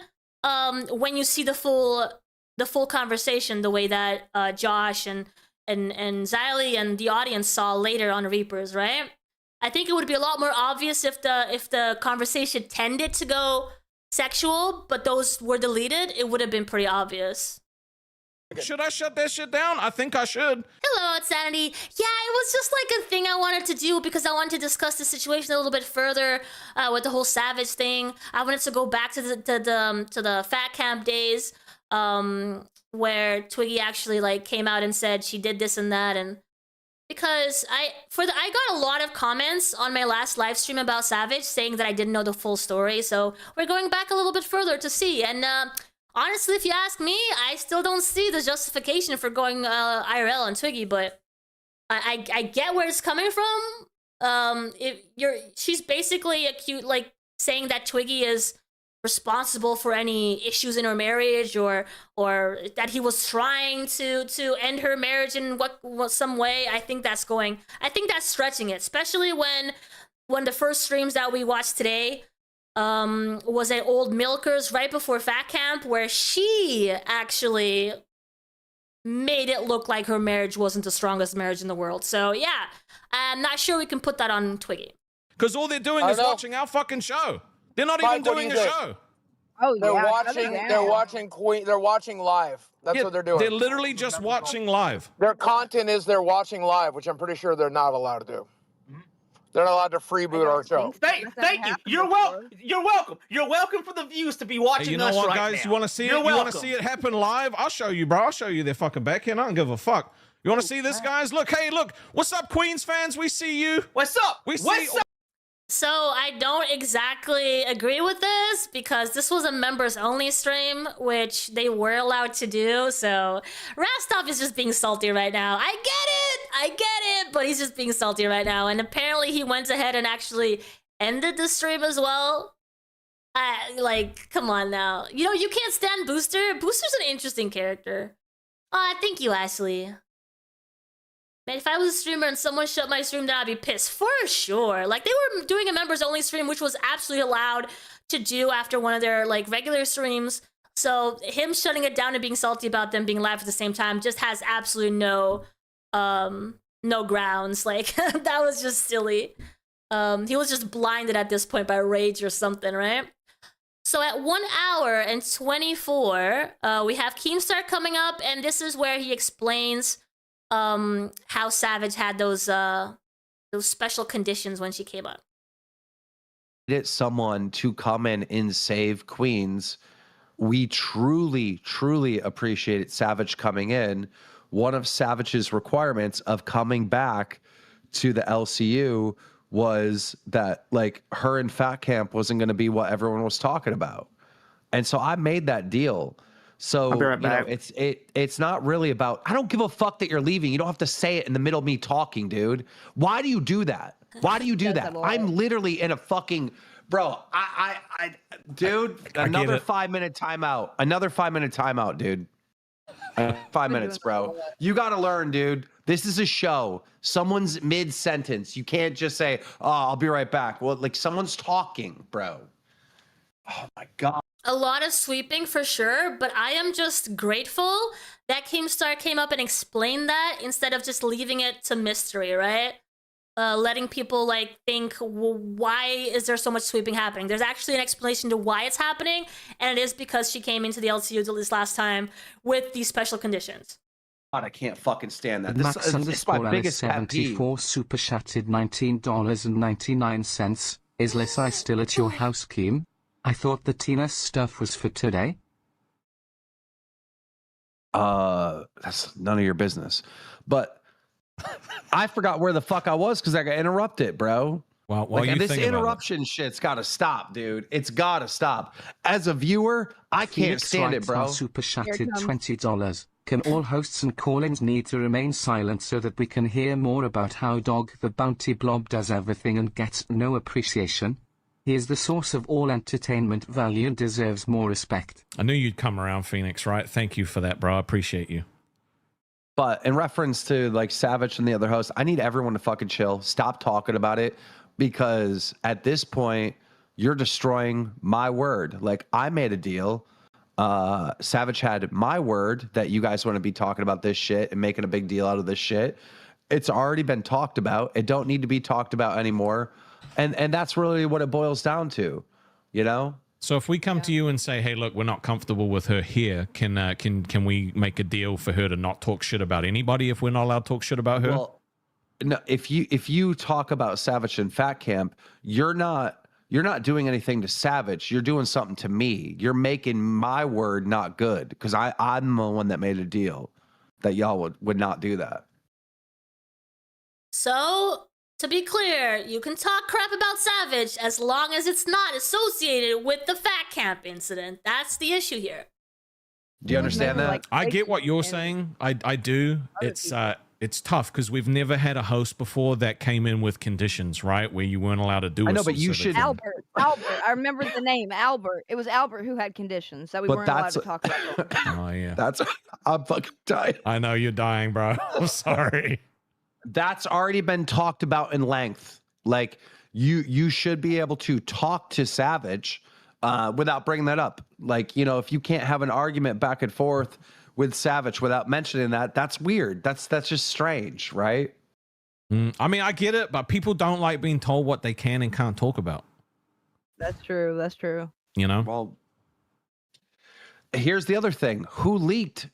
[SPEAKER 1] when you see the full conversation, the way that Josh and Xylee and the audience saw later on Reapers, right? I think it would be a lot more obvious if the conversation tended to go sexual, but those were deleted. It would have been pretty obvious.
[SPEAKER 2] Should I shut that shit down? I think I should.
[SPEAKER 1] Hello, it's Sanity. Yeah, it was just like a thing I wanted to do because I wanted to discuss the situation a little bit further with the whole Savage thing. I wanted to go back to the Fat Camp days where Twiggy actually like came out and said she did this and that, and because I got a lot of comments on my last live stream about Savage saying that I didn't know the full story, so we're going back a little bit further to see. And honestly, if you ask me, I still don't see the justification for going IRL on Twiggy, but I get where it's coming from. She's basically like saying that Twiggy is responsible for any issues in her marriage, or that he was trying to end her marriage in some way. I think that's stretching it, especially when the first streams that we watched today was at Old Milkers right before Fat Camp, where she actually made it look like her marriage wasn't the strongest marriage in the world. So yeah, I'm not sure we can put that on Twiggy.
[SPEAKER 2] Because all they're doing is watching our fucking show. They're not even doing a show.
[SPEAKER 8] Oh
[SPEAKER 14] yeah, they're watching Queen. They're watching live. That's what they're doing.
[SPEAKER 2] They're literally just watching live.
[SPEAKER 14] Their content is they're watching live, which I'm pretty sure they're not allowed to do. They're not allowed to freeboot our show.
[SPEAKER 23] Thank you. You're welcome. You're welcome for the views to be watching
[SPEAKER 2] Hey, you know
[SPEAKER 23] us
[SPEAKER 2] what,
[SPEAKER 23] right
[SPEAKER 2] guys?
[SPEAKER 23] now.
[SPEAKER 2] You want to see it?
[SPEAKER 23] You're
[SPEAKER 2] You want to
[SPEAKER 23] welcome.
[SPEAKER 2] see it happen live? I'll show you, bro. I'll show you their fucking backhand. I don't give a fuck. You want to see this, guys? Look, hey, look. What's up, Queens fans? We see you.
[SPEAKER 23] What's up?
[SPEAKER 2] What's
[SPEAKER 23] up?
[SPEAKER 1] So I don't exactly agree with this because this was a members only stream, which they were allowed to do. So Rastov is just being salty right now. I get it, but he's just being salty right now. And apparently he went ahead and actually ended the stream as well. Like, come on now. You know, you can't stand Booster. Booster's an interesting character. Thank you, Ashley. Man, if I was a streamer and someone shut my stream down, I'd be pissed for sure. Like, they were doing a members only stream, which was absolutely allowed to do after one of their like regular streams. So him shutting it down and being salty about them being live at the same time just has absolutely no grounds. Like, that was just silly. He was just blinded at this point by rage or something, right? So at 1 hour and 24, we have Keemstar coming up, and this is where he explains how Savage had those special conditions when she came up.
[SPEAKER 5] someone to come in and save Queens. We truly, truly appreciate Savage coming in. One of Savage's requirements of coming back to the LCU was that like her and Fat Camp wasn't going to be what everyone was talking about. And so I made that deal. So,
[SPEAKER 6] I'll be right back.
[SPEAKER 5] It's not really about, I don't give a fuck that you're leaving. You don't have to say it in the middle of me talking, dude. Why do you do that? Why do you do that? I'm literally in a fucking, bro, dude, another 5-minute timeout. Another 5-minute timeout, dude. 5 minutes, bro. You got to learn, dude. This is a show. Someone's mid-sentence. You can't just say, oh, I'll be right back. Well, like someone's talking, bro. Oh my God.
[SPEAKER 1] A lot of sweeping for sure, but I am just grateful that Keemstar came up and explained that instead of just leaving it to mystery, right? Letting people like think, well, why is there so much sweeping happening? There's actually an explanation to why it's happening, and it is because she came into the LCU this last time with these special conditions.
[SPEAKER 5] God, I can't fucking stand that.
[SPEAKER 22] Max
[SPEAKER 5] This is my biggest pet peeve.
[SPEAKER 22] 74 super chatted $19.99. Is Leslie still at your house, Keem? I thought the Tina stuff was for today.
[SPEAKER 5] That's none of your business. But I forgot where the fuck I was because I got interrupted, bro.
[SPEAKER 2] Well,
[SPEAKER 5] like,
[SPEAKER 2] you
[SPEAKER 5] this
[SPEAKER 2] think about
[SPEAKER 5] interruption shit's got to stop, dude. It's got to stop. As a viewer, I can't
[SPEAKER 22] Phoenix
[SPEAKER 5] stand it,
[SPEAKER 22] Wright
[SPEAKER 5] bro.
[SPEAKER 22] Super chatted $20. Can all hosts and call-ins need to remain silent so that we can hear more about how Dog the Bounty Blob does everything and gets no appreciation? He is the source of all entertainment value and deserves more respect.
[SPEAKER 2] I knew you'd come around, Phoenix, right? Thank you for that, bro. I appreciate you.
[SPEAKER 5] But in reference to like Savage and the other hosts, I need everyone to fucking chill. Stop talking about it because at this point, you're destroying my word. Like I made a deal. Savage had my word that you guys want to be talking about this shit and making a big deal out of this shit. It's already been talked about. It don't need to be talked about anymore. And that's really what it boils down to, you know?
[SPEAKER 2] So if we come to you and say, hey, look, we're not comfortable with her here, can we make a deal for her to not talk shit about anybody if we're not allowed to talk shit about her?
[SPEAKER 5] Well, no, if you talk about Savage and Fat Camp, you're not doing anything to Savage. You're doing something to me. You're making my word not good because I'm the one that made a deal that y'all would not do that.
[SPEAKER 1] So, to be clear, you can talk crap about Savage as long as it's not associated with the Fat Camp incident. That's the issue here.
[SPEAKER 5] Do you understand that?
[SPEAKER 2] I get what you're saying. I do. It's tough because we've never had a host before that came in with conditions, right? Where you weren't allowed to do.
[SPEAKER 5] I know, but you should.
[SPEAKER 8] Albert. I remember the name Albert. It was Albert who had conditions that we weren't allowed to talk about.
[SPEAKER 2] Oh yeah.
[SPEAKER 5] I'm fucking dying.
[SPEAKER 2] I know you're dying, bro. I'm sorry.
[SPEAKER 5] That's already been talked about in length. Like you should be able to talk to Savage without bringing that up. Like, you know, if you can't have an argument back and forth with Savage without mentioning that, that's weird. That's just strange, right?
[SPEAKER 2] I mean, I get it, but people don't like being told what they can and can't talk about.
[SPEAKER 8] That's true. That's true.
[SPEAKER 2] You know?
[SPEAKER 5] Well, here's the other thing. Who leaked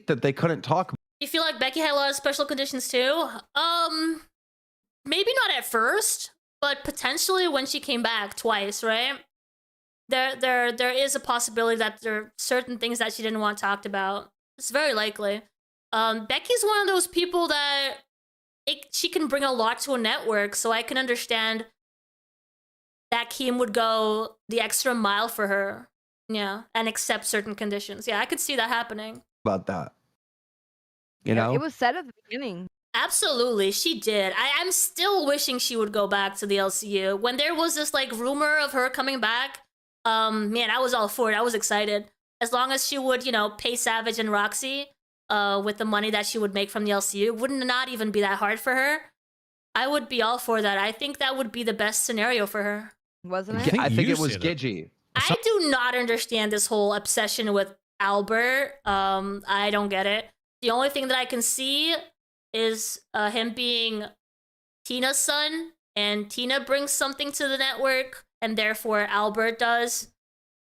[SPEAKER 5] that they couldn't talk about?
[SPEAKER 1] You feel like Becky had a lot of special conditions too? Maybe not at first, but potentially when she came back twice, right? There is a possibility that there are certain things that she didn't want talked about. It's very likely. Becky's one of those people that she can bring a lot to a network, so I can understand that Keem would go the extra mile for her, yeah, and accept certain conditions. Yeah, I could see that happening.
[SPEAKER 5] About that. You know?
[SPEAKER 8] It was said at the beginning.
[SPEAKER 1] Absolutely, she did. I'm still wishing she would go back to the LCU. When there was this like rumor of her coming back, man, I was all for it. I was excited. As long as she would, you know, pay Savage and Roxy with the money that she would make from the LCU, it wouldn't not even be that hard for her. I would be all for that. I think that would be the best scenario for her.
[SPEAKER 8] Wasn't it?
[SPEAKER 5] I think it was Gidgy.
[SPEAKER 1] I do not understand this whole obsession with Albert. I don't get it. The only thing that I can see is him being Tina's son, and Tina brings something to the network, and therefore Albert does.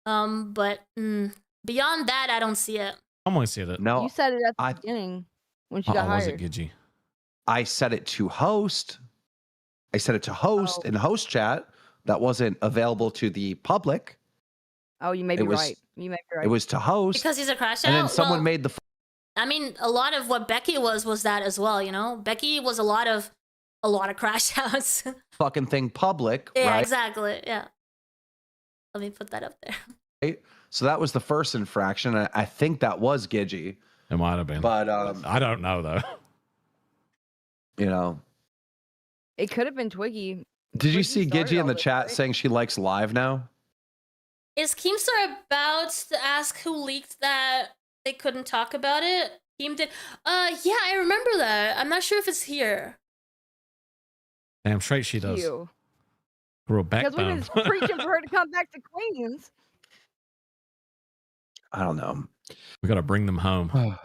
[SPEAKER 1] But beyond that, I don't see it.
[SPEAKER 2] I'm gonna see that.
[SPEAKER 5] No,
[SPEAKER 8] You said it at the beginning when she got hired.
[SPEAKER 2] Was it Gidgy?
[SPEAKER 5] I said it to host. I said it to host in the host chat. that wasn't available to the public.
[SPEAKER 8] Oh, you may be right. You may be right.
[SPEAKER 5] It was to host.
[SPEAKER 1] Because he's a crash out.
[SPEAKER 5] And then someone made the.
[SPEAKER 1] I mean, a lot of what Becky was that as well. You know, Becky was a lot of crash outs.
[SPEAKER 5] Fucking thing public.
[SPEAKER 1] Yeah,
[SPEAKER 5] right?
[SPEAKER 1] exactly. Yeah. Let me put that up there.
[SPEAKER 5] Right? So that was the first infraction. I think that was Gidgy.
[SPEAKER 2] It might have been.
[SPEAKER 5] But
[SPEAKER 2] I don't know though.
[SPEAKER 5] You know.
[SPEAKER 8] It could have been Twiggy.
[SPEAKER 5] Did you see Gidgy in the chat saying she likes live now?
[SPEAKER 1] Is Keemstar about to ask who leaked that they couldn't talk about it? Keem did. Yeah, I remember that. I'm not sure if it's here.
[SPEAKER 2] Damn straight she does. Grow a
[SPEAKER 8] Because we've
[SPEAKER 2] backbone.
[SPEAKER 8] been preaching for her to come back to Queens.
[SPEAKER 5] I don't know.
[SPEAKER 2] We gotta bring them home.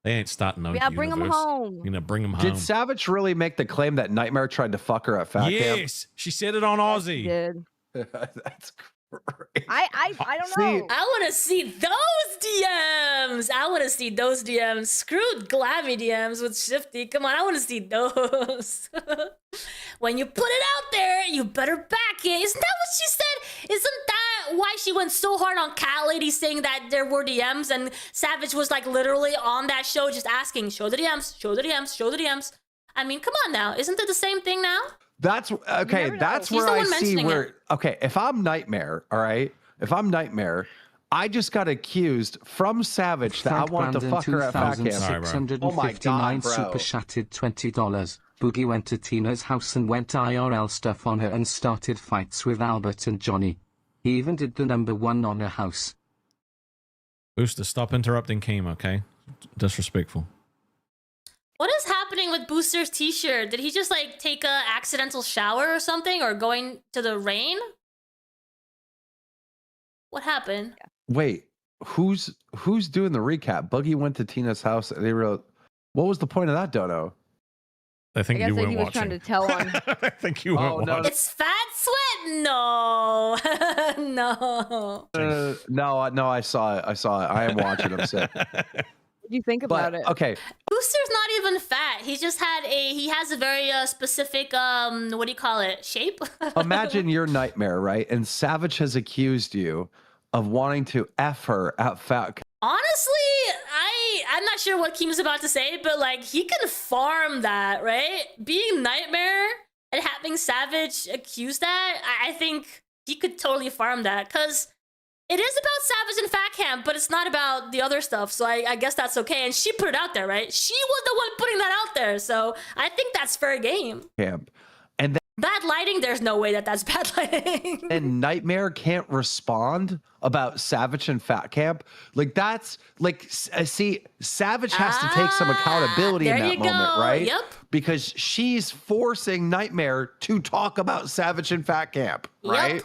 [SPEAKER 2] They ain't starting no
[SPEAKER 8] Yeah, bring them
[SPEAKER 2] universe.
[SPEAKER 8] home.
[SPEAKER 2] You're gonna bring them home.
[SPEAKER 5] Did Savage really make the claim that Nightmare tried to fuck her at Fat Camp?
[SPEAKER 2] Yes, she said it on Aussie.
[SPEAKER 8] Did.
[SPEAKER 5] That's
[SPEAKER 8] I don't know.
[SPEAKER 1] I want to see those DMs. I want to see those DMs. Screw Glammy DMs with Shifty. Come on, I want to see those. When you put it out there, you better back it. Isn't that what she said? Isn't that why she went so hard on Cat Lady saying that there were DMs and Savage was like literally on that show just asking, show the DMs, show the DMs, show the DMs. I mean, come on now. Isn't it the same thing now?
[SPEAKER 5] That's okay. That's where I see where. Okay, if I'm Nightmare, all right. If I'm Nightmare, I just got accused from Savage that I wanted to fuck her at Fat Camp. Oh my god, bro!
[SPEAKER 22] Super chatted $20. Boogie went to Tina's house and went IRL stuff on her and started fights with Albert and Johnny. He even did the #1 on her house.
[SPEAKER 2] Booster, stop interrupting Keem, okay? Disrespectful.
[SPEAKER 1] What is happening with Booster's t-shirt? Did he just like take a accidental shower or something, or going to the rain? What happened?
[SPEAKER 5] Wait, who's doing the recap? Boogie went to Tina's house. And they wrote, "What was the point of that, Dono?"
[SPEAKER 2] I think
[SPEAKER 8] I guess
[SPEAKER 2] you
[SPEAKER 8] that
[SPEAKER 2] weren't
[SPEAKER 8] he was
[SPEAKER 2] watching.
[SPEAKER 8] trying to tell on.
[SPEAKER 2] I think you weren't watching.
[SPEAKER 1] It's Fat Sweat? No. No.
[SPEAKER 5] No, I saw it. I am watching him sit.
[SPEAKER 8] What do you think about it?
[SPEAKER 5] Okay.
[SPEAKER 1] Booster's not even fat. He just has a very specific what do you call it? Shape?
[SPEAKER 5] Imagine your Nightmare, right? And Savage has accused you of wanting to F her at Fat Camp.
[SPEAKER 1] Honestly, I'm not sure what Keem's about to say, but like he can farm that, right? Being Nightmare and having Savage accuse that, I think he could totally farm that, because it is about Savage and Fat Camp, but it's not about the other stuff. So I guess that's okay. And she put it out there, right? She was the one putting that out there. So I think that's fair game.
[SPEAKER 5] Camp. And then
[SPEAKER 1] Bad lighting? There's no way that that's bad lighting.
[SPEAKER 5] and Nightmare can't respond about Savage and Fat Camp. Like that's like, see, Savage has to take some accountability in
[SPEAKER 1] there
[SPEAKER 5] that
[SPEAKER 1] you
[SPEAKER 5] moment,
[SPEAKER 1] go.
[SPEAKER 5] right?
[SPEAKER 1] Yep.
[SPEAKER 5] Because she's forcing Nightmare to talk about Savage and Fat Camp, right?
[SPEAKER 1] Yep.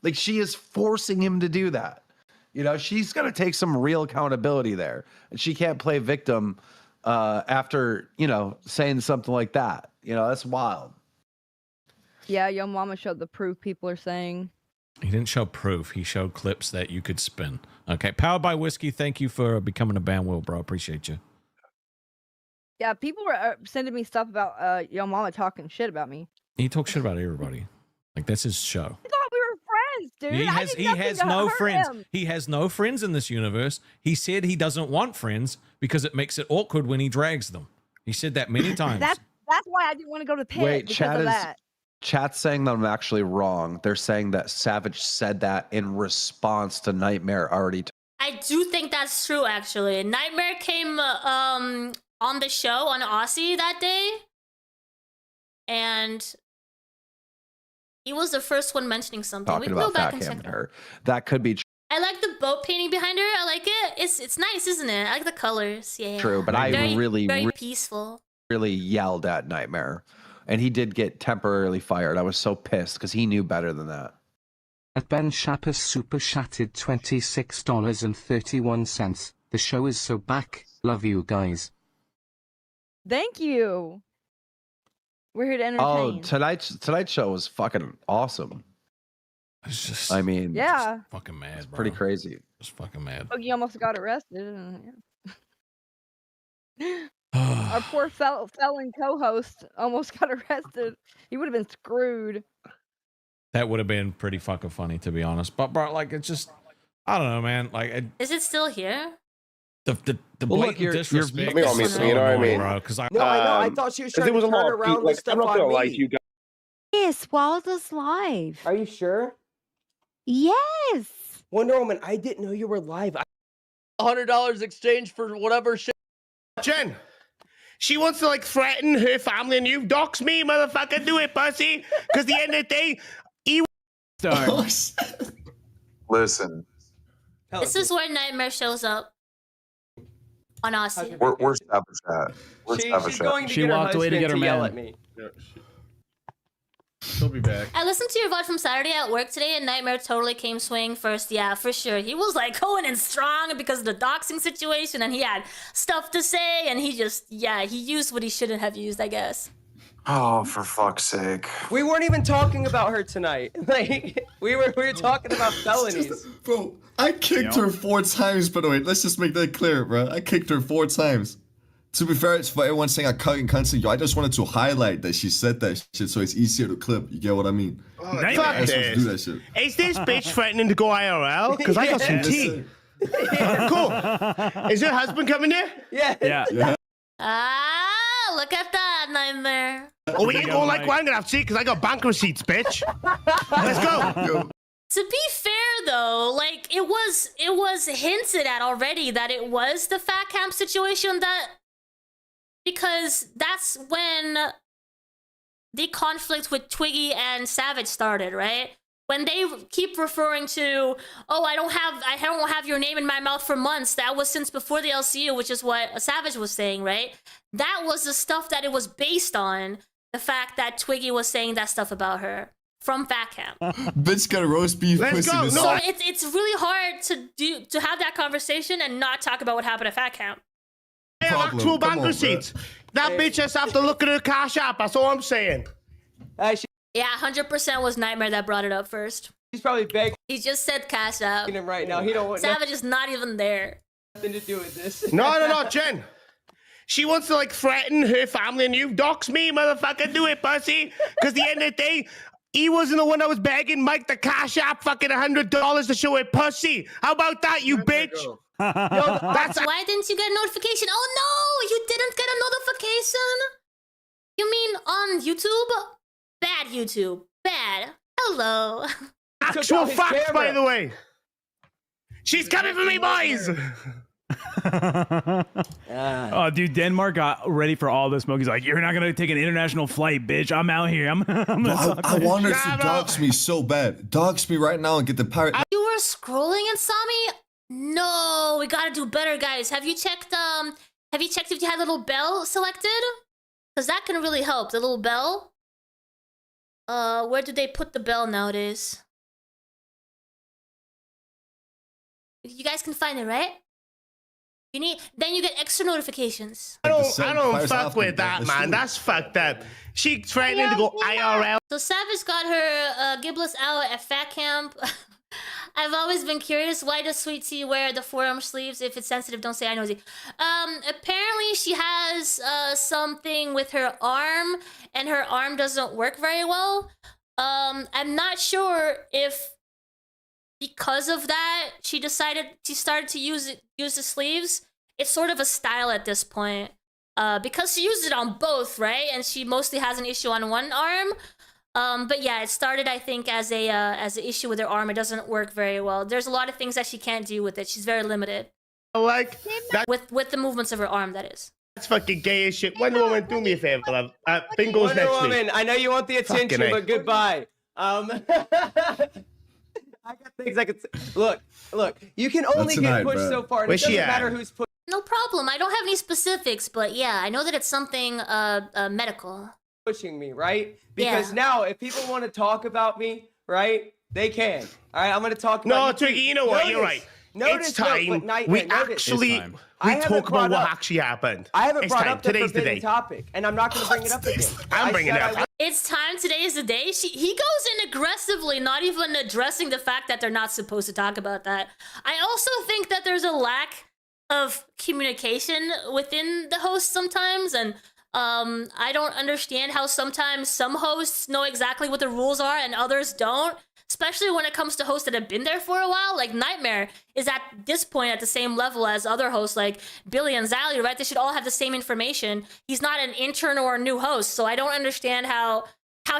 [SPEAKER 5] Like she is forcing him to do that. You know, she's gonna take some real accountability there, and she can't play victim after saying something like that. You know, that's wild.
[SPEAKER 8] Yeah, Yo Mama showed the proof people are saying.
[SPEAKER 2] He didn't show proof. He showed clips that you could spin. Okay, Powered by Whiskey, thank you for becoming a band wheel, bro. Appreciate you.
[SPEAKER 8] Yeah, people were sending me stuff about Yo Mama talking shit about me.
[SPEAKER 2] He talks shit about everybody. Like, that's his show.
[SPEAKER 8] I thought we were friends, dude.
[SPEAKER 2] He has no friends. He has no friends in this universe. He said he doesn't want friends because it makes it awkward when he drags them. He said that many times.
[SPEAKER 8] That's why I didn't want to go to the pit.
[SPEAKER 5] Wait,
[SPEAKER 8] because of that.
[SPEAKER 5] Chat's saying that I'm actually wrong. They're saying that Savage said that in response to Nightmare already.
[SPEAKER 1] I do think that's true, actually. Nightmare came on the show on Aussie that day, and he was the first one mentioning something. We
[SPEAKER 5] Talking
[SPEAKER 1] can go
[SPEAKER 5] about
[SPEAKER 1] back
[SPEAKER 5] Fat
[SPEAKER 1] and
[SPEAKER 5] Cam
[SPEAKER 1] check
[SPEAKER 5] and
[SPEAKER 1] that.
[SPEAKER 5] her. That could be
[SPEAKER 1] I like the boat painting behind her. I like it. It's nice, isn't it? I like the colors. Yeah.
[SPEAKER 5] true, but I
[SPEAKER 1] very,
[SPEAKER 5] really
[SPEAKER 1] peaceful.
[SPEAKER 5] really yelled at Nightmare, and he did get temporarily fired. I was so pissed because he knew better than that.
[SPEAKER 22] At Ben Shapper super chatted $26.31. The show is so back. Love you guys.
[SPEAKER 8] Thank you. We're here to
[SPEAKER 5] Oh,
[SPEAKER 8] entertain.
[SPEAKER 5] tonight's show was fucking awesome.
[SPEAKER 2] It's just,
[SPEAKER 5] I mean,
[SPEAKER 8] Yeah.
[SPEAKER 2] fucking mad, bro.
[SPEAKER 5] pretty crazy.
[SPEAKER 2] Just fucking mad.
[SPEAKER 8] Boogie almost got arrested. Our poor felon co-host almost got arrested. He would have been screwed.
[SPEAKER 2] That would have been pretty fucking funny, to be honest. But bro, like, it's just, I don't know, man. Like,
[SPEAKER 1] Is it still here?
[SPEAKER 2] the blatant disrespect.
[SPEAKER 11] You know what I mean?
[SPEAKER 2] Bro, because
[SPEAKER 3] No, I know. I thought she was trying to turn around the stuff
[SPEAKER 11] I'm not
[SPEAKER 3] on
[SPEAKER 11] gonna lie
[SPEAKER 3] me.
[SPEAKER 11] to you guys.
[SPEAKER 12] Yes, Wilder's live.
[SPEAKER 7] Are you sure?
[SPEAKER 12] Yes.
[SPEAKER 7] Wonder Woman, I didn't know you were live.
[SPEAKER 13] $100 exchange for whatever shit.
[SPEAKER 24] Jen, she wants to like threaten her family and you. Dox me, motherfucker. Do it, pussy. Because the end of the day,
[SPEAKER 25] Listen,
[SPEAKER 1] This is where Nightmare shows up on Aussie.
[SPEAKER 25] where's Savage at? Where's Savage at?
[SPEAKER 13] She walked away to get her man.
[SPEAKER 2] She'll be back.
[SPEAKER 1] I listened to your VOD from Saturday at work today, and Nightmare totally came swinging first. Yeah, for sure. He was like going in strong because of the doxing situation, and he had stuff to say, and he just, yeah, he used what he shouldn't have used, I guess.
[SPEAKER 25] Oh, for fuck's sake.
[SPEAKER 7] We weren't even talking about her tonight. Like we were talking about felonies.
[SPEAKER 26] Bro, I kicked her 4 times, by the way. Let's just make that clear, bro. I kicked her 4 times. To be fair, it's for everyone saying I cut and cancel you. I just wanted to highlight that she said that shit so it's easier to clip. You get what I mean?
[SPEAKER 24] fuck this.
[SPEAKER 26] Do that shit.
[SPEAKER 24] Is this bitch threatening to go IRL? Because I got some tea. Cool. Is your husband coming there?
[SPEAKER 26] Yeah.
[SPEAKER 1] Ah, look at that, Nightmare.
[SPEAKER 24] Oh, we ain't going like one. I'm gonna have tea because I got bank receipts, bitch. Let's go.
[SPEAKER 1] To be fair, though, like it was hinted at already that it was the fat camp situation because that's when the conflict with Twiggy and Savage started, right? When they keep referring to, oh, I don't have your name in my mouth for months. That was since before the LCU, which is what Savage was saying, right? That was the stuff that it was based on. The fact that Twiggy was saying that stuff about her from Fat Camp.
[SPEAKER 26] Bitch got a roast beef pussy.
[SPEAKER 24] go.
[SPEAKER 1] So it's really hard to have that conversation and not talk about what happened at Fat Camp.
[SPEAKER 24] I have actual bank receipts. That bitch just have to look at her cash app. That's all I'm saying.
[SPEAKER 1] Yeah, 100% was Nightmare that brought it up first.
[SPEAKER 7] He's probably begging
[SPEAKER 1] He just said cash app.
[SPEAKER 7] him right now. He don't want
[SPEAKER 1] Savage is not even there.
[SPEAKER 7] nothing to do with this.
[SPEAKER 24] No, Jen. She wants to like threaten her family and you. Dox me, motherfucker. Do it, pussy. Because the end of the day, he wasn't the one that was begging Mike the cash app fucking $100 to show her pussy. How about that, you bitch?
[SPEAKER 1] That's why didn't you get a notification? Oh no, you didn't get a notification? You mean on YouTube? Bad YouTube. Bad. Hello.
[SPEAKER 24] Actual facts, by the way. She's coming for me, boys.
[SPEAKER 27] Oh, dude, Denmark got ready for all this smoke. He's like, "You're not gonna take an international flight, bitch. I'm out here. I'm gonna
[SPEAKER 26] I want her to dox me so bad. Dox me right now and get the pirate.
[SPEAKER 1] You were scrolling and saw me? No, we gotta do better, guys. Have you checked if you had a little bell selected? Because that can really help. The little bell. Where do they put the bell nowadays? You guys can find it, right? Then you get extra notifications.
[SPEAKER 24] I don't fuck with that, man. That's fucked up. She threatening to go IRL.
[SPEAKER 1] So Savage got her giblets out at Fat Camp. I've always been curious, why does Sweet Tea wear the forearm sleeves? If it's sensitive, don't say I know. Apparently she has something with her arm, and her arm doesn't work very well. I'm not sure if because of that she started to use the sleeves. It's sort of a style at this point. Because she used it on both, right? And she mostly has an issue on one arm. But yeah, it started, I think, as an issue with her arm. It doesn't work very well. There's a lot of things that she can't do with it. She's very limited.
[SPEAKER 24] Like that
[SPEAKER 1] with the movements of her arm, that is.
[SPEAKER 24] That's fucking gay as shit. Wonder Woman, do me a favor, love. Bingo's next week.
[SPEAKER 7] Wonder Woman, I know you want the attention,
[SPEAKER 24] Fucking A.
[SPEAKER 7] but goodbye. I got things I could say. Look. You can only get pushed so far. And it doesn't matter who's pushed.
[SPEAKER 1] No problem. I don't have any specifics, but yeah, I know that it's something medical.
[SPEAKER 7] Pushing me, right? Because now, if people want to talk about me, right, they can. All right, I'm going to talk about.
[SPEAKER 24] No, Twiggy, you know what? You're right. It's time we talk about what actually happened.
[SPEAKER 7] I haven't
[SPEAKER 24] It's
[SPEAKER 7] brought
[SPEAKER 24] time.
[SPEAKER 7] up the
[SPEAKER 24] Today's the
[SPEAKER 7] forbidden
[SPEAKER 24] day.
[SPEAKER 7] topic, and I'm not going to bring it up again.
[SPEAKER 24] I'm bringing it up.
[SPEAKER 1] It's time. Today is the day. He goes in aggressively, not even addressing the fact that they're not supposed to talk about that. I also think that there's a lack of communication within the host sometimes, and I don't understand how sometimes some hosts know exactly what the rules are and others don't, especially when it comes to hosts that have been there for a while. Like Nightmare is at this point at the same level as other hosts like Billy and Zally, right? They should all have the same information. He's not an intern or a new host, so I don't understand how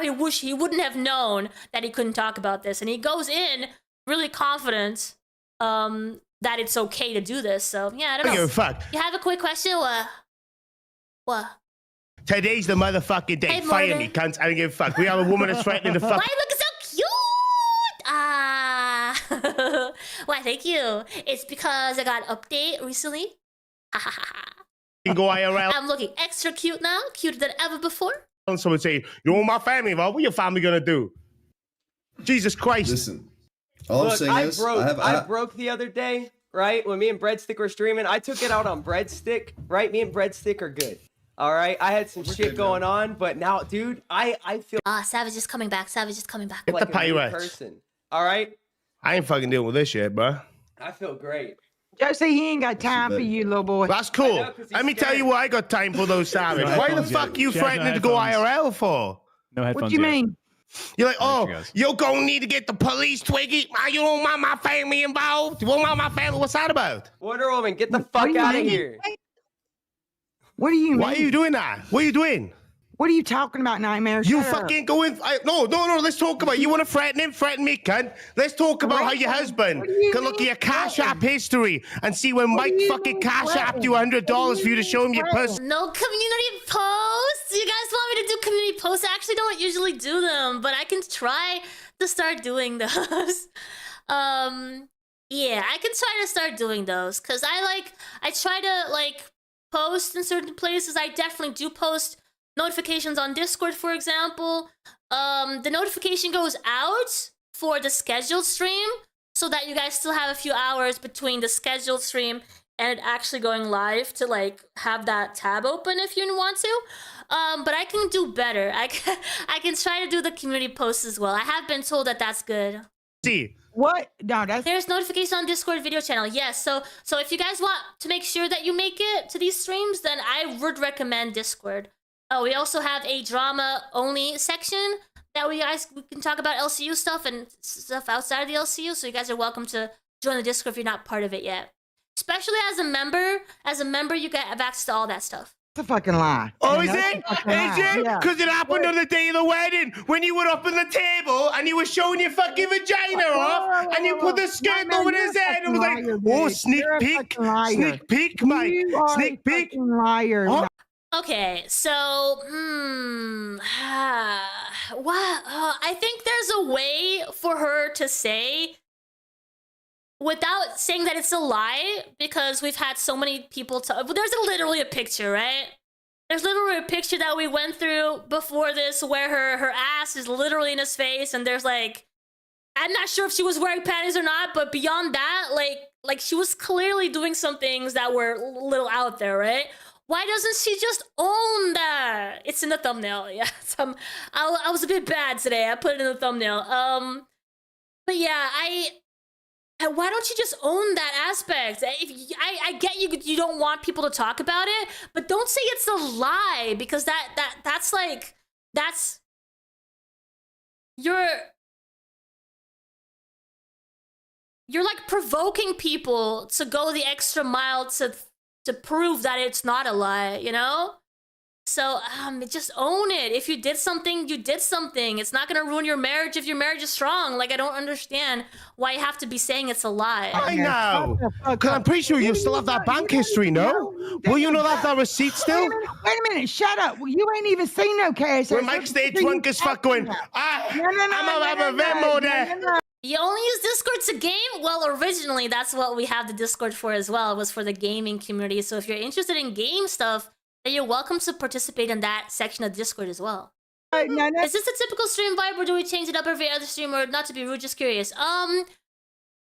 [SPEAKER 1] he wouldn't have known that he couldn't talk about this. And he goes in really confident that it's okay to do this. So yeah, I don't know.
[SPEAKER 24] Give a fuck.
[SPEAKER 1] You have a quick question? What?
[SPEAKER 24] Today's the motherfucking day.
[SPEAKER 1] Hey,
[SPEAKER 24] Fire
[SPEAKER 1] Morgan.
[SPEAKER 24] me, cunts. I don't give a fuck. We have a woman that's threatening to
[SPEAKER 1] Why
[SPEAKER 24] fuck.
[SPEAKER 1] you looking so cute? Why, thank you. It's because I got an update recently.
[SPEAKER 24] You can go IRL.
[SPEAKER 1] I'm looking extra cute now, cuter than ever before.
[SPEAKER 24] Someone say, you're my family, bro. What your family gonna do? Jesus Christ.
[SPEAKER 26] Listen, all I'm saying is,
[SPEAKER 9] I broke the other day, right? When me and Breadstick were streaming, I took it out on Breadstick, right? Me and Breadstick are good. All right, I had some shit going on, but now, dude, I feel
[SPEAKER 1] Savage is coming back. Savage is coming back.
[SPEAKER 24] Get
[SPEAKER 9] like
[SPEAKER 24] the
[SPEAKER 9] a new
[SPEAKER 24] Pyrex.
[SPEAKER 9] person. All right,
[SPEAKER 24] I ain't fucking dealing with this shit, bro.
[SPEAKER 9] I feel great.
[SPEAKER 4] Josie, he ain't got time for you, little boy.
[SPEAKER 24] That's cool. Let me tell you what I got time for, those Savage.
[SPEAKER 27] No
[SPEAKER 24] Why the
[SPEAKER 27] headphones,
[SPEAKER 24] fuck
[SPEAKER 27] yeah.
[SPEAKER 24] you
[SPEAKER 27] She has no
[SPEAKER 24] threatening to go
[SPEAKER 27] headphones.
[SPEAKER 24] IRL for?
[SPEAKER 27] No headphones.
[SPEAKER 4] What do you
[SPEAKER 27] yet.
[SPEAKER 4] mean?
[SPEAKER 24] You're like, oh,
[SPEAKER 27] she goes.
[SPEAKER 24] you're gonna need to get the police, Twiggy. You don't want my family involved. You don't want my family. What's that about?
[SPEAKER 9] Wonder Woman, get the
[SPEAKER 4] What
[SPEAKER 9] fuck
[SPEAKER 4] do you
[SPEAKER 9] out of
[SPEAKER 4] mean?
[SPEAKER 9] here.
[SPEAKER 4] What do you mean?
[SPEAKER 24] Why are you doing that? What are you doing?
[SPEAKER 4] What are you talking about, Nightmare?
[SPEAKER 24] You
[SPEAKER 4] Shut up.
[SPEAKER 24] fucking go in. No. Let's talk about. You want to threaten him? Threaten me, cunt. Let's talk about how your husband can look at your Cash App history and see when Mike fucking Cash Apped you $100 for you to show him your pussy.
[SPEAKER 1] No community posts. You guys want me to do community posts? I actually don't usually do them, but I can try to start doing those. Yeah, I can try to start doing those because I try to post in certain places. I definitely do post notifications on Discord, for example. The notification goes out for the scheduled stream so that you guys still have a few hours between the scheduled stream and it actually going live to have that tab open if you want to. But I can do better. I can try to do the community posts as well. I have been told that that's good.
[SPEAKER 24] See.
[SPEAKER 4] What? No,
[SPEAKER 1] There's notification on Discord video channel. Yes, so if you guys want to make sure that you make it to these streams, then I would recommend Discord. We also have a drama only section that we can talk about LCU stuff and stuff outside of the LCU. So you guys are welcome to join the Discord if you're not part of it yet. Especially as a member. As a member, you have access to all that stuff.
[SPEAKER 4] It's a fucking lie.
[SPEAKER 24] Oh,
[SPEAKER 4] And
[SPEAKER 24] is
[SPEAKER 4] that's
[SPEAKER 24] it?
[SPEAKER 4] a fucking lie.
[SPEAKER 24] Is it?
[SPEAKER 4] Yeah.
[SPEAKER 24] Because it happened on the day of the wedding when you were up on the table and you were showing your fucking vagina off and you put the skirt over his head and was like, oh, sneak peek, sneak peek, Mike, sneak peek.
[SPEAKER 4] Liar.
[SPEAKER 24] Oh.
[SPEAKER 1] Okay, so I think there's a way for her to say without saying that it's a lie, because we've had so many people there's literally a picture, right? There's literally a picture that we went through before this where her ass is literally in his face, and there's I'm not sure if she was wearing panties or not, but beyond that, she was clearly doing some things that were a little out there, right? Why doesn't she just own that? It's in the thumbnail, yeah. I was a bit bad today. I put it in the thumbnail. But yeah, why don't you just own that aspect? I get you don't want people to talk about it, but don't say it's a lie, because that's you're provoking people to go the extra mile to prove that it's not a lie, you know? So just own it. If you did something, you did something. It's not gonna ruin your marriage if your marriage is strong. I don't understand why you have to be saying it's a lie.
[SPEAKER 24] I know. Because I'm pretty sure you still have that bank history, no? Will you not have that receipt still?
[SPEAKER 4] Wait a minute, shut up. Well, you ain't even seen no cash.
[SPEAKER 24] When Mike stayed drunk as fuck going, I'm gonna have a Venmo there.
[SPEAKER 1] You only use Discord to game? Well, originally, that's what we have the Discord for as well. It was for the gaming community. So if you're interested in game stuff, then you're welcome to participate in that section of Discord as well. Is this a typical stream vibe, or do we change it up every other stream? Or not to be rude, just curious.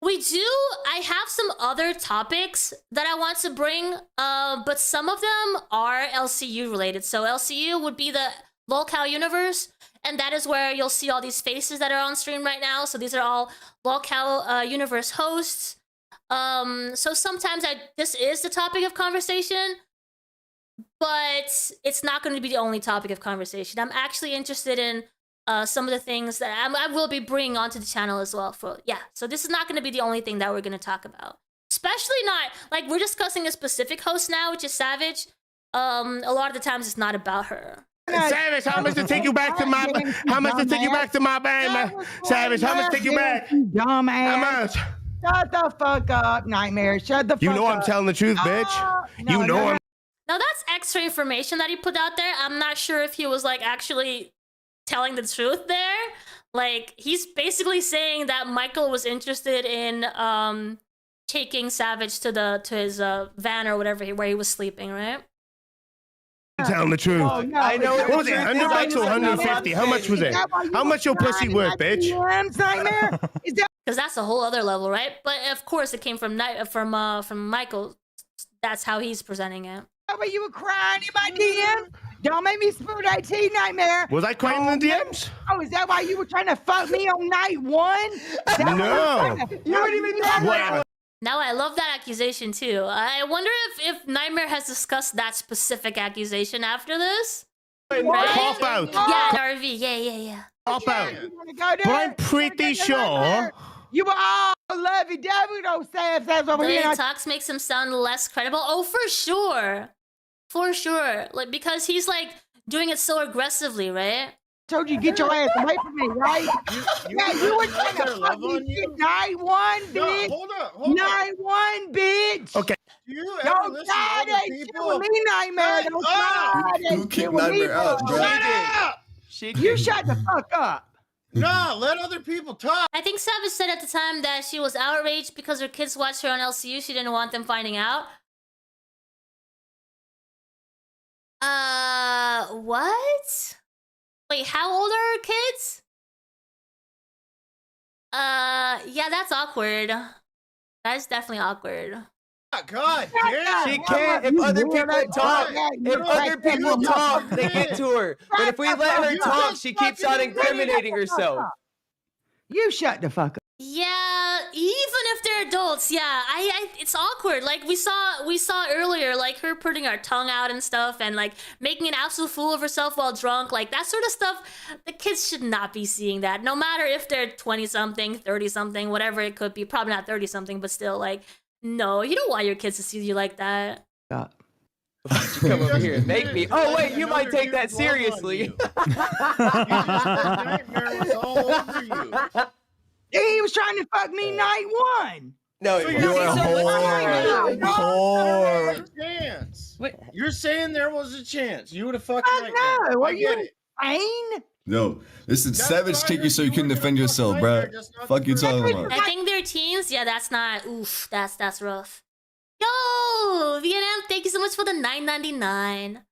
[SPEAKER 1] We do. I have some other topics that I want to bring, but some of them are LCU related. So LCU would be the lolcow universe, and that is where you'll see all these faces that are on stream right now. So these are all lolcow universe hosts. So sometimes this is the topic of conversation, but it's not going to be the only topic of conversation. I'm actually interested in some of the things that I will be bringing onto the channel as well. So this is not going to be the only thing that we're going to talk about. Especially not like we're discussing a specific host now, which is Savage. A lot of the times it's not about her.
[SPEAKER 24] Savage, how much to take you back to my? How much to take you back to my band? Savage, how much to take you back?
[SPEAKER 4] Dumbass.
[SPEAKER 24] How much?
[SPEAKER 4] Shut the fuck up, Nightmare. Shut the fuck up.
[SPEAKER 24] You know I'm telling the truth, bitch. You know I'm.
[SPEAKER 1] Now that's extra information that he put out there. I'm not sure if he was like actually telling the truth there. Like he's basically saying that Michael was interested in taking Savage to his van or whatever where he was sleeping, right?
[SPEAKER 24] I'm telling the truth.
[SPEAKER 4] Oh, no,
[SPEAKER 24] I know. What was it? $100 or 150? How much was it? How much your pussy worth, bitch?
[SPEAKER 4] Nightmare? Is that?
[SPEAKER 1] Because that's a whole other level, right? But of course, it came from Michael. That's how he's presenting it.
[SPEAKER 4] But you were crying in my DM? Don't make me spill that tea, Nightmare.
[SPEAKER 24] Was I crying in the DMs?
[SPEAKER 4] Oh, is that why you were trying to fuck me on night one?
[SPEAKER 24] No.
[SPEAKER 4] You weren't even there.
[SPEAKER 1] Now I love that accusation too. I wonder if Nightmare has discussed that specific accusation after this.
[SPEAKER 24] Right? Pop out.
[SPEAKER 1] Yeah, RV. Yeah.
[SPEAKER 24] Pop out. But I'm pretty sure.
[SPEAKER 4] You were all lovey-dovey, though, Sav's over here.
[SPEAKER 1] The talks makes him sound less credible. Oh, for sure. For sure. Like, because he's like doing it so aggressively, right?
[SPEAKER 4] Told you get your ass away from me, right? You were trying to fuck me night one, bitch.
[SPEAKER 10] No, hold up.
[SPEAKER 4] Night one, bitch.
[SPEAKER 24] Okay.
[SPEAKER 4] Don't try that shit with me, Nightmare. Don't try that shit with me.
[SPEAKER 10] Shut up!
[SPEAKER 4] You shut the fuck up.
[SPEAKER 10] No, let other people talk.
[SPEAKER 1] I think Savage said at the time that she was outraged because her kids watched her on LCU. She didn't want them finding out. What? Wait, how old are her kids? Yeah, that's awkward. That is definitely awkward.
[SPEAKER 10] Oh, God damn.
[SPEAKER 9] She can't. If other people talk, they get to her. But if we let her talk, she keeps on incriminating herself.
[SPEAKER 4] You shut the fuck up.
[SPEAKER 1] Yeah, even if they're adults, yeah, it's awkward. Like we saw earlier, like her putting her tongue out and stuff, and like making an absolute fool of herself while drunk, like that sort of stuff. The kids should not be seeing that, no matter if they're 20-something, 30-something, whatever it could be. Probably not 30-something, but still, like, no, you don't want your kids to see you like that.
[SPEAKER 9] Come over here and make me. Oh wait, you might take that seriously.
[SPEAKER 10] Nightmare was all over you.
[SPEAKER 4] He was trying to fuck me night one.
[SPEAKER 9] No,
[SPEAKER 10] So
[SPEAKER 9] you're a
[SPEAKER 4] whore.
[SPEAKER 10] Chance. You're saying there was a chance. You would have fucked
[SPEAKER 4] I
[SPEAKER 10] right
[SPEAKER 4] know.
[SPEAKER 10] now.
[SPEAKER 4] Are you insane?
[SPEAKER 26] No, listen, Savage kicked you so you couldn't defend yourself, bro. Fuck you talking about?
[SPEAKER 1] I think they're teens. Yeah, that's not. Oof, that's rough. Yo, Vietnam, thank you so much for the $9.99.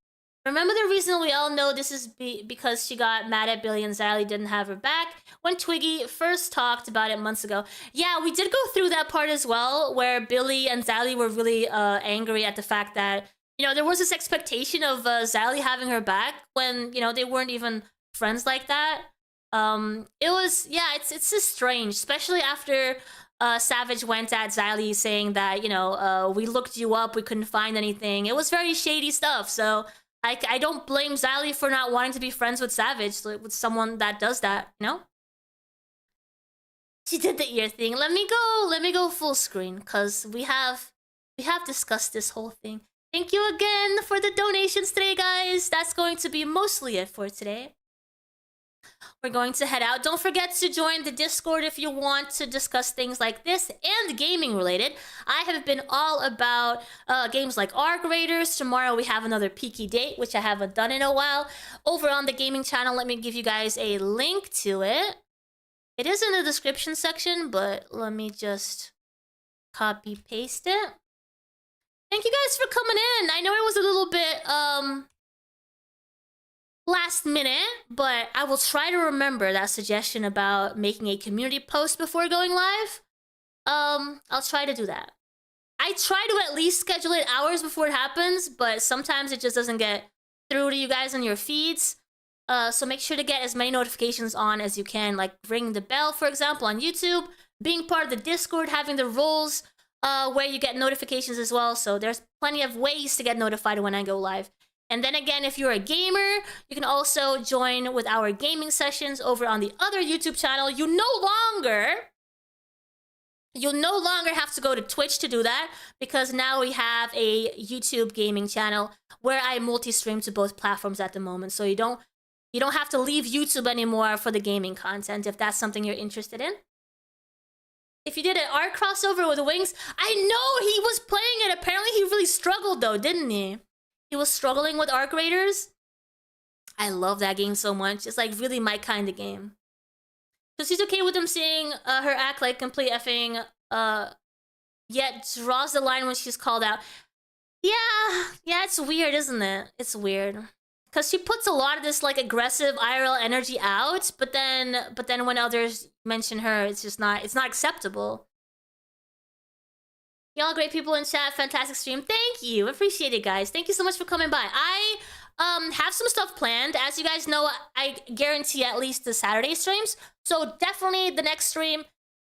[SPEAKER 1] Remember the reason we all know this is because she got mad at Billy and Sally didn't have her back when Twiggy first talked about it months ago. Yeah, we did go through that part as well, where Billy and Sally were really angry at the fact that, you know, there was this expectation of Sally having her back when, you know, they weren't even friends like that. It was, yeah, it's just strange, especially after Savage went at Sally saying that, you know, we looked you up, we couldn't find anything. It was very shady stuff, so I don't blame Sally for not wanting to be friends with Savage, with someone that does that, you know? She did the ear thing. Let me go full screen, because we have discussed this whole thing. Thank you again for the donations today, guys. That's going to be mostly it for today. We're going to head out. Don't forget to join the Discord if you want to discuss things like this and gaming related. I have been all about games like Arc Raiders. Tomorrow we have another Peaky Date, which I haven't done in a while. Over on the gaming channel, let me give you guys a link to it. It is in the description section, but let me just copy paste it. Thank you guys for coming in. I know it was a little bit last minute, but I will try to remember that suggestion about making a community post before going live. I'll try to do that. I try to at least schedule it hours before it happens, but sometimes it just doesn't get through to you guys on your feeds. So make sure to get as many notifications on as you can, like ringing the bell, for example, on YouTube, being part of the Discord, having the roles where you get notifications as well. So there's plenty of ways to get notified when I go live. And then again, if you're a gamer, you can also join with our gaming sessions over on the other YouTube channel. You'll no longer have to go to Twitch to do that, because now we have a YouTube gaming channel where I multi-stream to both platforms at the moment. So you don't have to leave YouTube anymore for the gaming content if that's something you're interested in. If you did an art crossover with Wings, I know he was playing it. Apparently he really struggled though, didn't he? He was struggling with Arc Raiders. I love that game so much. It's like really my kind of game. So she's okay with him seeing her act like complete effing, yet draws the line when she's called out. Yeah, it's weird, isn't it? It's weird. Because she puts a lot of this like aggressive IRL energy out, but then when others mention her, it's not acceptable. Y'all great people in chat, fantastic stream. Thank you, appreciate it, guys. Thank you so much for coming by. I have some stuff planned. As you guys know, I guarantee at least the Saturday streams. So definitely the next stream,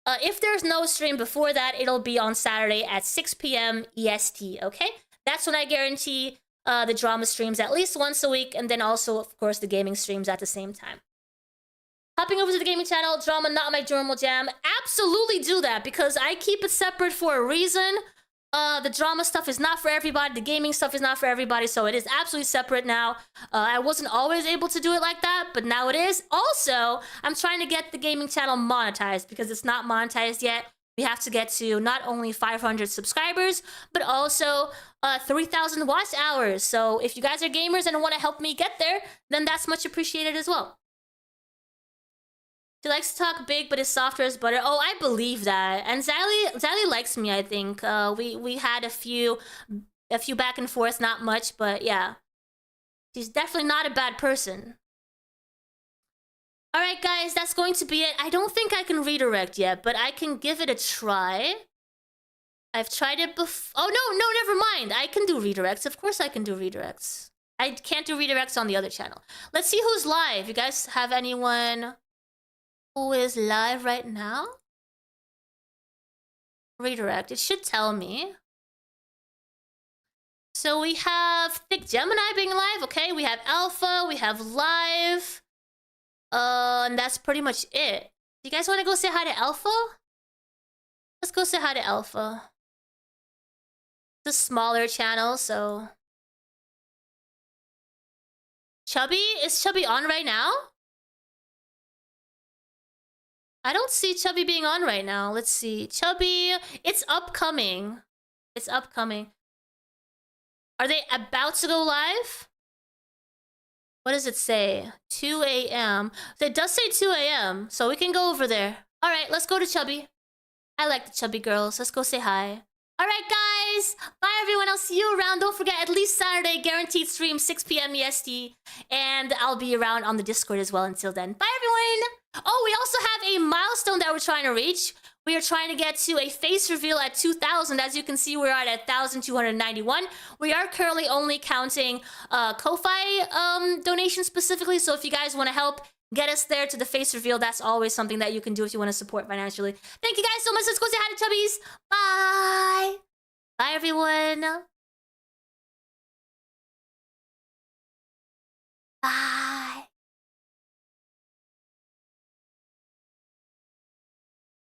[SPEAKER 1] if there's no stream before that, it'll be on Saturday at 6 p.m. EST, okay? That's when I guarantee the drama streams at least once a week, and then also, of course, the gaming streams at the same time. Hopping over to the gaming channel, drama not my normal jam. Absolutely do that, because I keep it separate for a reason. The drama stuff is not for everybody. The gaming stuff is not for everybody, so it is absolutely separate now. I wasn't always able to do it like that, but now it is. Also, I'm trying to get the gaming channel monetized, because it's not monetized yet. We have to get to not only 500 subscribers, but also 3,000 watch hours. So if you guys are gamers and want to help me get there, then that's much appreciated as well. She likes to talk big, but is softer as butter. Oh, I believe that. And Zally likes me, I think. We had a few back and forth, not much, but yeah. She's definitely not a bad person. All right, guys, that's going to be it. I don't think I can redirect yet, but I can give it a try. I've tried it before. Oh, no, never mind. I can do redirects. Of course I can do redirects. I can't do redirects on the other channel. Let's see who's live. You guys have anyone who is live right now? Redirect. It should tell me. So we have Thick Gemini being live. Okay, we have Alpha. We have live. And that's pretty much it. Do you guys want to go say hi to Alpha? Let's go say hi to Alpha. It's a smaller channel, so... Chubby? Is Chubby on right now? I don't see Chubby being on right now. Let's see. Chubby, it's upcoming. It's upcoming. Are they about to go live? What does it say? 2 a.m. It does say 2 a.m., so we can go over there. All right, let's go to Chubby. I like the Chubby girls. Let's go say hi. All right, guys. Bye, everyone. I'll see you around. Don't forget, at least Saturday, guaranteed stream, 6 p.m. EST. And I'll be around on the Discord as well until then. Bye, everyone. Oh, we also have a milestone that we're trying to reach. We are trying to get to a face reveal at 2,000. As you can see, we're at 1,291. We are currently only counting Ko-Fi donations specifically. So if you guys want to help get us there to the face reveal, that's always something that you can do if you want to support financially. Thank you guys so much. Let's go say hi to Chubbies. Bye. Bye, everyone.